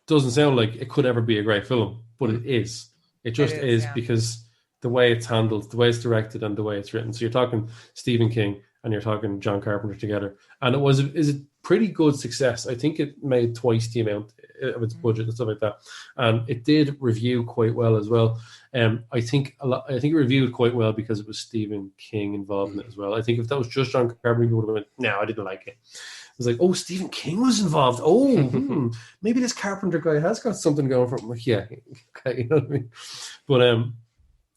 doesn't sound like it could ever be a great film, but it is. It just is because the way it's handled, the way it's directed, and the way it's written. So you're talking Stephen King and you're talking John Carpenter together, and is a pretty good success. I think it made twice the amount of its budget and stuff like that, and it did review quite well as well. I think it reviewed quite well because it was Stephen King involved in it as well. I think if that was just John Carpenter, people would have went, "No, I didn't like it." It was like, "Oh, Stephen King was involved. Oh, maybe this Carpenter guy has got something going for him." Like, yeah, okay, you know what I mean. But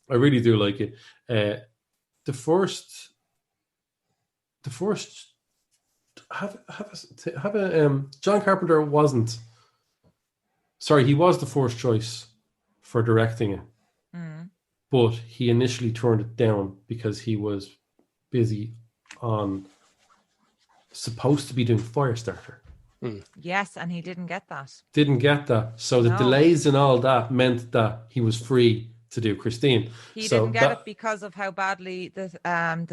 I really do like it. The first. John Carpenter wasn't. Sorry, he was the first choice for directing it, but he initially turned it down because he was busy on supposed to be doing Firestarter. Yes, and he didn't get that. So the delays and all that meant that he was free to do Christine. He didn't get it because of how badly the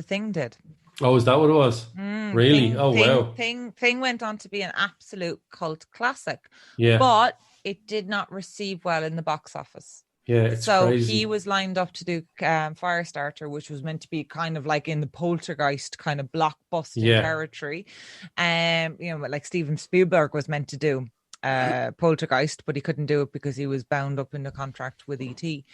thing did. Oh, is that what it was? Really? Wow. Thing went on to be an absolute cult classic. Yeah. But it did not receive well in the box office. Yeah, it's so crazy. He was lined up to do Firestarter, which was meant to be kind of like in the Poltergeist kind of blockbuster territory. Like Steven Spielberg was meant to do Poltergeist, but he couldn't do it because he was bound up in the contract with E.T.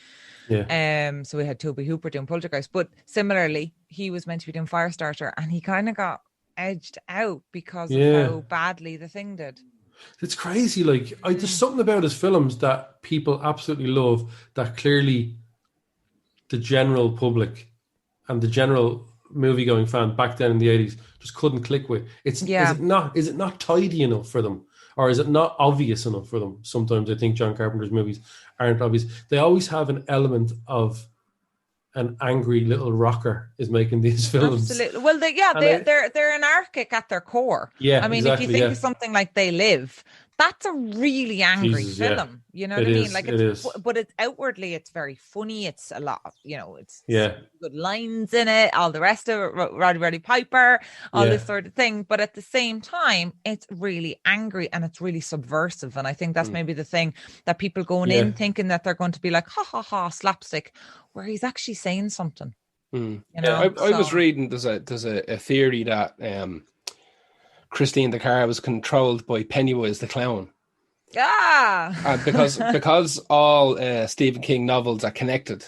Yeah. So we had Toby Hooper doing Poltergeist, but similarly, he was meant to be doing Firestarter, and he kind of got edged out because of how badly the thing did. It's crazy. Like, there's something about his films that people absolutely love that clearly the general public and the general movie-going fan back then in the 80s just couldn't click with. Is it not tidy enough for them? Or is it not obvious enough for them? Sometimes I think John Carpenter's movies aren't obvious. They always have an element of an angry little rocker is making these films. Absolutely. Well, they're anarchic at their core. Yeah, I mean, exactly, if you think of something like They Live, that's a really angry film. Yeah. You know what I mean? Like, but it's outwardly, it's very funny. It's a lot of, it's good lines in it. All the rest of it, Roddy Piper, all this sort of thing. But at the same time, it's really angry and it's really subversive. And I think that's maybe the thing that people going in thinking that they're going to be like, ha ha ha, slapstick, where he's actually saying something. I was reading there's a theory that Christine the car was controlled by Pennywise the clown. And because all Stephen King novels are connected,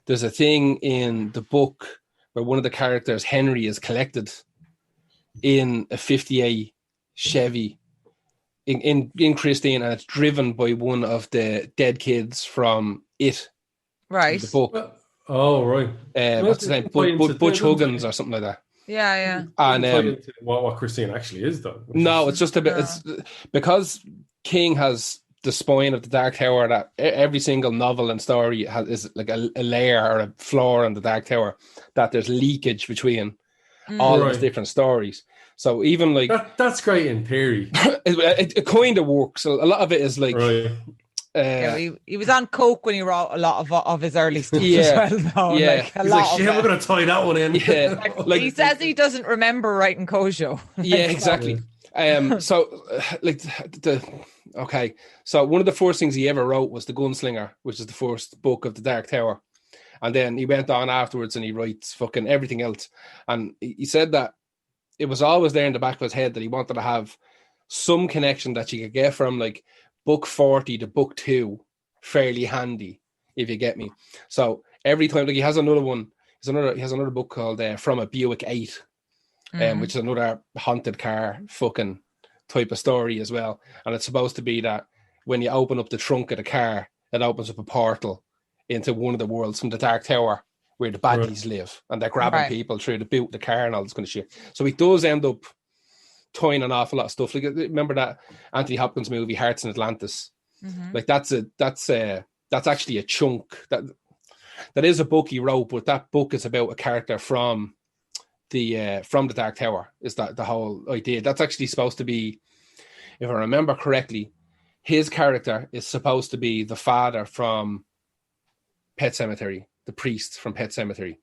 there's a thing in the book where one of the characters, Henry, is collected in a 58 Chevy in Christine, and it's driven by one of the dead kids from It. Right. The book. Right. What's his name? Butch Huggins or something like that. Yeah. And what Christine actually is, though. No, it's just a bit. It's because King has the spine of the Dark Tower. That every single novel and story is like a layer or a floor in the Dark Tower. That there's leakage between all of his different stories. So even like that's great in theory. it kind of works. So a lot of it is like. Right. He was on coke when he wrote a lot of his early stuff as well. Though. Yeah, like, he's like, shit, we're going to tie that one in. Yeah, like he says he doesn't remember writing Kojo. Yeah, exactly. So So one of the first things he ever wrote was The Gunslinger, which is the first book of the Dark Tower, and then he went on afterwards and he writes fucking everything else. And he said that it was always there in the back of his head that he wanted to have some connection that you could get from like book 40 to book 2 fairly handy, if you get me. So every time, like he has another one, he has another book called From a Buick 8, which is another haunted car fucking type of story as well. And it's supposed to be that when you open up the trunk of the car, it opens up a portal into one of the worlds from the Dark Tower where the baddies live, and they're grabbing people through the boot of the car and all this kind of shit. So he does end up tying an awful lot of stuff. Like, remember that Anthony Hopkins movie Hearts in Atlantis? Like that's actually a chunk that is a book he wrote, but that book is about a character from the Dark Tower. Is that the whole idea? That's actually supposed to be, if I remember correctly, his character is supposed to be the father from Pet Sematary, the priest from Pet Sematary.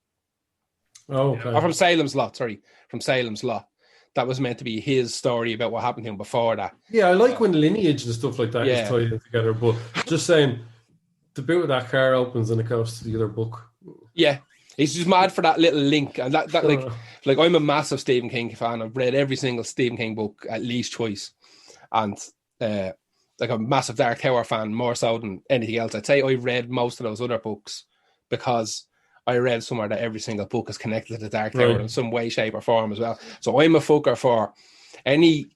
Oh, okay. Or from Salem's Lot. Sorry, from Salem's Lot. That was meant to be his story about what happened to him before that. Yeah, I like when lineage and stuff like that is tied in together. But just saying, the boot of that car opens and it goes to the other book. Yeah, he's just mad for that little link, and that like I'm a massive Stephen King fan. I've read every single Stephen King book at least twice, and like a massive Dark Tower fan more so than anything else. I'd say I read most of those other books because I read somewhere that every single book is connected to the Dark Tower in some way, shape, or form as well. So I'm a fucker for any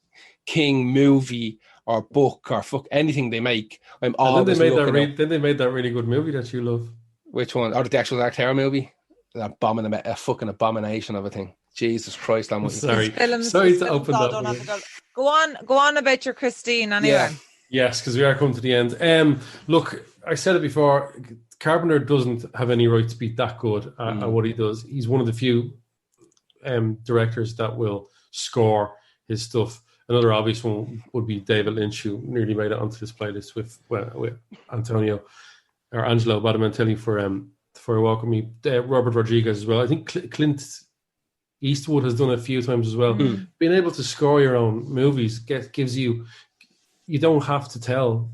King movie or book or anything they make. I'm always looking up. Then they made that really good movie that you love. Which one? Oh, the actual Dark Tower movie? A fucking abomination of a thing. Jesus Christ, I'm sorry to open that. Go on about your Christine anyway. Yeah. Yes, because we are coming to the end. Look, I said it before, Carpenter doesn't have any right to be that good at what he does. He's one of the few directors that will score his stuff. Another obvious one would be David Lynch, who nearly made it onto this playlist with Angelo Badamantelli for Walk With Me. Robert Rodriguez as well. I think Clint Eastwood has done it a few times as well. Being able to score your own movies gives you don't have to tell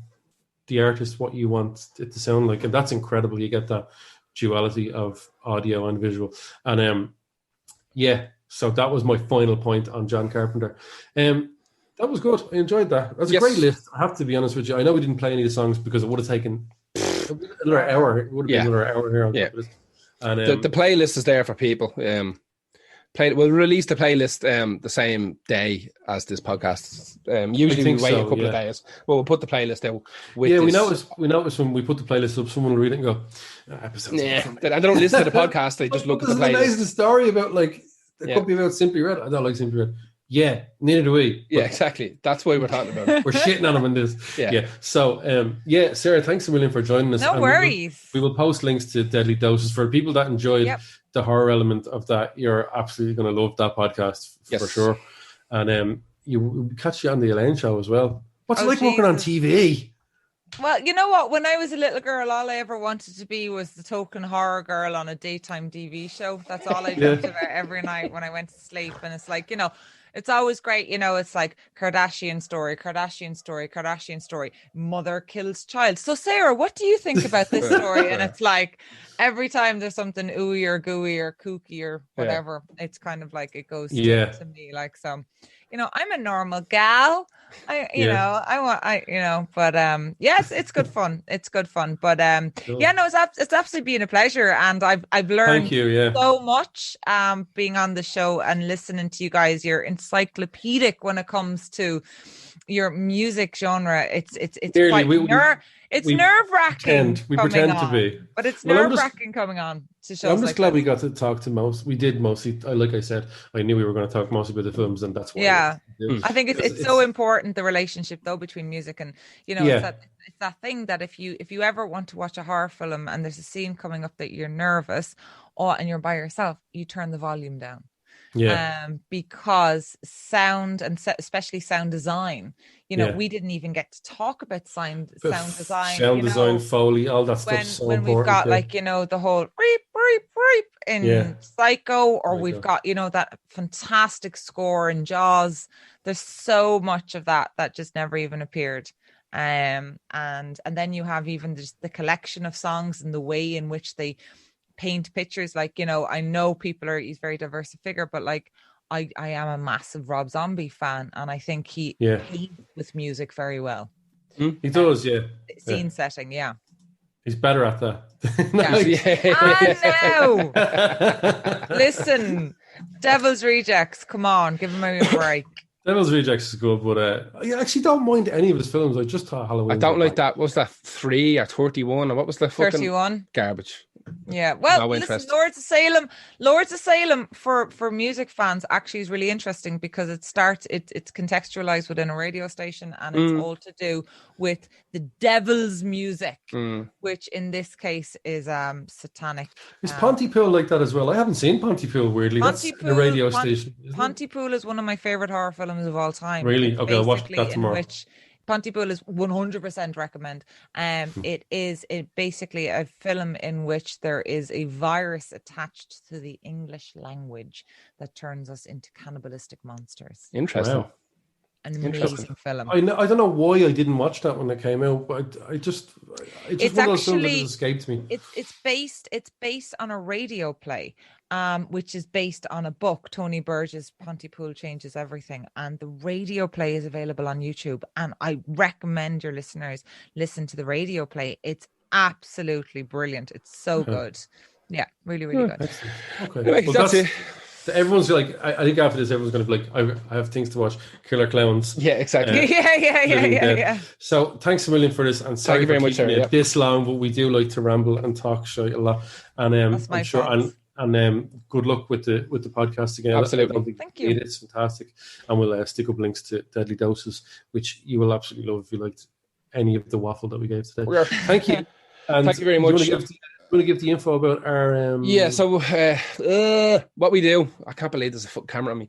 the artist what you want it to sound like, and that's incredible. You get that duality of audio and visual, and so that was my final point on John Carpenter. That was good. I enjoyed that. That's a great list. I have to be honest with you. I know we didn't play any of the songs because it would have taken another hour. It would have been another hour here on top of this. And the playlist is there for people. We'll release the playlist the same day as this podcast. Usually we wait a couple of days. Well, we'll put the playlist out. We noticed when we put the playlist up, someone will read it and go, episodes. Yeah, they don't listen to the podcast. They just look at the playlist. This is the story about it could be about Simply Red. I don't like Simply Red. Yeah, neither do we. Yeah, exactly. That's why we're talking about it. We're shitting on them in this. Yeah. So, Sarah, thanks a million for joining us. No worries. We will post links to Deadly Doses for people that enjoyed the horror element of that. You're absolutely going to love that podcast for sure. And we'll catch you on the Elaine show as well. What's it like working on TV? Well, you know what? When I was a little girl, all I ever wanted to be was the token horror girl on a daytime TV show. That's all I dreamt about every night when I went to sleep. And it's like, it's always great, it's like Kardashian story, mother kills child. So Sarah, what do you think about this story? And it's like every time there's something ooey or gooey or kooky or whatever, it's kind of like it goes to me. Like, so, I'm a normal gal. It's good fun. It's good fun. But cool. It's absolutely been a pleasure, and I've learned so much being on the show and listening to you guys. You're encyclopedic when it comes to your music genre. It's nerve-wracking. We pretend to be, but it's nerve-wracking coming on to shows. I'm just glad we got to talk to most. We did mostly. Like I said, I knew we were going to talk mostly about the films, and that's why. Yeah, I think it's so important, the relationship though between music and it's that thing that if you ever want to watch a horror film and there's a scene coming up that you're nervous, and you're by yourself, you turn the volume down. Because sound and especially sound design, we didn't even get to talk about sound design, Foley, all that stuff. When we've got the whole reap in Psycho, or we've got that fantastic score in Jaws. There's so much of that just never even appeared. And then you have even just the collection of songs and the way in which they paint pictures. I know he's a very diverse figure, but I am a massive Rob Zombie fan, and I think he paints with music very well. He does, scene setting, he's better at that. I know. Listen, Devil's Rejects, come on, give him a break. Devil's Rejects is good, but I actually don't mind any of his films. I just thought Halloween. I don't like that. What was that 3 or 31 or what was the fucking 31 garbage? Yeah, well, listen, Lords of Salem for music fans actually is really interesting because it's contextualized within a radio station, and it's all to do with the devil's music, which in this case is satanic. Is Pontypool like that as well? I haven't seen Pontypool, weirdly. That's a radio station. Pontypool is one of my favorite horror films of all time. Really? Okay, I'll watch that tomorrow. Pontypool is 100% recommend. It is basically a film in which there is a virus attached to the English language that turns us into cannibalistic monsters. Interesting. Wow. An amazing film. I don't know why I didn't watch that when it came out, but it's one of those films that escaped me. It's based on a radio play, which is based on a book, Tony Burgess' Pontypool Changes Everything, and the radio play is available on YouTube, and I recommend your listeners listen to the radio play. It's absolutely brilliant. It's so good. Yeah, really, really good. Okay, anyway, that's it. Everyone's like, I think after this, everyone's going to be like, I have things to watch. Killer Clowns. Yeah, exactly. Yeah. So thanks a million for this, and thank you very much, Sarah. This long, but we do like to ramble and talk shit a lot. And I'm sure, and good luck with the podcast again. Absolutely. Thank you. It's fantastic, and we'll stick up links to Deadly Doses, which you will absolutely love if you liked any of the waffle that we gave today. Thank you. And thank you very much. Do want to give the info about our So what we do, I can't believe there's a fucking camera on me.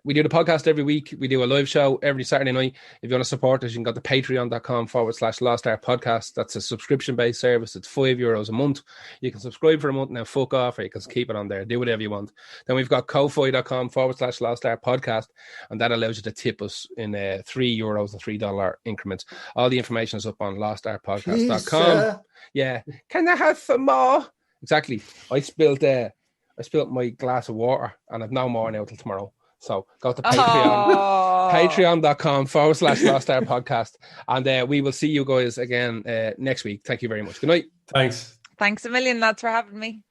We do the podcast every week. We do a live show every Saturday night. If you want to support us, you can go to patreon.com/Lost Art Podcast. That's a subscription-based service. It's €5 a month. You can subscribe for a month, now fuck off, or you can keep it on there. Do whatever you want. Then we've got ko-fi.com/Lost Art Podcast, and that allows you to tip us in €3 and $3 increments. All the information is up on lostartpodcast.com. Yeah. Can I have some more? Exactly. I spilled my glass of water and I've no more now till tomorrow. So go to Patreon. Patreon.com/Lost Art Podcast. And we will see you guys again next week. Thank you very much. Good night. Thanks. Thanks a million, lads, for having me.